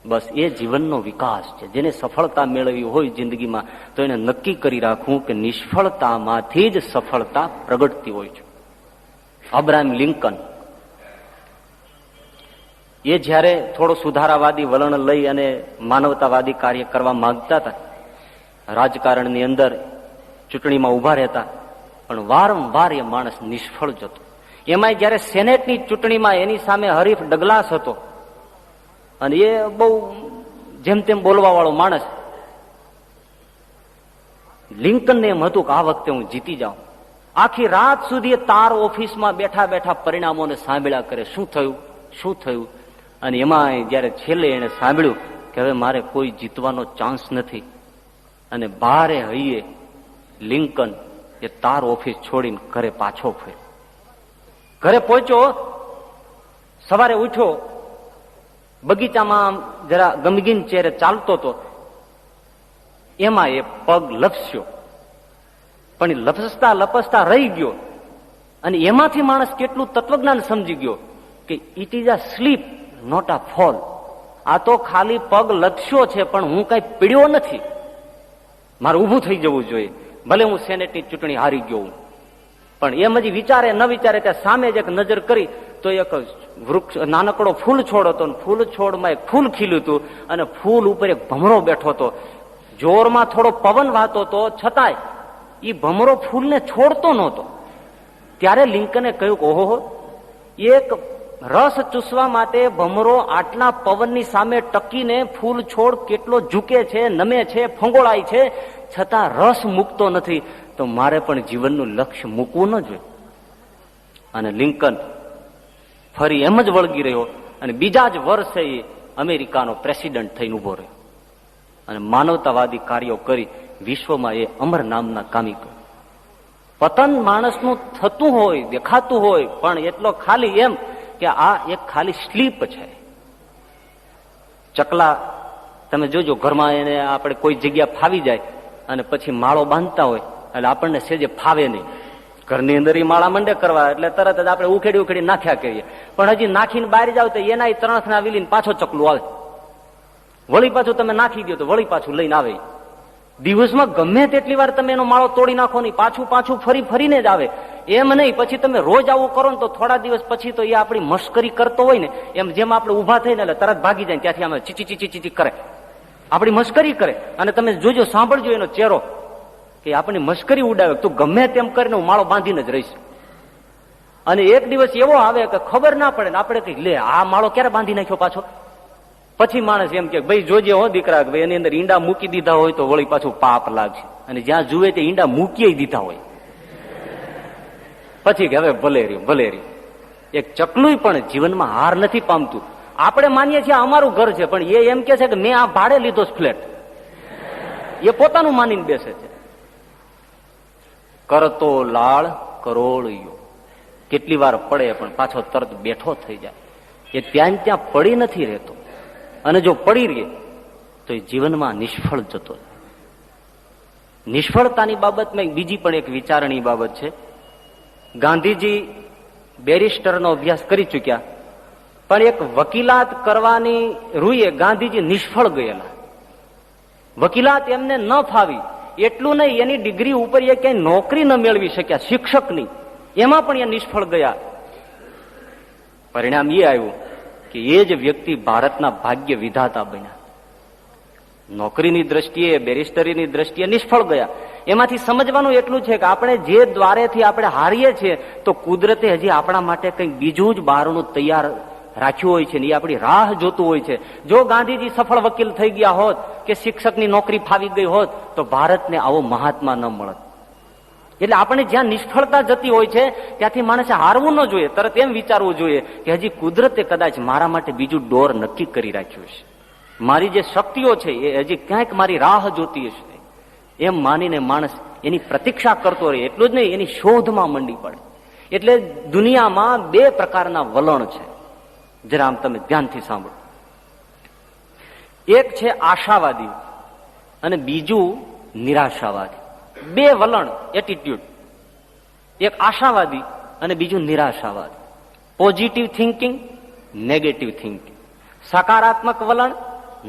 બસ એ જીવનનો વિકાસ છે. જેને સફળતા મેળવી હોય જિંદગીમાં તો એને નક્કી કરી રાખવું કે નિષ્ફળતામાંથી જ સફળતા પ્રગટતી હોય છે. અબ્રાહમ લિંકન એ જયારે થોડો સુધારાવાદી વલણ લઈ અને માનવતાવાદી કાર્ય કરવા માંગતા હતા, રાજકારણની અંદર ચૂંટણીમાં ઉભા રહેતા, પણ વારંવાર એ માણસ નિષ્ફળ જતો. એમાં જયારે સેનેટની ચૂંટણીમાં એની સામે હરીફ ડગલાસ હતો અને એ બહુ જેમ તેમ બોલવા વાળો માણસ. લિંકનને એમ હતું કે આ વખતે હું જીતી જાઉં, આખી રાત સુધી તાર ઓફિસમાં બેઠા બેઠા પરિણામોને સાંભળ્યા કરે, શું થયું શું થયું. અને એમાં જયારે છેલ્લે એને સાંભળ્યું કે હવે મારે કોઈ જીતવાનો ચાન્સ નથી, અને ભારે હૈયે લિંકન એ તાર ઓફિસ છોડીને ઘરે પાછો ફર્યો. ઘરે પહોંચ્યો, સવારે ઉઠ્યો, બગીચામાં જરા ગમગીન ચહેરે ચાલતો હતો, એમાં એ પગ લપસ્યો, પણ લપસતા લપસતા રહી ગયો. અને એમાંથી માણસ કેટલું તત્વજ્ઞાન સમજી ગયો કે it is a sleep not a fall. આ તો ખાલી પગ લપસ્યો છે, પણ હું કઈ પીડ્યો નથી. મારે ઊભું થઈ જવું જોઈએ, ભલે હું સેનેટની ચૂંટણી હારી ગયો હું. પણ એમ હજી વિચારે ન વિચારે ત્યાં સામે જ એક નજર કરી તો એક વૃક્ષ નાનકડો ફૂલ છોડ હતો, ફૂલ છોડમાં એક ફૂલ ખીલ્યું હતું, અને ફૂલ ઉપર એક ભમરો બેઠો હતો. જોરમાં થોડો પવન વાતો હતો, છતાંય એ ભમરો ફૂલને છોડતો નહોતો. ત્યારે લિંકને કહ્યું કે ઓહો, એક રસ ચૂસવા માટે ભમરો આટલા પવનની સામે ટકીને ફૂલ છોડ કેટલો ઝૂકે છે, નમે છે, ફંગોળાય છે, છતાં રસ મૂકતો નથી, તો મારે પણ જીવનનું લક્ષ્ય મૂકવું ન જોઈએ. અને લિંકન ફરી એમ જ વળગી રહ્યો, અને બીજા જ વર્ષે એ અમેરિકાનો પ્રેસિડન્ટ થઈને ઉભો રહ્યો, અને માનવતાવાદી કાર્યો કરી વિશ્વમાં એ અમર નામના કામી કર્યો. પતન માણસનું થતું હોય, દેખાતું હોય, પણ એટલો ખાલી એમ કે આ એક ખાલી સ્લીપ છે. ચકલા તમે જોજો, ઘરમાં એને આપણે કોઈ જગ્યા ફાવી જાય અને પછી માળો બાંધતા હોય એટલે આપણને સેજે ફાવે નહીં. ઘરની અંદર એ માળા મંડે કરવા એટલે તરત જ આપણે ઉખેડી ઉખેડી નાખ્યા કરીએ, પણ હજી નાખીને બહાર જાવ તો એના ત્રણસના વિલીને પાછો ચકલું આવે. વળી પાછું તમે નાખી દો તો વળી પાછું લઈને આવે. દિવસમાં ગમે તેટલી વાર તમે એનો માળો તોડી નાખો નહીં, પાછું પાછું ફરી ફરીને જ આવે. એમ નહીં, પછી તમે રોજ આવું કરો ને તો થોડા દિવસ પછી તો એ આપણી મશ્કરી કરતો હોય ને, એમ જેમ આપણે ઉભા થઈને એટલે તરત ભાગી જાય, ત્યાંથી આમ ચીચી ચીચી ચીચી કરે, આપણી મશ્કરી કરે. અને તમે જોજો, સાંભળજો એનો ચહેરો કે આપણી મશ્કરી ઉડાવે, તું ગમે તેમ કરીને હું માળો બાંધીને જ રહીશ. અને એક દિવસ એવો આવે કે ખબર ના પડે, આપણે કઈ લે આ માળો ક્યારે બાંધી નાખ્યો પાછો. પછી માણસ એમ કે ભાઈ જોજે હો દીકરા, ભાઈ એની અંદર ઈંડા મૂકી દીધા હોય તો વળી પાછું પાપ લાગશે. અને જ્યાં જુએ તે ઈંડા મૂકી દીધા હોય, પછી કે હવે ભલે રહ્યું ભલે રહ્યું. એક ચકલું પણ જીવનમાં હાર નથી પામતું. આપણે માનીએ છીએ અમારું ઘર છે, પણ એ એમ કે છે કે મેં આ ભાડે લીધો ફ્લેટ, એ પોતાનું માનીને બેસે છે. કરતો લાળ કરોળિયો, કેટલી વાર પડે પણ પાછો તરત બેઠો થઈ જાય. એ ત્યાં પડી નથી રહેતો, અને જો પડી રહે તો એ જીવનમાં નિષ્ફળ જતો. નિષ્ફળતાની બાબતમાં બીજી પણ એક વિચારણી બાબત છે. ગાંધીજી બેરિસ્ટરનો અભ્યાસ કરી ચુક્યા, પણ એક વકીલાત કરવાની રૂએ ગાંધીજી નિષ્ફળ ગયેલા. વકીલાત એમને ન ફાવી, એટલું નહીં, એની ડિગ્રી ઉપર એ ક્યાંય નોકરી ન મેળવી શક્યા, શિક્ષકની, એમાં પણ એ નિષ્ફળ ગયા. પરિણામ એ આવ્યું કે એ જ વ્યક્તિ ભારતના ભાગ્ય વિધાતા બન્યા. નોકરીની દ્રષ્ટિએ, બેરિસ્ટરીની દ્રષ્ટિએ નિષ્ફળ ગયા. એમાંથી સમજવાનું એટલું છે કે આપણે જે દ્વારેથી આપણે હારીએ છીએ તો કુદરતે હજી આપણા માટે કંઈક બીજું જ બહારનું તૈયાર રાખ્યું હોય છે ને એ આપણી રાહ જોતું હોય છે. જો ગાંધીજી સફળ વકીલ થઈ ગયા હોત કે શિક્ષકની નોકરી ફાવી ગઈ હોત તો ભારતને આવો મહાત્મા ન મળત. એટલે આપણે જ્યાં નિષ્ફળતા જતી હોય છે ત્યાંથી માણસે હારવું ન જોઈએ, તરત એમ વિચારવું જોઈએ કે હજી કુદરતે કદાચ મારા માટે બીજું ડોર નક્કી કરી રાખ્યું છે, મારી જે શક્તિઓ છે એ હજી ક્યાંક મારી રાહ જોતી હશે, એમ માનીને માણસ એની પ્રતીક્ષા કરતો રહે. એટલું જ નહીં, એની શોધમાં મંડી પડે. એટલે દુનિયામાં બે પ્રકારના વલણ છે, જરા આમ તમે ધ્યાનથી સાંભળો. એક છે આશાવાદી અને બીજું નિરાશાવાદી. બે વલણ, એટીટ્યુડ. એક આશાવાદી અને બીજું નિરાશાવાદી. Positive thinking, negative thinking. સકારાત્મક વલણ,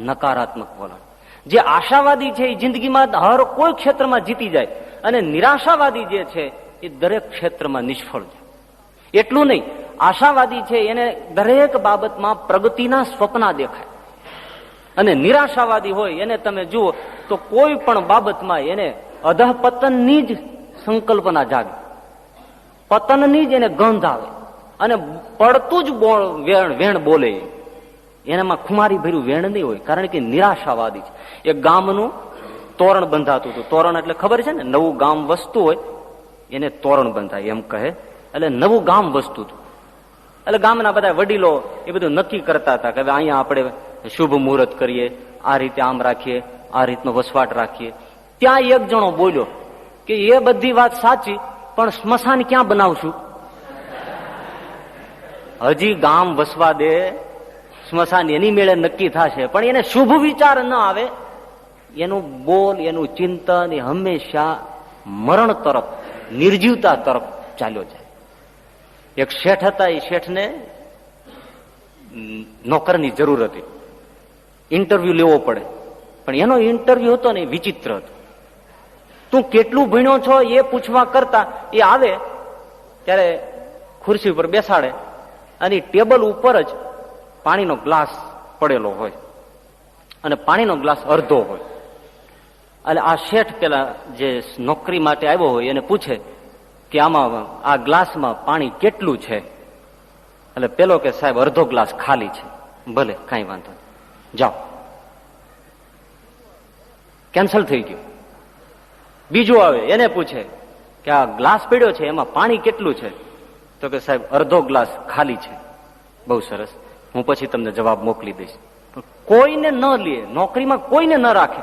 નકારાત્મક વલણ. જે આશાવાદી છે એ જિંદગીમાં હર કોઈ ક્ષેત્રમાં જીતી જાય, અને નિરાશાવાદી જે છે એ દરેક ક્ષેત્રમાં નિષ્ફળ જાય. એટલું નહીં, આશાવાદી છે એને દરેક બાબતમાં પ્રગતિના સ્વપ્ના દેખાય, અને નિરાશાવાદી હોય એને તમે જુઓ તો કોઈ પણ બાબતમાં એને અધઃપતનની જ સંકલ્પના જાગે, પતનની જ એને ગંધ આવે, અને પડતું જ વેણ બોલે. એનામાં ખુમારી ભર્યું વેણ નહીં હોય, કારણ કે નિરાશાવાદી છે. એક ગામનું તોરણ બંધાતું હતું. તોરણ એટલે ખબર છે ને, નવું ગામ વસતું હોય એને તોરણ બંધાય એમ કહે. એટલે નવું ગામ વસતું હતું. એટલે ગામના બધા વડીલો એ બધું નક્કી કરતા હતા કે હવે અહીંયા આપણે શુભ મુહૂર્ત કરીએ, આ રીતે આમ રાખીએ, આ રીતનો વસવાટ રાખીએ. ત્યાં એક જણો બોલ્યો કે એ બધી વાત સાચી, પણ સ્મશાન ક્યાં બનાવશું? હજી ગામ વસવા દે, સ્મશાન એની મેળે નક્કી થશે, પણ એને શુભ વિચાર ન આવે. એનું બોલ, એનું ચિંતન એ હંમેશા મરણ તરફ, નિર્જીવતા તરફ ચાલ્યો જાય. એક શેઠ હતા, એ શેઠને નોકરની જરૂર હતી, ઇન્ટરવ્યુ લેવો પડે, પણ એનો ઇન્ટરવ્યુ હતો ને વિચિત્ર હતો. તું કેટલું ભણ્યો છો એ પૂછવા કરતા એ આવે ત્યારે ખુરશી ઉપર બેસાડે અને ટેબલ ઉપર જ પાણીનો ગ્લાસ પડેલો હોય અને પાણીનો ગ્લાસ અડધો હોય. એટલે આ શેઠ પેલા જે નોકરી માટે આવ્યો હોય એને પૂછે કે આમાં આ ગ્લાસમાં પાણી કેટલું છે? એટલે પેલો કે સાહેબ અડધો ગ્લાસ ખાલી છે. ભલે, કાંઈ વાંધો નહીં, જાઓ. કેન્સલ થઈ ગયું. બીજું આવે, એને પૂછે કે આ ગ્લાસ પડ્યો છે એમાં પાણી કેટલું છે? તો કે સાહેબ અડધો ગ્લાસ ખાલી છે. બહુ સરસ, હું પછી તમને જવાબ મોકલી દઈશ. કોઈને ન લે, નોકરીમાં કોઈને ન રાખે.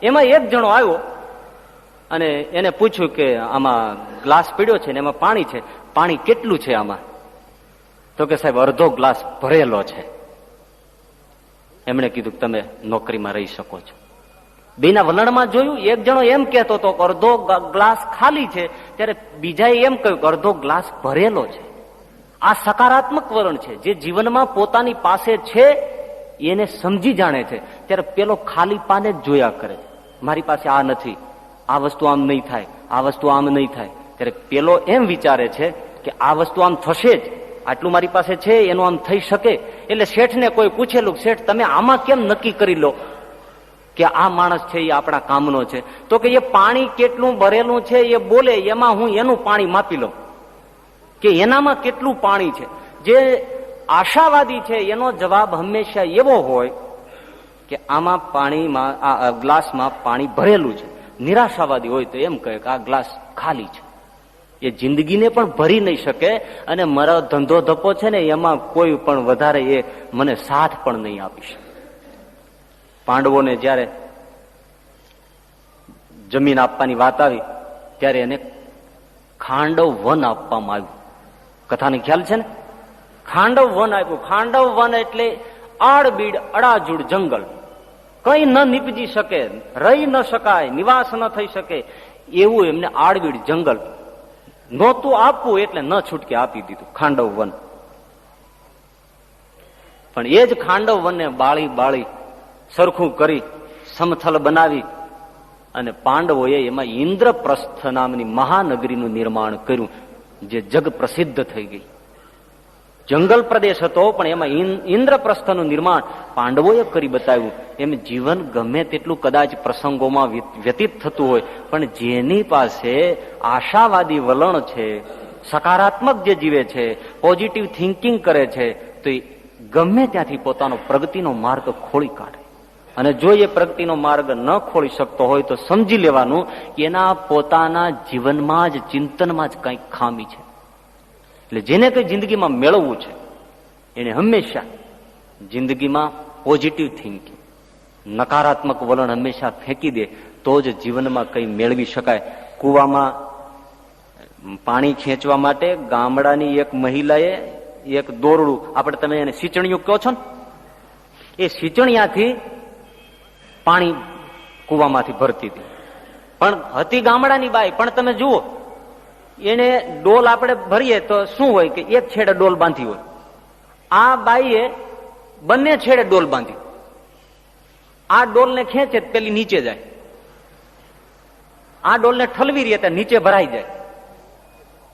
એમાં એક જણો આવ્યો અને એને પૂછ્યું કે આમાં ગ્લાસ પડ્યો છે ને એમાં પાણી છે, પાણી કેટલું છે આમાં? તો કે સાહેબ અડધો ગ્લાસ ભરેલો છે. એમણે કીધું તમે નોકરીમાં રહી શકો છો. બેના વલણમાં જોયું, એક જણો એમ કહેતો હતો કે અડધો ગ્લાસ ખાલી છે, ત્યારે બીજાએ એમ કહ્યું કે અડધો ગ્લાસ ભરેલો છે. આ સકારાત્મક વલણ છે. જે જીવનમાં પોતાની પાસે છે એને સમજી જાણે છે, ત્યારે પેલો ખાલી પાને જ જોયા કરે. મારી પાસે આ નથી, આ વસ્તુ આમ નહીં થાય, આ વસ્તુ આમ નહીં થાય. ત્યારે પેલો એમ વિચારે છે કે આ વસ્તુ આમ થશે જ, આટલું મારી પાસે છે એનું આમ થઈ શકે. એટલે શેઠને કોઈ પૂછેલું, શેઠ તમે આમાં કેમ નક્કી કરી લો કે આ માણસ છે એ આપણા કામનો છે? તો કે એ પાણી કેટલું ભરેલું છે એ બોલે, એમાં હું એનું પાણી માપી લઉં કે એનામાં કેટલું પાણી છે. જે આશાવાદી છે એનો જવાબ હંમેશા એવો હોય કે આમાં પાણીમાં, આ ગ્લાસમાં પાણી ભરેલું છે. નિરાશાવાદી હોય તો એમ કહે કે આ ગ્લાસ ખાલી છે. એ જિંદગીને પણ ભરી નહીં શકે અને મારો ધંધો ધપ્પો છે ને એમાં કોઈ પણ વધારે એ મને સાથ પણ નહીં આપી શકે. પાંડવોને જયારે જમીન આપવાની વાત આવી ત્યારે એને ખાંડવ વન આપવામાં આવ્યું. કથાને ખ્યાલ છે ને? ખાંડવ વન આપ્યું. ખાંડવ વન એટલે આડબીડ અડાજુડ જંગલ, કઈ ન નીપજી શકે, રહી ન શકાય, નિવાસ ન થઈ શકે એવું એમને આડબીડ જંગલ નહોતું આપવું, એટલે ન છૂટકે આપી દીધું ખાંડવ વન. પણ એ જ ખાંડવ વનને બાળી બાળી સરખું કરી સમથલ બનાવી અને પાંડવોએ એમાં ઇન્દ્રપ્રસ્થ નામની મહાનગરીનું નિર્માણ કર્યું, જે જગ પ્રસિદ્ધ થઈ ગઈ. જંગલ પ્રદેશ હતો પણ એમાં ઇન્દ્રપ્રસ્થનું નિર્માણ પાંડવોએ કરી બતાવ્યું. એમ જીવન ગમે તેટલું કદાચ પ્રસંગોમાં વ્યતીત થતું હોય, પણ જેની પાસે આશાવાદી વલણ છે, સકારાત્મક જે જીવે છે, પોઝિટિવ થિંકિંગ કરે છે, તો એ ગમે ત્યાંથી પોતાનો પ્રગતિનો માર્ગ ખોળી કાઢે. અને જો એ પ્રગતિનો માર્ગ ન ખોળી શકતો હોય તો સમજી લેવાનું કે એના પોતાના જીવનમાં જ, ચિંતનમાં જ કંઈક ખામી છે. એટલે જેને કંઈ જિંદગીમાં મેળવવું છે એને હંમેશા જિંદગીમાં પોઝિટિવ થિંકિંગ, નકારાત્મક વલણ હંમેશા ફેંકી દે તો જ જીવનમાં કંઈ મેળવી શકાય. કૂવામાં પાણી ખેંચવા માટે ગામડાની એક મહિલાએ એક દોરડું, આપણે તમે એને સિંચણીયું કહો છો ને, એ સિંચણીયાથી પાણી કૂવામાંથી ભરતી હતી. પણ હતી ગામડાની બાઈ, પણ તમે જુઓ એને ડોલ આપણે ભરીએ તો શું હોય કે એક છેડે ડોલ બાંધી હોય. આ બાઈએ બંને છેડે ડોલ બાંધી. આ ડોલને ખેંચે પેલી નીચે જાય, આ ડોલને ઠલવી રહી ત્યાં નીચે ભરાઈ જાય.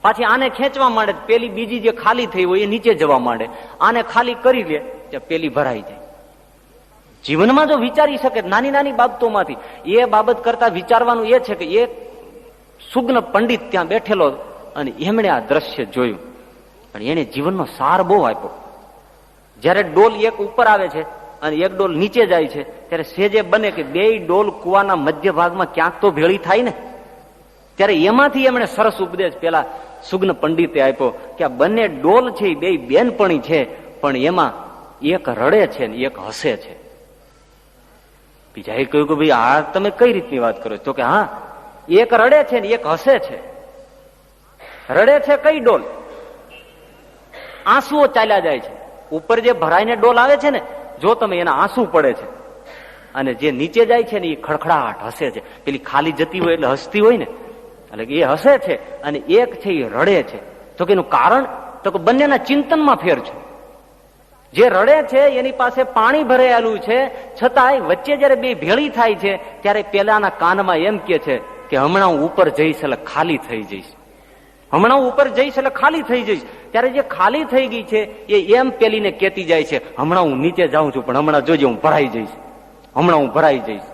પાછી આને ખેંચવા માંડે, પેલી બીજી જે ખાલી થઈ હોય એ નીચે જવા માંડે. આને ખાલી કરી લે ત્યાં પેલી ભરાઈ જાય. જીવનમાં જો વિચારી શકે નાની નાની બાબતોમાંથી, એ બાબત કરતા વિચારવાનું એ છે કે એ સુગ્ન પંડિત ત્યાં બેઠેલો અને એમણે આ દ્રશ્ય જોયું અને એને જીવનનો સાર બહુ આપ્યો. જયારે ડોલ એક ઉપર આવે છે અને એક ડોલ નીચે જાય છે ત્યારે સેજે બને કે બે ડોલ કુવાના મધ્ય ભાગમાં ક્યાંક તો ભેળી થાય ને, ત્યારે એમાંથી એમણે સરસ ઉપદેશ પેલા સુગ્ન પંડિતે આપ્યો કે આ બંને ડોલ છે એ બે બેનપણી છે, પણ એમાં એક રડે છે ને એક હસે છે. બીજાએ કહ્યું કે ભાઈ આ તમે કઈ રીતની વાત કરો? તો કે હા, એક રડે છે ને એક હસે છે. રડે છે કઈ ડોલ? આંસુઓ ચાલ્યા જાય છે. ઉપર જે ભરાઈને ડોલ આવે છે ને, જો તમે એના આંસુ પડે છે, અને જે નીચે જાય છે ને એ ખડખડાટ હસે છે. પેલી ખાલી જતી હોય એટલે હસતી હોય ને, એટલે એ હસે છે અને એક છે એ રડે છે. તો કે એનું કારણ તો કે બંનેના ચિંતનમાં ફેર છે. જે રડે છે એની પાસે પાણી ભરાયેલું છે, છતાંય વચ્ચે જયારે બે ભેળી થાય છે ત્યારે પેલાના કાનમાં એમ કે છે કે હમણાં હું ઉપર જઈશ એટલે ખાલી થઈ જઈશ, હમણાં હું ઉપર જઈશ એટલે ખાલી થઈ જઈશ. ત્યારે જે ખાલી થઈ ગઈ છે એ એમ પેલીને કેતી જાય છે હમણાં હું નીચે જાઉં છું, પણ હમણાં જોજે હું ભરાઈ જઈશ, હમણાં હું ભરાઈ જઈશ.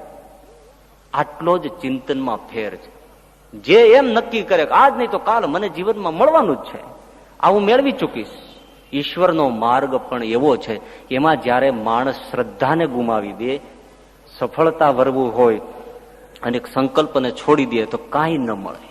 આટલો જ ચિંતનમાં ફેર છે. જે એમ નક્કી કરે કે આજ નહીં તો કાલ મને જીવનમાં મળવાનું જ છે, આ હું મેળવી ચૂકીશ. ઈશ્વરનો માર્ગ પણ એવો છે કે એમાં જયારે માણસ શ્રદ્ધાને ગુમાવી દે, સફળતા વરવું હોય અને સંકલ્પને છોડી દે તો કાંઈ ન મળે.